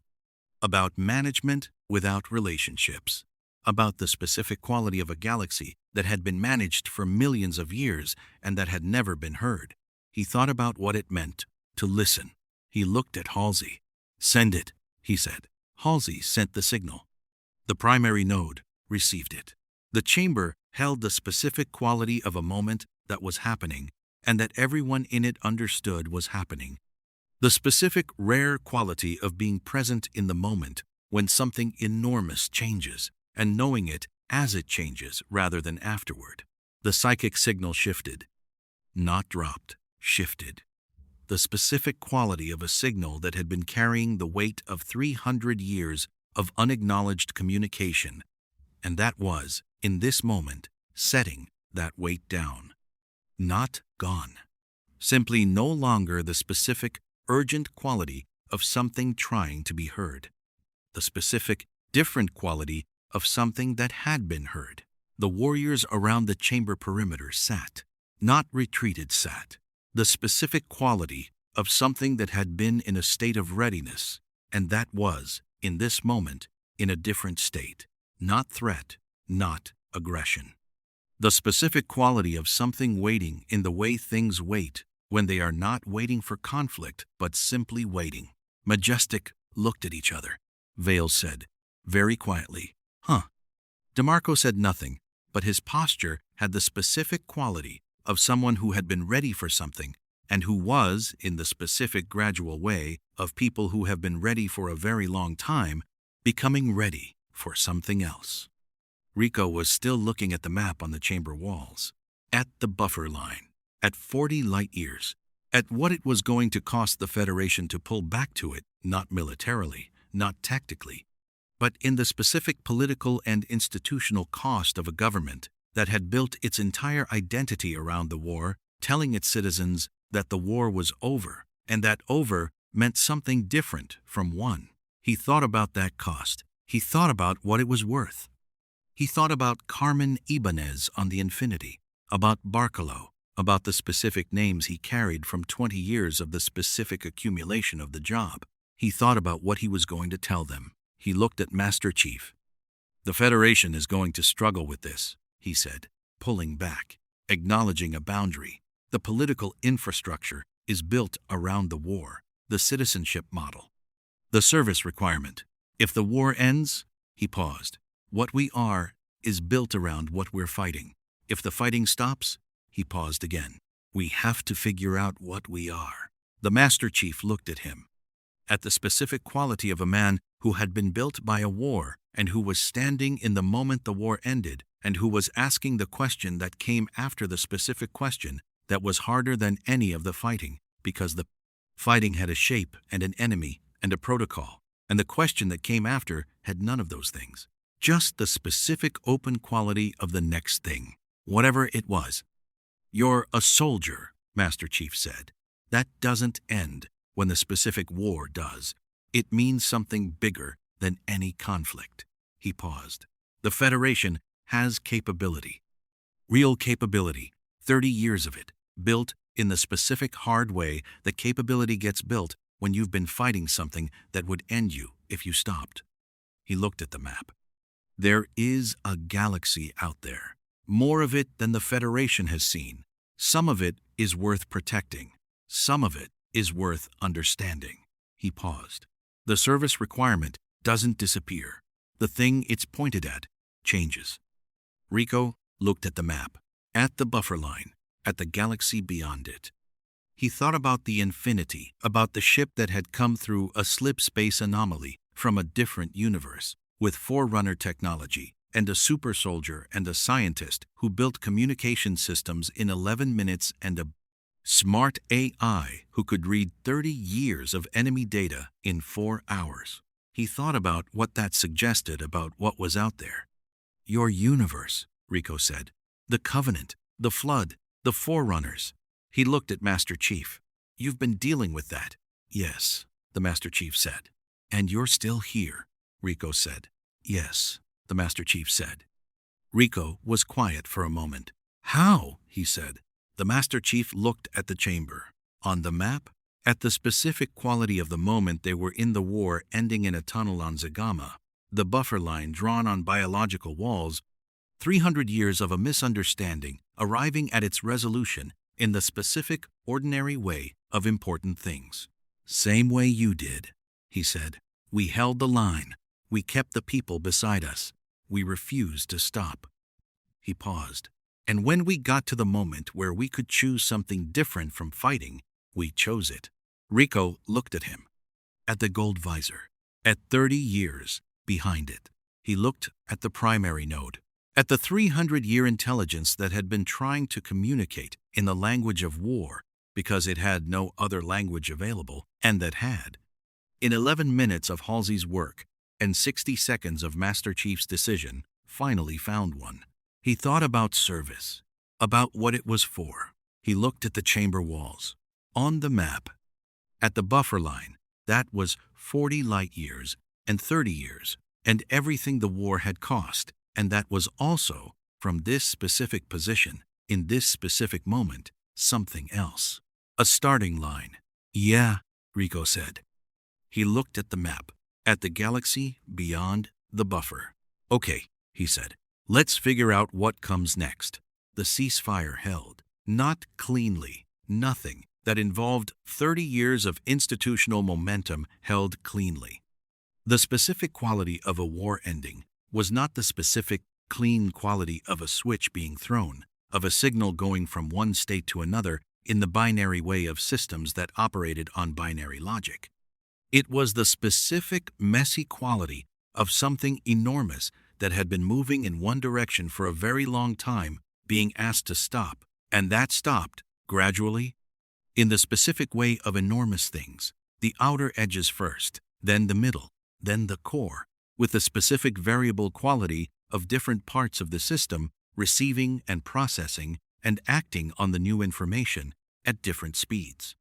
about management without relationships, about the specific quality of a galaxy that had been managed for millions of years and that had never been heard. He thought about what it meant to listen. He looked at Halsey. Send it, he said. Halsey sent the signal. The primary node received it. The chamber held the specific quality of a moment that was happening and that everyone in it understood was happening. The specific rare quality of being present in the moment when something enormous changes and knowing it as it changes rather than afterward. The psychic signal shifted. Not dropped, shifted. The specific quality of a signal that had been carrying the weight of 300 years of unacknowledged communication, and that was, in this moment, setting that weight down. Not gone. Simply no longer the specific, urgent quality of something trying to be heard. The specific, different quality of something that had been heard. The warriors around the chamber perimeter sat, not retreated sat. The specific quality of something that had been in a state of readiness, and that was, in this moment, in a different state. Not threat, not aggression. The specific quality of something waiting in the way things wait when they are not waiting for conflict but simply waiting. Majestic looked at each other. Vale said, very quietly, "Huh." DeMarco said nothing, but his posture had the specific quality of someone who had been ready for something and who was, in the specific gradual way of people who have been ready for a very long time, becoming ready for something else. Rico was still looking at the map on the chamber walls, at the buffer line, at 40 light-years, at what it was going to cost the Federation to pull back to it, not militarily, not tactically, but in the specific political and institutional cost of a government that had built its entire identity around the war, telling its citizens that the war was over, and that over meant something different from won. He thought about that cost. He thought about what it was worth. He thought about Carmen Ibanez on the Infinity, about Barcalo, about the specific names he carried from 20 years of the specific accumulation of the job. He thought about what he was going to tell them. He looked at Master Chief. "The Federation is going to struggle with this," he said, pulling back, acknowledging a boundary. The political infrastructure is built around the war, the citizenship model, the service requirement. If the war ends, he paused, what we are is built around what we're fighting. If the fighting stops, he paused again. We have to figure out what we are. The Master Chief looked at him, at the specific quality of a man who had been built by a war and who was standing in the moment the war ended and who was asking the question that came after the specific question that was harder than any of the fighting, because the fighting had a shape and an enemy and a protocol, and the question that came after had none of those things. Just the specific open quality of the next thing, whatever it was. "You're a soldier," Master Chief said. "That doesn't end when the specific war does. It means something bigger than any conflict." He paused. "The Federation has capability. Real capability, 30 years of it, built in the specific hard way the capability gets built when you've been fighting something that would end you if you stopped." He looked at the map. "There is a galaxy out there, more of it than the Federation has seen. Some of it is worth protecting. Some of it is worth understanding." He paused. "The service requirement doesn't disappear. The thing it's pointed at changes." Rico looked at the map, at the buffer line, at the galaxy beyond it. He thought about the Infinity, about the ship that had come through a slipspace anomaly from a different universe, with Forerunner technology, and a super soldier and a scientist who built communication systems in 11 minutes and a smart AI who could read 30 years of enemy data in 4 hours. He thought about what that suggested about what was out there. "Your universe," Rico said. "The Covenant, the Flood, the Forerunners." He looked at Master Chief. "You've been dealing with that." "Yes," the Master Chief said. "And you're still here," Rico said. "Yes," the Master Chief said. Rico was quiet for a moment. "How?" he said. The Master Chief looked at the chamber. On the map, at the specific quality of the moment they were in the war ending in a tunnel on Zagama, the buffer line drawn on biological walls, 300 years of a misunderstanding arriving at its resolution in the specific, ordinary way of important things. "Same way you did," he said. "We held the line. We kept the people beside us. We refused to stop." He paused. "And when we got to the moment where we could choose something different from fighting, we chose it." Rico looked at him, at the gold visor, at 30 years behind it. He looked at the primary node, at the 300-year intelligence that had been trying to communicate in the language of war because it had no other language available, and that had, in 11 minutes of Halsey's work and 60 seconds of Master Chief's decision, finally found one. He thought about service, about what it was for. He looked at the chamber walls. On the map, at the buffer line, that was 40 light years and 30 years, and everything the war had cost, and that was also, from this specific position, in this specific moment, something else. A starting line. "Yeah," Rico said. He looked at the map, at the galaxy beyond the buffer. "Okay," he said. "Let's figure out what comes next." The ceasefire held. Not cleanly. Nothing that involved 30 years of institutional momentum held cleanly. The specific quality of a war ending was not the specific, clean quality of a switch being thrown. of a signal going from one state to another in the binary way of systems that operated on binary logic. It was the specific, messy quality of something enormous that had been moving in one direction for a very long time being asked to stop, and that stopped, gradually, in the specific way of enormous things, the outer edges first, then the middle, then the core, with the specific variable quality of different parts of the system receiving and processing and acting on the new information at different speeds.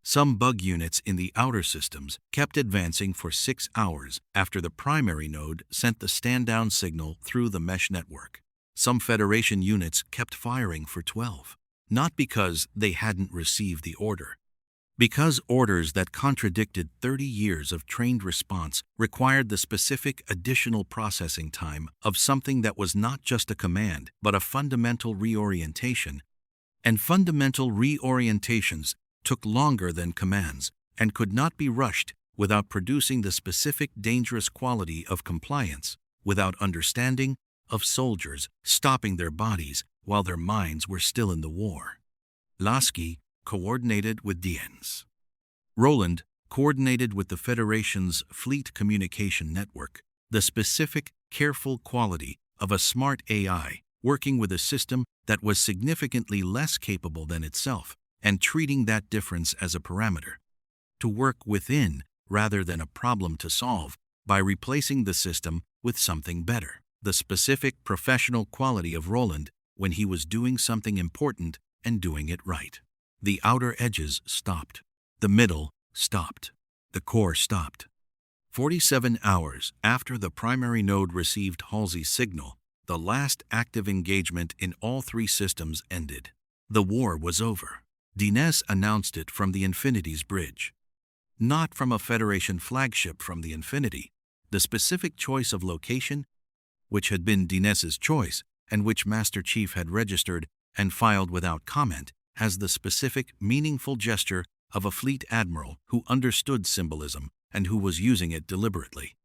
Some bug units in the outer systems kept advancing for 6 hours after the primary node sent the stand-down signal through the mesh network. Some Federation units kept firing for 12, not because they hadn't received the order. Because orders that contradicted 30 years of trained response required the specific additional processing time of something that was not just a command, but a fundamental reorientation, and fundamental reorientations took longer than commands and could not be rushed without producing the specific dangerous quality of compliance, without understanding of soldiers stopping their bodies while their minds were still in the war. Lasky coordinated with Dienes. Roland coordinated with the Federation's fleet communication network, the specific, careful quality of a smart AI working with a system that was significantly less capable than itself, and treating that difference as a parameter to work within rather than a problem to solve by replacing the system with something better. The specific professional quality of Roland when he was doing something important and doing it right. The outer edges stopped. The middle stopped. The core stopped. 47 hours after the primary node received Halsey's signal, the last active engagement in all three systems ended. The war was over. Dienes announced it from the Infinity's bridge. Not from a Federation flagship from the Infinity. The specific choice of location, which had been Dienes's choice and which Master Chief had registered and filed without comment, as the specific, meaningful gesture of a fleet admiral who understood symbolism and who was using it deliberately.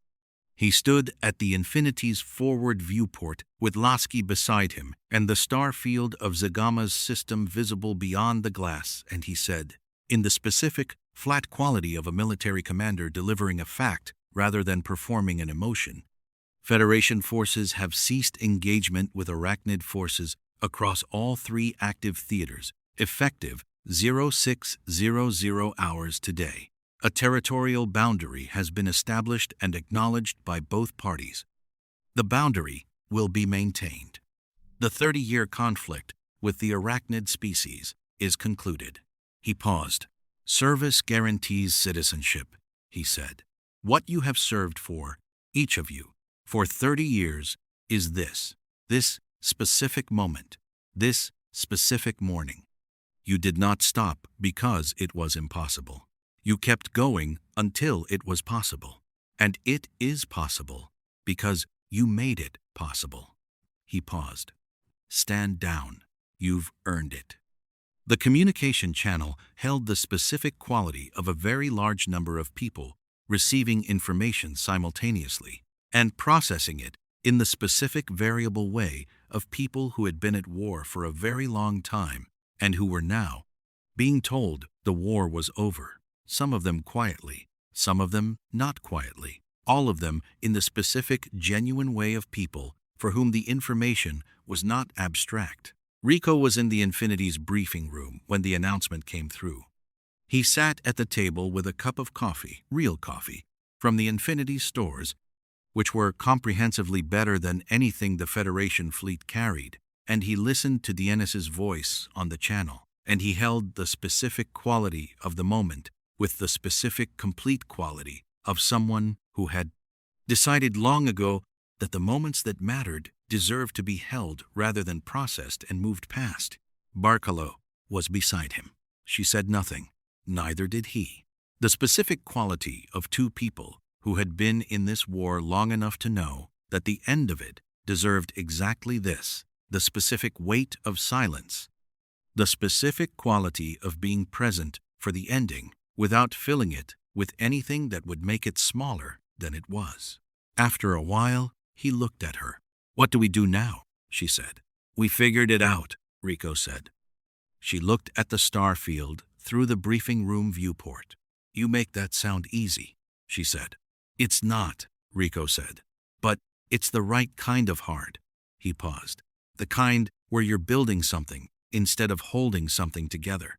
He stood at the Infinity's forward viewport with Lasky beside him and the star field of Zagama's system visible beyond the glass, and he said, in the specific, flat quality of a military commander delivering a fact rather than performing an emotion, Federation forces have ceased engagement with Arachnid forces across all three active theaters, effective 0600 hours today. A territorial boundary has been established and acknowledged by both parties. The boundary will be maintained. The 30-year conflict with the Arachnid species is concluded. He paused. Service guarantees citizenship, he said. What you have served for, each of you, for 30 years is this specific moment, this specific morning. You did not stop because it was impossible. You kept going until it was possible. And it is possible because you made it possible. He paused. Stand down. You've earned it. The communication channel held the specific quality of a very large number of people receiving information simultaneously and processing it in the specific variable way of people who had been at war for a very long time and who were now being told the war was over. Some of them quietly, some of them not quietly, all of them in the specific, genuine way of people for whom the information was not abstract. Rico was in the Infinity's briefing room when the announcement came through. He sat at the table with a cup of coffee, real coffee, from the Infinity stores, which were comprehensively better than anything the Federation fleet carried, and he listened to Dienes's voice on the channel, and he held the specific quality of the moment with the specific complete quality of someone who had decided long ago that the moments that mattered deserved to be held rather than processed and moved past. Barcalo was beside him. She said nothing. Neither did he. The specific quality of two people who had been in this war long enough to know that the end of it deserved exactly this, the specific weight of silence, the specific quality of being present for the ending without filling it with anything that would make it smaller than it was. After a while, he looked at her. What do we do now? She said. We figured it out. Rico said. She looked at the star field through the briefing room viewport. You make that sound easy, she said. It's not, Rico said. But it's the right kind of hard. He paused. The kind where you're building something instead of holding something together.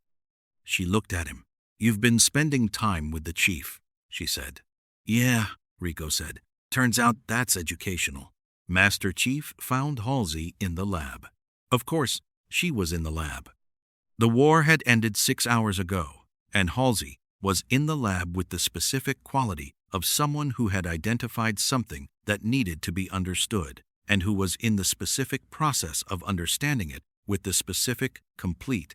She looked at him. You've been spending time with the chief, she said. Yeah, Rico said. Turns out that's educational. Master Chief found Halsey in the lab. Of course, she was in the lab. The war had ended 6 hours ago, and Halsey was in the lab with the specific quality of someone who had identified something that needed to be understood, and who was in the specific process of understanding it with the specific, complete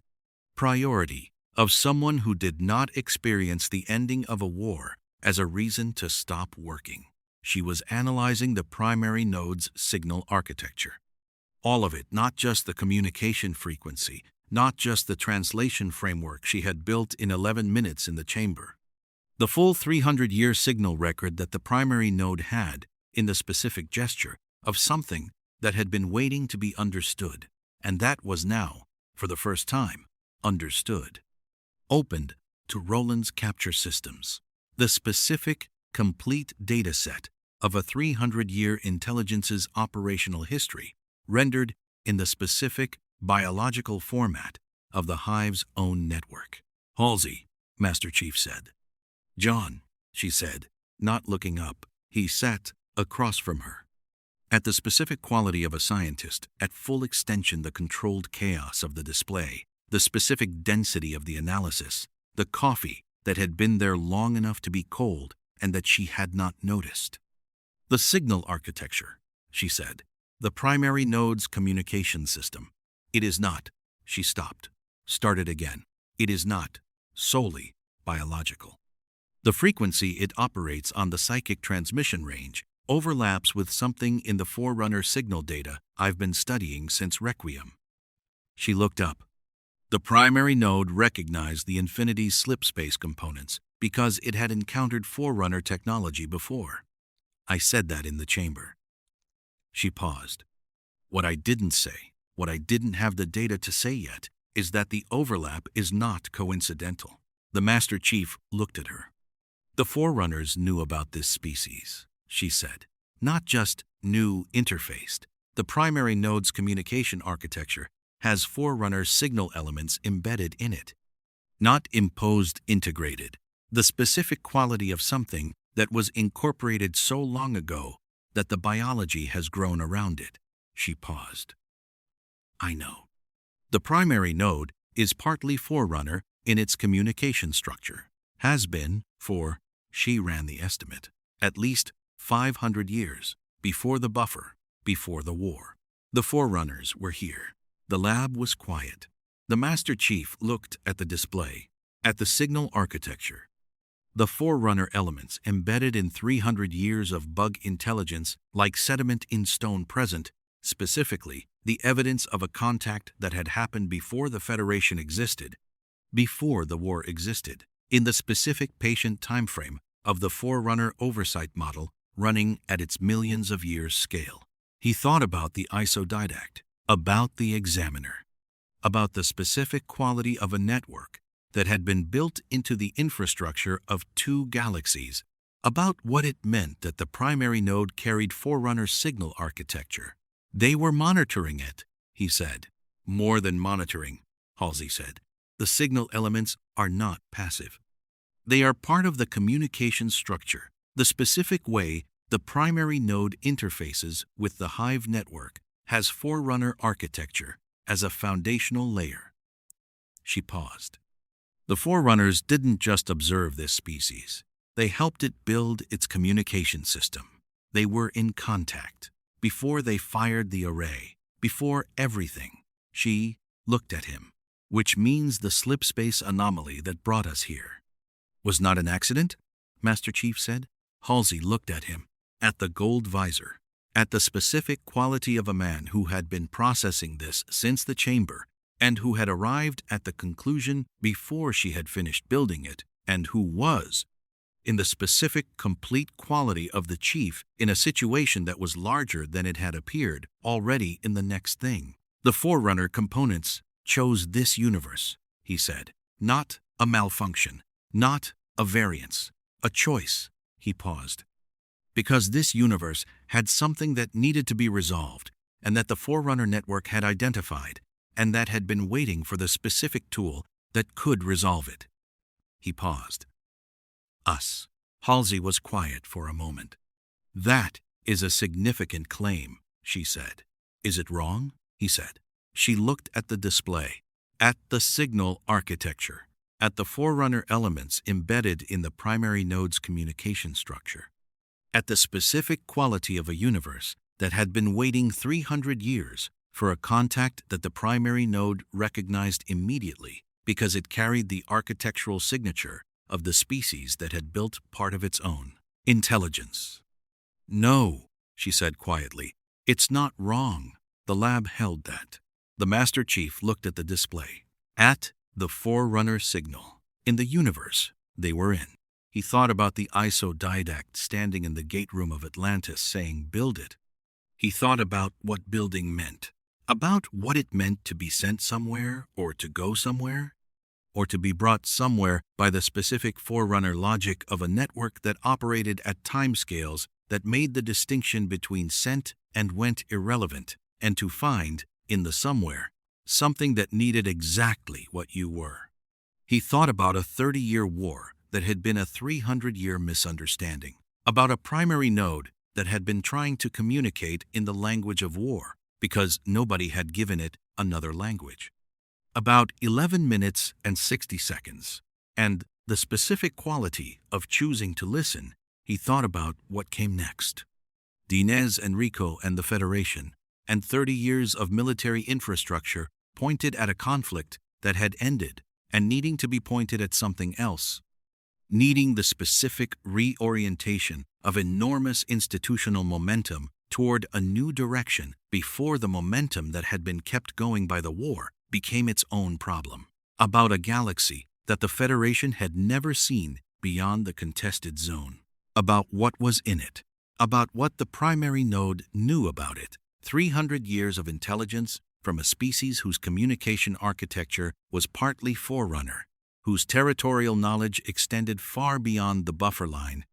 priority of someone who did not experience the ending of a war as a reason to stop working. She was analyzing the primary node's signal architecture. All of it, not just the communication frequency, not just the translation framework she had built in 11 minutes in the chamber. The full 300-year signal record that the primary node had in the specific gesture of something that had been waiting to be understood, and that was now, for the first time, understood. Opened to Roland's capture systems. The specific, complete data set of a 300-year intelligence's operational history, rendered in the specific biological format of the hive's own network. Halsey, Master Chief said. John, she said, not looking up. He sat across from her. At the specific quality of a scientist, at full extension the controlled chaos of the display, the specific density of the analysis, the coffee that had been there long enough to be cold and that she had not noticed. The signal architecture, she said, the primary node's communication system. It is not, she stopped, started again. It is not solely biological. The frequency it operates on the psychic transmission range overlaps with something in the Forerunner signal data I've been studying since Requiem. She looked up. The primary node recognized the Infinity's slipspace components because it had encountered Forerunner technology before. I said that in the chamber. She paused. What I didn't say, what I didn't have the data to say yet, is that the overlap is not coincidental. The Master Chief looked at her. The Forerunners knew about this species, she said. Not just knew interfaced. The primary node's communication architecture has Forerunner signal elements embedded in it. Not imposed integrated. The specific quality of something that was incorporated so long ago that the biology has grown around it. She paused. I know. The primary node is partly Forerunner in its communication structure. Has been for, she ran the estimate, at least 500 years, before the buffer, before the war. The Forerunners were here. The lab was quiet. The Master Chief looked at the display, at the signal architecture. The Forerunner elements embedded in 300 years of bug intelligence like sediment in stone present, specifically the evidence of a contact that had happened before the Federation existed, before the war existed, in the specific patient timeframe of the Forerunner oversight model running at its millions of years scale. He thought about the isodidact, about the examiner, about the specific quality of a network that had been built into the infrastructure of 2 galaxies, about what it meant that the primary node carried Forerunner signal architecture. They were monitoring it, he said. More than monitoring, Halsey said. The signal elements are not passive. They are part of the communication structure, the specific way the primary node interfaces with the hive network has Forerunner architecture as a foundational layer. She paused. The Forerunners didn't just observe this species. They helped it build its communication system. They were in contact. Before they fired the array, before everything, she looked at him, which means the slipspace anomaly that brought us here was not an accident, Master Chief said. Halsey looked at him, at the gold visor, at the specific quality of a man who had been processing this since the chamber and who had arrived at the conclusion before she had finished building it, and who was, in the specific complete quality of the chief in a situation that was larger than it had appeared already in the next thing. The Forerunner components chose this universe, he said. Not a malfunction, not a variance, a choice. He paused. Because this universe had something that needed to be resolved, and that the Forerunner network had identified, and that had been waiting for the specific tool that could resolve it. He paused. Us. Halsey was quiet for a moment. That is a significant claim, she said. Is it wrong? He said. She looked at the display, at the signal architecture, at the Forerunner elements embedded in the primary node's communication structure, at the specific quality of a universe that had been waiting 300 years for a contact that the primary node recognized immediately because it carried the architectural signature of the species that had built part of its own intelligence. No, she said quietly, it's not wrong. The lab held that. The Master Chief looked at the display, at the Forerunner signal, in the universe they were in. He thought about the ISO didact standing in the gate room of Atlantis saying, "Build it." He thought about what building meant, about what it meant to be sent somewhere or to go somewhere, or to be brought somewhere by the specific Forerunner logic of a network that operated at timescales that made the distinction between sent and went irrelevant, and to find, in the somewhere, something that needed exactly what you were. He thought about a 30-year war that had been a 300-year misunderstanding, about a primary node that had been trying to communicate in the language of war because nobody had given it another language. About 11 minutes and 60 seconds, and the specific quality of choosing to listen, he thought about what came next. Dienes, Enrico, and the Federation, and 30 years of military infrastructure pointed at a conflict that had ended and needing to be pointed at something else, needing the specific reorientation of enormous institutional momentum toward a new direction before the momentum that had been kept going by the war became its own problem, about a galaxy that the Federation had never seen beyond the contested zone, about what was in it, about what the primary node knew about it. 300 years of intelligence from a species whose communication architecture was partly Forerunner, whose territorial knowledge extended far beyond the buffer line,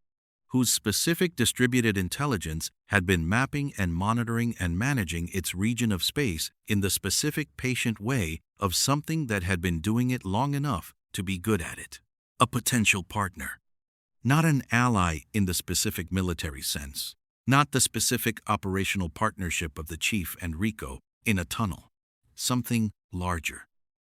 whose specific distributed intelligence had been mapping and monitoring and managing its region of space in the specific patient way of something that had been doing it long enough to be good at it. A potential partner. Not an ally in the specific military sense, not the specific operational partnership of the Chief and Rico in a tunnel. Something larger.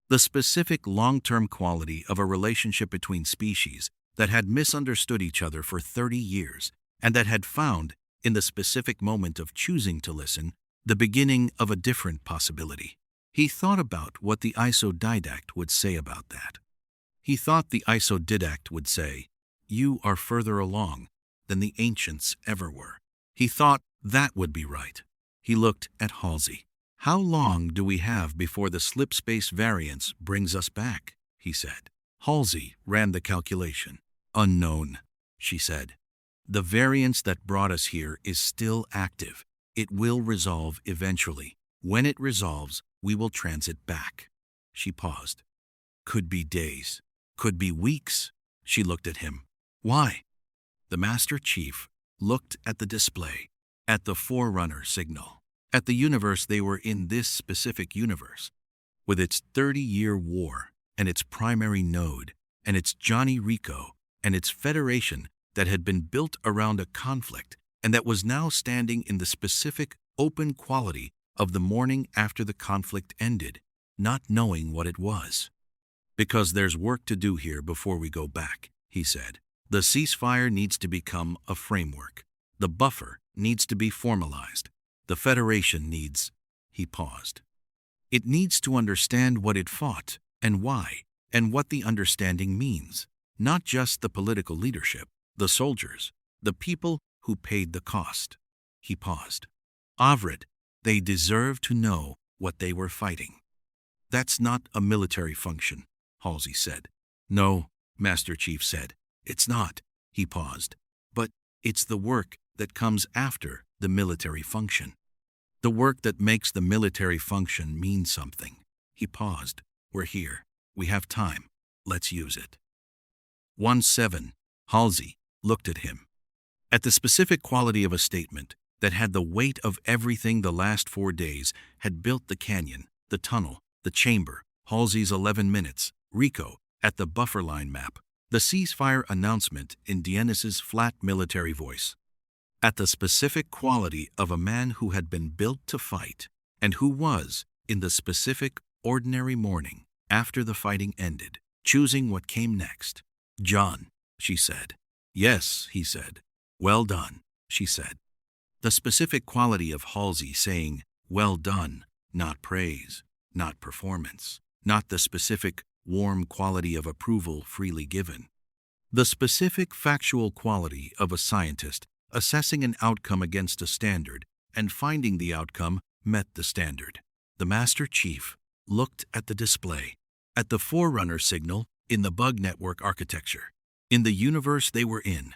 The specific long-term quality of a relationship between species that had misunderstood each other for 30 years and that had found, in the specific moment of choosing to listen, the beginning of a different possibility. He thought about what the isodidact would say about that. He thought the isodidact would say, "You are further along than the ancients ever were." He thought that would be right. He looked at Halsey. "How long do we have before the slipspace variance brings us back?" he said. Halsey ran the calculation. "Unknown," she said. "The variance that brought us here is still active. It will resolve eventually. When it resolves, we will transit back." She paused. "Could be days. Could be weeks." She looked at him. "Why?" The Master Chief looked at the display, at the Forerunner signal, at the universe they were in, this specific universe, with its 30-year war and its primary node and its Johnny Rico and its Federation that had been built around a conflict and that was now standing in the specific open quality of the morning after the conflict ended, not knowing what it was. "Because there's work to do here before we go back," he said. "The ceasefire needs to become a framework. The buffer needs to be formalized. The Federation needs—" He paused. "It needs to understand what it fought and why, and what the understanding means. Not just the political leadership, the soldiers, the people who paid the cost." He paused. "Avrid, they deserve to know what they were fighting." "That's not a military function," Halsey said. "No," Master Chief said. "It's not." He paused. "But it's the work that comes after the military function." The work that makes the military function mean something. He paused. We're here. We have time. Let's use it. 1-7. Halsey looked at him. At the specific quality of a statement that had the weight of everything the last 4 days had built: the canyon, the tunnel, the chamber, Halsey's 11 minutes, Rico, at the buffer line map, the ceasefire announcement in Dienes's flat military voice. At the specific quality of a man who had been built to fight, and who was, in the specific, ordinary morning, after the fighting ended, choosing what came next. "John," she said. "Yes," he said. "Well done," she said. The specific quality of Halsey saying, "Well done," not praise, not performance, not the specific, warm quality of approval freely given. The specific factual quality of a scientist assessing an outcome against a standard and finding the outcome met the standard. The Master Chief looked at the display, at the forerunner signal in the bug network architecture, in the universe they were in.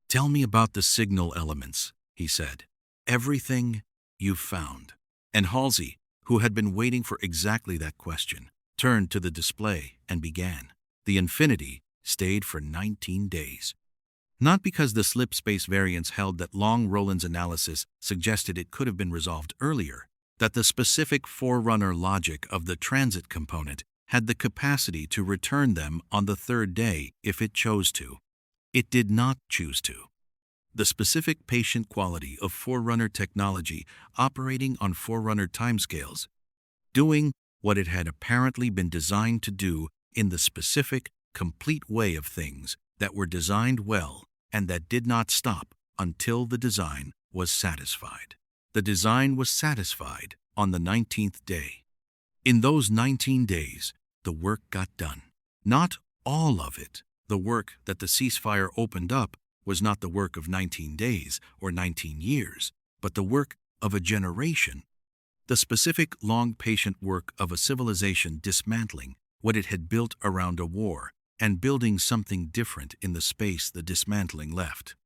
"Tell me about the signal elements," he said. "Everything you've found." And Halsey, who had been waiting for exactly that question, turned to the display and began. The Infinity stayed for 19 days. Not because the slipspace variance held that long Roland's analysis suggested it could have been resolved earlier, that the specific forerunner logic of the transit component had the capacity to return them on the 3rd day if it chose to. It did not choose to. The specific patient quality of forerunner technology operating on forerunner timescales, doing what it had apparently been designed to do in the specific, complete way of things that were designed well and that did not stop until the design was satisfied. The design was satisfied on the 19th day. In those 19 days, the work got done. Not all of it. The work that the ceasefire opened up was not the work of 19 days or 19 years, but the work of a generation. The specific, long, patient work of a civilization dismantling what it had built around a war and building something different in the space the dismantling left.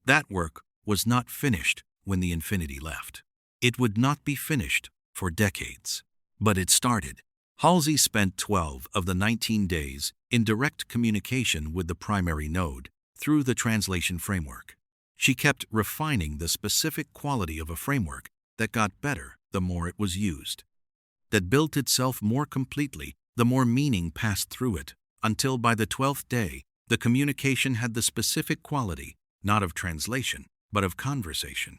That work was not finished when the Infinity left. It would not be finished for decades. But it started. Halsey spent 12 of the 19 days in direct communication with the primary node through the translation framework. She kept refining the specific quality of a framework that got better the more it was used, that built itself more completely the more meaning passed through it, until by the 12th day, the communication had the specific quality, not of translation, but of conversation.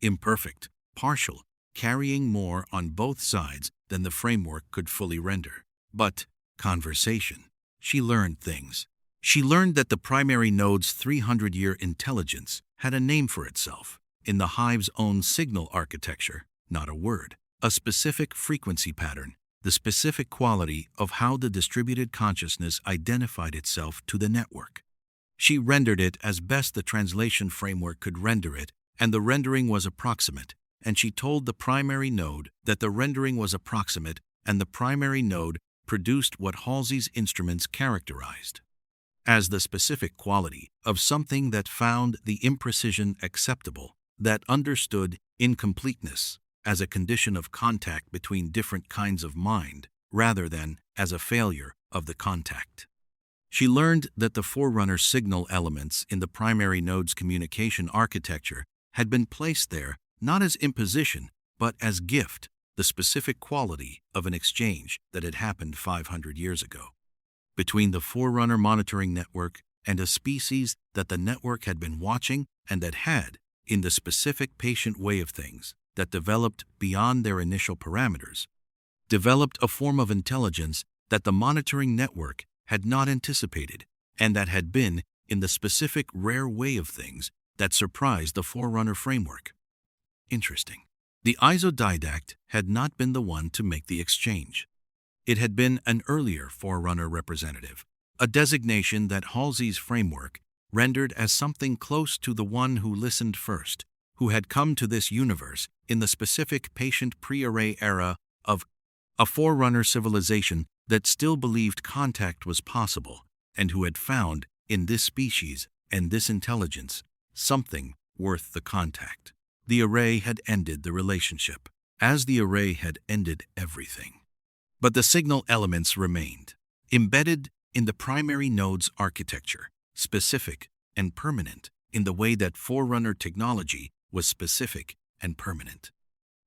Imperfect, partial, carrying more on both sides than the framework could fully render. But conversation. She learned things. She learned that the primary node's 300-year intelligence had a name for itself, in the hive's own signal architecture, not a word, a specific frequency pattern, the specific quality of how the distributed consciousness identified itself to the network. She rendered it as best the translation framework could render it, and the rendering was approximate, and she told the primary node that the rendering was approximate, and the primary node produced what Halsey's instruments characterized as the specific quality of something that found the imprecision acceptable, that understood incompleteness as a condition of contact between different kinds of mind, rather than as a failure of the contact. She learned that the forerunner signal elements in the primary node's communication architecture had been placed there not as imposition, but as gift, the specific quality of an exchange that had happened 500 years ago, between the forerunner monitoring network and a species that the network had been watching and that had, in the specific patient way of things, that developed beyond their initial parameters, developed a form of intelligence that the monitoring network had not anticipated, and that had been in the specific rare way of things that surprised the forerunner framework. Interesting. The isodidact had not been the one to make the exchange. It had been an earlier forerunner representative, a designation that Halsey's framework rendered as something close to the one who listened first, who had come to this universe in the specific patient pre-array era of a forerunner civilization that still believed contact was possible, and who had found, in this species and this intelligence, something worth the contact. The array had ended the relationship, as the array had ended everything. But the signal elements remained, embedded in the primary node's architecture, specific and permanent in the way that forerunner technology was specific and permanent.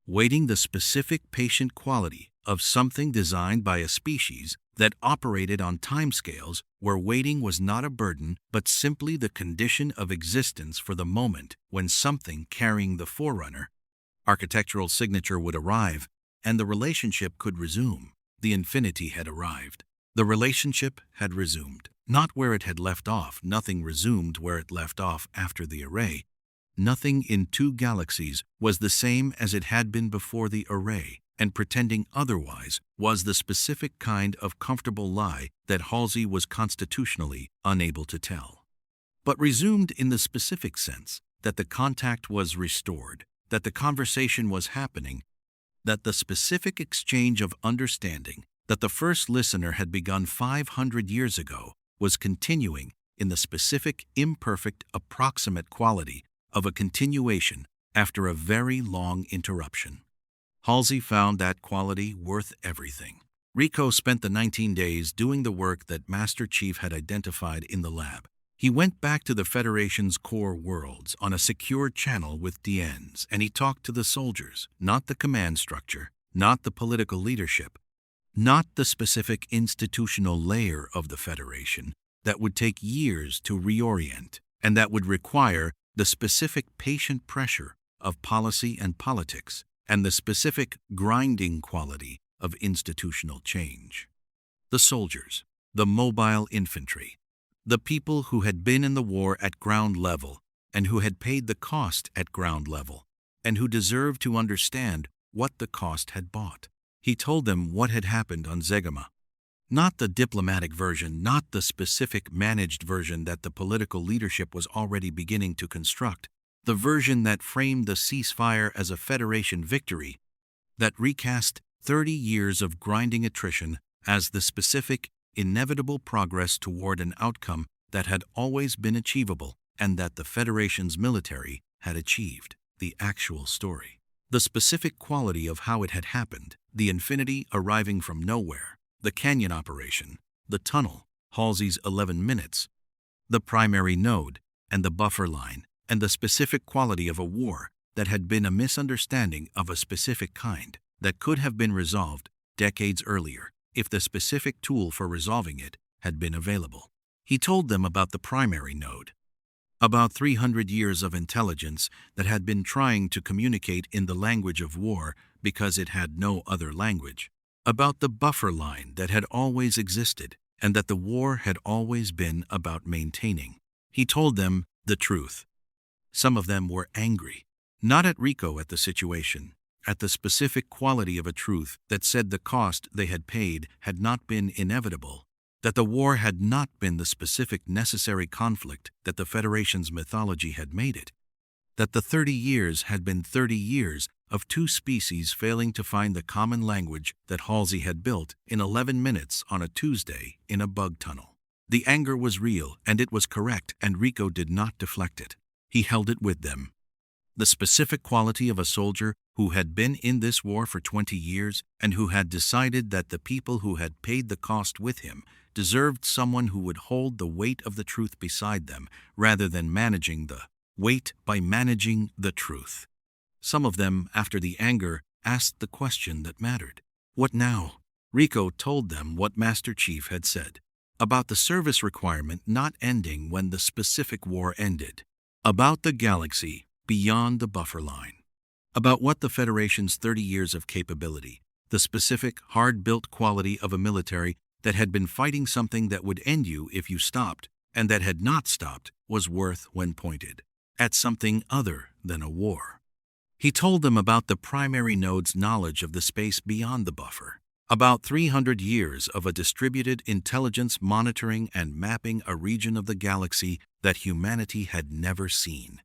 Waiting, the specific patient quality of something designed by a species that operated on timescales where waiting was not a burden but simply the condition of existence for the moment when something carrying the forerunner architectural signature would arrive and the relationship could resume. The infinity had arrived. The relationship had resumed. Not where it had left off. Nothing resumed where it left off after the array. Nothing in two galaxies was the same as it had been before the array, and pretending otherwise was the specific kind of comfortable lie that Halsey was constitutionally unable to tell. But resumed in the specific sense that the contact was restored, that the conversation was happening, that the specific exchange of understanding that the first listener had begun 500 years ago was continuing in the specific, imperfect, approximate quality of a continuation after a very long interruption. Halsey found that quality worth everything. Rico spent the 19 days doing the work that Master Chief had identified in the lab. He went back to the Federation's core worlds on a secure channel with Dienes, and he talked to the soldiers, not the command structure, not the political leadership, not the specific institutional layer of the Federation that would take years to reorient and that would require the specific patient pressure of policy and politics and the specific grinding quality of institutional change. The soldiers, the mobile infantry, the people who had been in the war at ground level and who had paid the cost at ground level and who deserved to understand what the cost had bought. He told them what had happened on Zegama. Not the diplomatic version, not the specific managed version that the political leadership was already beginning to construct, the version that framed the ceasefire as a Federation victory, that recast 30 years of grinding attrition as the specific, inevitable progress toward an outcome that had always been achievable and that the Federation's military had achieved. The actual story. The specific quality of how it had happened, the Infinity arriving from nowhere, the canyon operation, the tunnel, Halsey's 11 minutes, the primary node, and the buffer line, and the specific quality of a war that had been a misunderstanding of a specific kind that could have been resolved decades earlier if the specific tool for resolving it had been available. He told them about the primary node, about 300 years of intelligence that had been trying to communicate in the language of war because it had no other language, about the buffer line that had always existed and that the war had always been about maintaining. He told them the truth. Some of them were angry, not at Rico, at the situation, at the specific quality of a truth that said the cost they had paid had not been inevitable, that the war had not been the specific necessary conflict that the Federation's mythology had made it, that the 30 years had been 30 years of two species failing to find the common language that Halsey had built in 11 minutes on a Tuesday in a bug tunnel. The anger was real, and it was correct, and Rico did not deflect it. He held it with them. The specific quality of a soldier who had been in this war for 20 years and who had decided that the people who had paid the cost with him deserved someone who would hold the weight of the truth beside them rather than managing the weight by managing the truth. Some of them, after the anger, asked the question that mattered. What now? Rico told them what Master Chief had said about the service requirement not ending when the specific war ended, about the galaxy beyond the buffer line, about what the Federation's 30 years of capability, the specific, hard-built quality of a military that had been fighting something that would end you if you stopped, and that had not stopped, was worth when pointed at something other than a war. He told them about the primary node's knowledge of the space beyond the buffer, about 300 years of a distributed intelligence monitoring and mapping a region of the galaxy that humanity had never seen,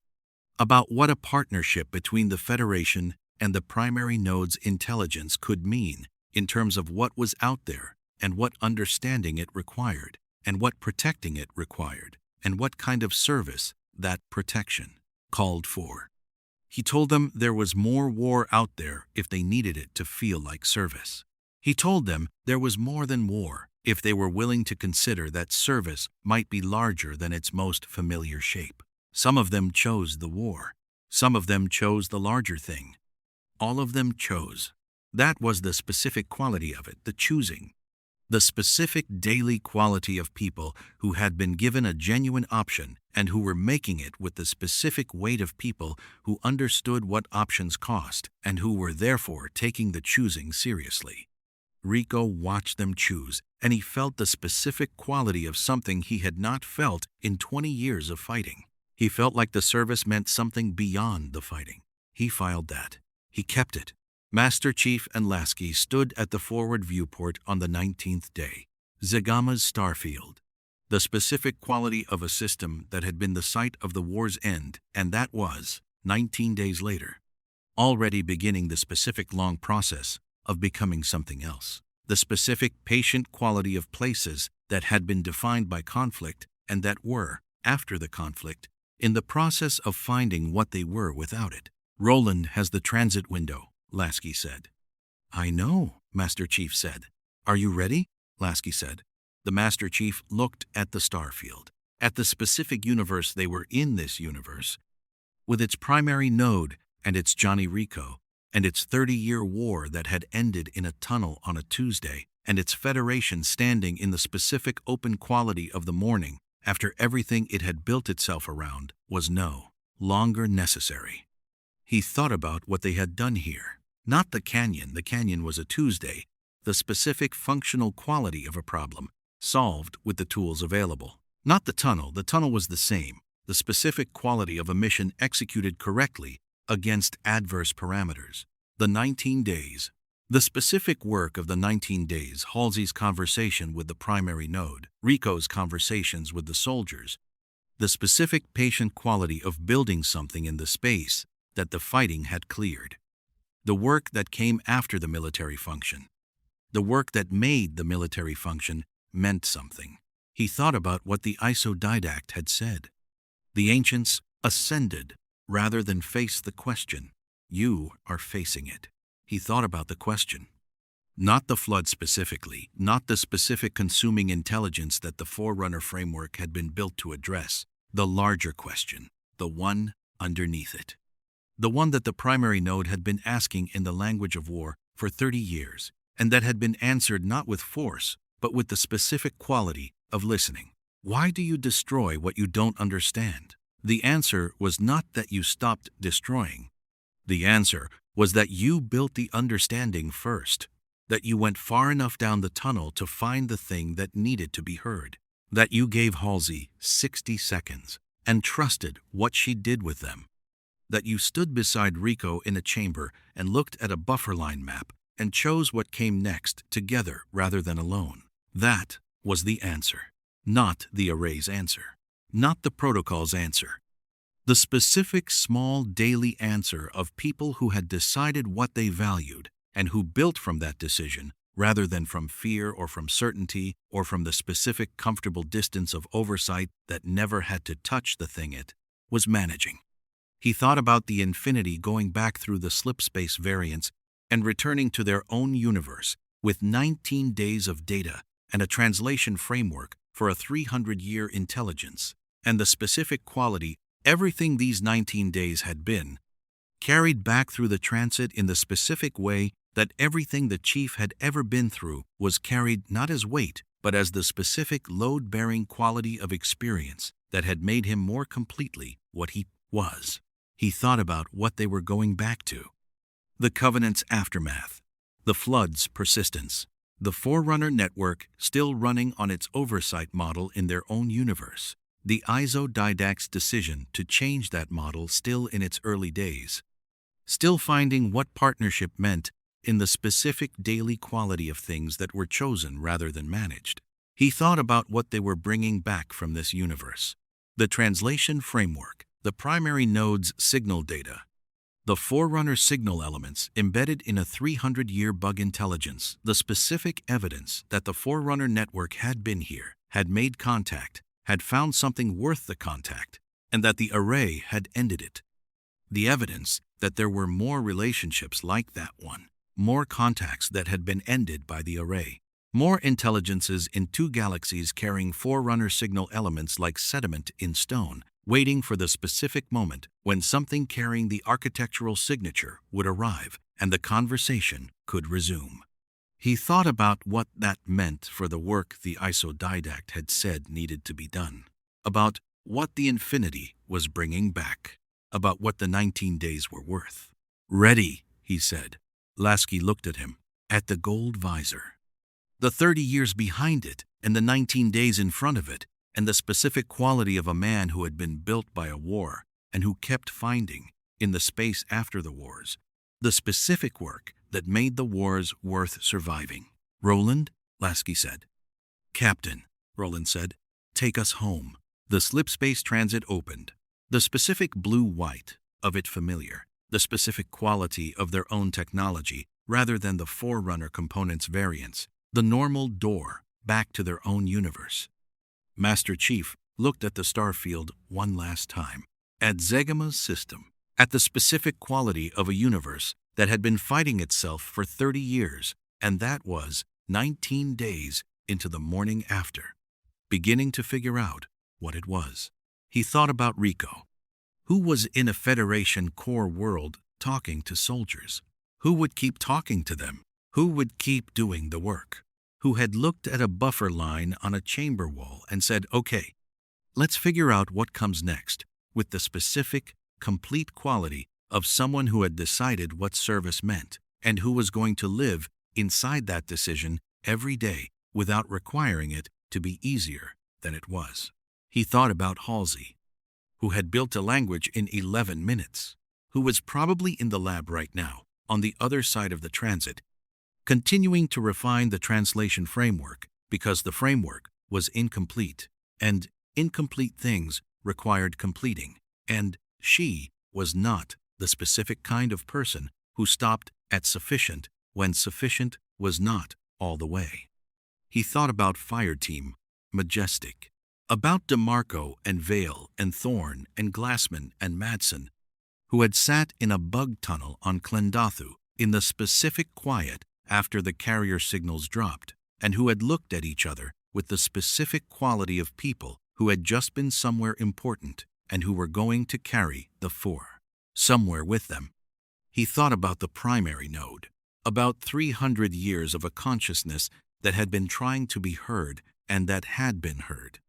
about what a partnership between the Federation and the primary node's intelligence could mean in terms of what was out there and what understanding it required and what protecting it required and what kind of service that protection called for. He told them there was more war out there if they needed it to feel like service. He told them there was more than war if they were willing to consider that service might be larger than its most familiar shape. Some of them chose the war. Some of them chose the larger thing. All of them chose. That was the specific quality of it, the choosing. The specific daily quality of people who had been given a genuine option and who were making it with the specific weight of people who understood what options cost and who were therefore taking the choosing seriously. Rico watched them choose, and he felt the specific quality of something he had not felt in 20 years of fighting. He felt like the service meant something beyond the fighting. He filed that. He kept it. Master Chief and Lasky stood at the forward viewport on the 19th day, Zagama's starfield, the specific quality of a system that had been the site of the war's end, and that was, 19 days later, already beginning the specific long process of becoming something else, the specific patient quality of places that had been defined by conflict and that were, after the conflict, in the process of finding what they were without it. Roland has the transit window, Lasky said. I know, Master Chief said. Are you ready? Lasky said. The Master Chief looked at the starfield, at the specific universe they were in this universe, with its primary node and its Johnny Rico, and its 30-year war that had ended in a tunnel on a Tuesday, and its Federation standing in the specific open quality of the morning after everything it had built itself around was no longer necessary. He thought about what they had done here. Not the canyon was a Tuesday, the specific functional quality of a problem, solved with the tools available. Not the tunnel was the same, the specific quality of a mission executed correctly against adverse parameters. The 19 days. The specific work of the 19 days, Halsey's conversation with the primary node, Rico's conversations with the soldiers, the specific patient quality of building something in the space that the fighting had cleared. The work that came after the military function. The work that made the military function meant something. He thought about what the isodidact had said. The ancients ascended rather than face the question. You are facing it. He thought about the question. Not the flood specifically, not the specific consuming intelligence that the Forerunner framework had been built to address. The larger question, the one underneath it. The one that the primary node had been asking in the language of war for 30 years, and that had been answered not with force, but with the specific quality of listening. Why do you destroy what you don't understand? The answer was not that you stopped destroying. The answer was that you built the understanding first, that you went far enough down the tunnel to find the thing that needed to be heard, that you gave Halsey 60 seconds and trusted what she did with them, that you stood beside Rico in a chamber and looked at a buffer line map and chose what came next together rather than alone. That was the answer, not the array's answer, not the protocol's answer. The specific small daily answer of people who had decided what they valued and who built from that decision rather than from fear or from certainty or from the specific comfortable distance of oversight that never had to touch the thing it was managing. He thought about the Infinity going back through the slipspace variants and returning to their own universe with 19 days of data and a translation framework for a 300-year intelligence, and the specific quality everything these 19 days had been, carried back through the transit in the specific way that everything the chief had ever been through was carried not as weight, but as the specific load-bearing quality of experience that had made him more completely what he was. He thought about what they were going back to. The Covenant's aftermath, the Flood's persistence, the Forerunner network still running on its oversight model in their own universe, the isodidact's decision to change that model still in its early days, still finding what partnership meant in the specific daily quality of things that were chosen rather than managed. He thought about what they were bringing back from this universe. The translation framework, the primary node's signal data, the Forerunner signal elements embedded in a 300-year bug intelligence, the specific evidence that the Forerunner network had been here, had made contact, had found something worth the contact, and that the array had ended it. The evidence that there were more relationships like that one, more contacts that had been ended by the array, more intelligences in two galaxies carrying forerunner signal elements like sediment in stone, waiting for the specific moment when something carrying the architectural signature would arrive and the conversation could resume. He thought about what that meant for the work the isodidact had said needed to be done, about what the Infinity was bringing back, about what the 19 days were worth. "Ready," he said. Lasky looked at him, at the gold visor. The 30 years behind it, and the 19 days in front of it, and the specific quality of a man who had been built by a war, and who kept finding, in the space after the wars, the specific work that made the wars worth surviving. "Roland," Lasky said. "Captain," Roland said, "take us home." The slipspace transit opened. The specific blue-white of it familiar, the specific quality of their own technology rather than the forerunner component's variance, the normal door back to their own universe. Master Chief looked at the starfield one last time, at Zegama's system, at the specific quality of a universe that had been fighting itself for 30 years, and that was 19 days into the morning after, beginning to figure out what it was. He thought about Rico, who was in a Federation core world talking to soldiers. Who would keep talking to them? Who would keep doing the work? Who had looked at a buffer line on a chamber wall and said, "Okay, let's figure out what comes next," with the specific, complete quality of someone who had decided what service meant and who was going to live inside that decision every day without requiring it to be easier than it was. He thought about Halsey, who had built a language in 11 minutes, who was probably in the lab right now, on the other side of the transit, continuing to refine the translation framework because the framework was incomplete, and incomplete things required completing, and she was not the specific kind of person who stopped at sufficient when sufficient was not all the way. He thought about Fireteam, Majestic, about DeMarco and Vale and Thorne and Glassman and Madsen, who had sat in a bug tunnel on Klendathu in the specific quiet after the carrier signals dropped, and who had looked at each other with the specific quality of people who had just been somewhere important and who were going to carry the four somewhere with them. He thought about the primary node, about 300 years of a consciousness that had been trying to be heard and that had been heard.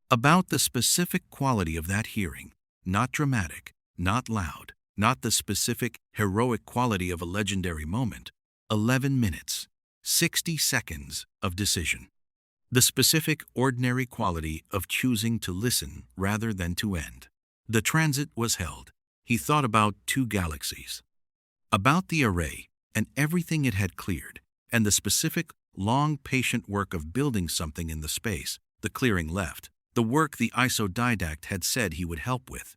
About the specific quality of that hearing, not dramatic, not loud, not the specific heroic quality of a legendary moment, 11 minutes, 60 seconds of decision. The specific ordinary quality of choosing to listen rather than to end. The transit was held. He thought about two galaxies, about the array and everything it had cleared, and the specific, long, patient work of building something in the space, the clearing left, the work the isodidact had said he would help with,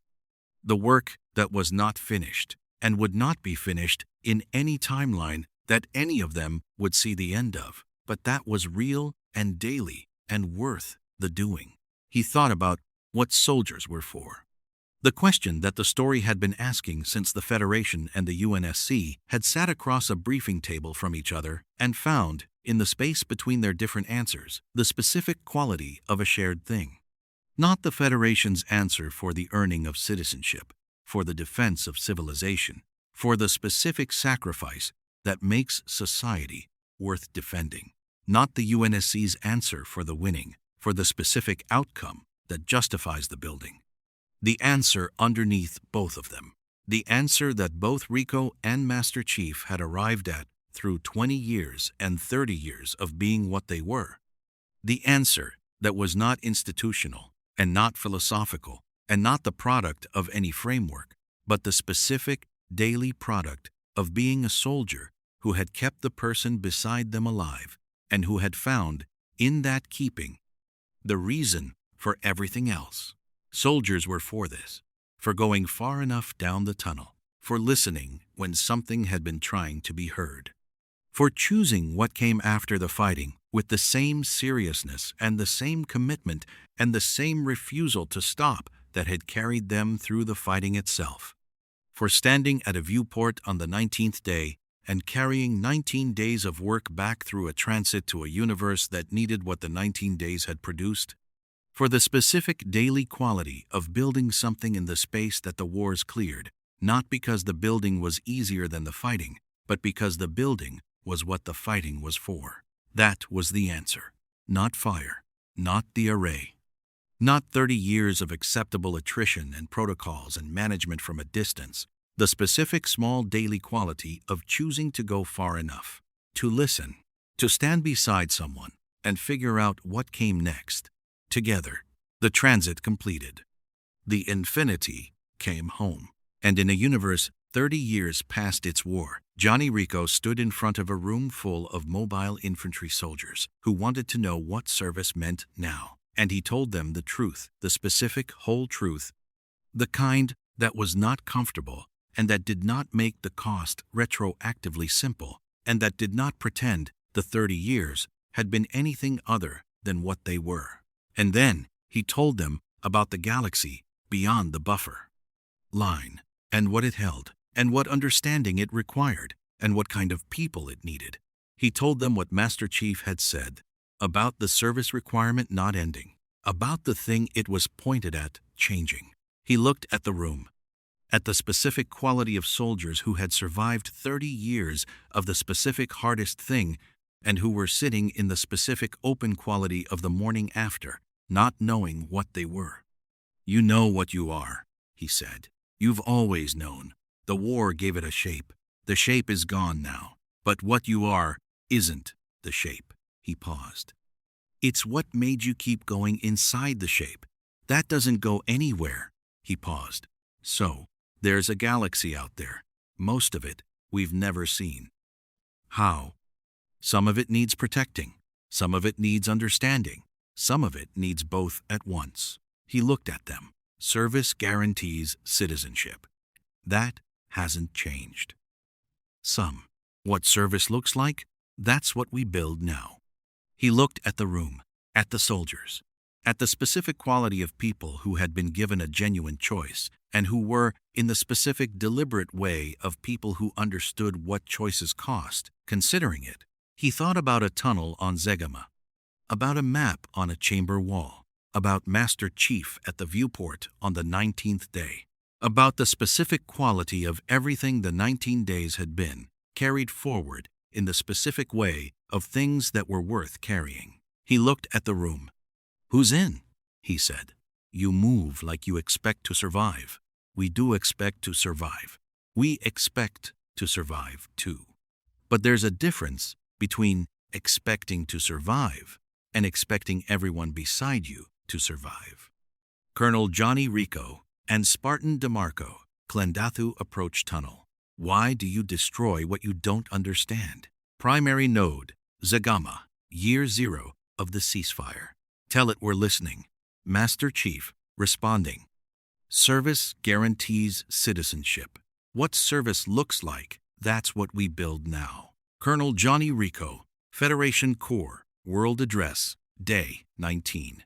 the work that was not finished and would not be finished in any timeline that any of them would see the end of, but that was real and daily and worth the doing. He thought about what soldiers were for. The question that the story had been asking since the Federation and the UNSC had sat across a briefing table from each other and found, in the space between their different answers, the specific quality of a shared thing. Not the Federation's answer for the earning of citizenship, for the defense of civilization, for the specific sacrifice that makes society worth defending. Not the UNSC's answer for the winning, for the specific outcome that justifies the building. The answer underneath both of them. The answer that both Rico and Master Chief had arrived at through 20 years and 30 years of being what they were. The answer that was not institutional and not philosophical and not the product of any framework, but the specific daily product of being a soldier who had kept the person beside them alive and who had found, in that keeping, the reason for everything else. Soldiers were for this, for going far enough down the tunnel, for listening when something had been trying to be heard, for choosing what came after the fighting with the same seriousness and the same commitment and the same refusal to stop that had carried them through the fighting itself, for standing at a viewport on the 19th day and carrying 19 days of work back through a transit to a universe that needed what the 19 days had produced, for the specific daily quality of building something in the space that the wars cleared, not because the building was easier than the fighting, but because the building was what the fighting was for. That was the answer. Not fire, not the array, not 30 years of acceptable attrition and protocols and management from a distance. The specific small daily quality of choosing to go far enough, to listen, to stand beside someone and figure out what came next. Together, the transit completed. The Infinity came home. And in a universe 30 years past its war, Johnny Rico stood in front of a room full of mobile infantry soldiers who wanted to know what service meant now. And he told them the truth, the specific whole truth, the kind that was not comfortable, and that did not make the cost retroactively simple, and that did not pretend the 30 years had been anything other than what they were. And then he told them about the galaxy beyond the buffer line, and what it held, and what understanding it required, and what kind of people it needed. He told them what Master Chief had said about the service requirement not ending, about the thing it was pointed at changing. He looked at the room, at the specific quality of soldiers who had survived 30 years of the specific hardest thing and who were sitting in the specific open quality of the morning after, not knowing what they were. "You know what you are," he said. "You've always known. The war gave it a shape. The shape is gone now. But what you are isn't the shape." He paused. "It's what made you keep going inside the shape. That doesn't go anywhere." He paused. "So, there's a galaxy out there. Most of it we've never seen. How? Some of it needs protecting. Some of it needs understanding. Some of it needs both at once." He looked at them. "Service guarantees citizenship. That hasn't changed. Some. What service looks like, that's what we build now." He looked at the room, at the soldiers, at the specific quality of people who had been given a genuine choice, and who were in the specific deliberate way of people who understood what choices cost, considering it. He thought about a tunnel on Zegama, about a map on a chamber wall, about Master Chief at the viewport on the 19th day, about the specific quality of everything the 19 days had been, carried forward in the specific way of things that were worth carrying. He looked at the room. "Who's in?" he said. "You move like you expect to survive. We do expect to survive. We expect to survive too. But there's a difference between expecting to survive and expecting everyone beside you to survive." Colonel Johnny Rico and Spartan DeMarco, Klendathu Approach Tunnel. "Why do you destroy what you don't understand?" Primary Node, Zegama, Year 0 of the ceasefire. "Tell it we're listening." Master Chief, responding. "Service guarantees citizenship. What service looks like, that's what we build now." Colonel Johnny Rico, Federation Corps, World Address, Day 19.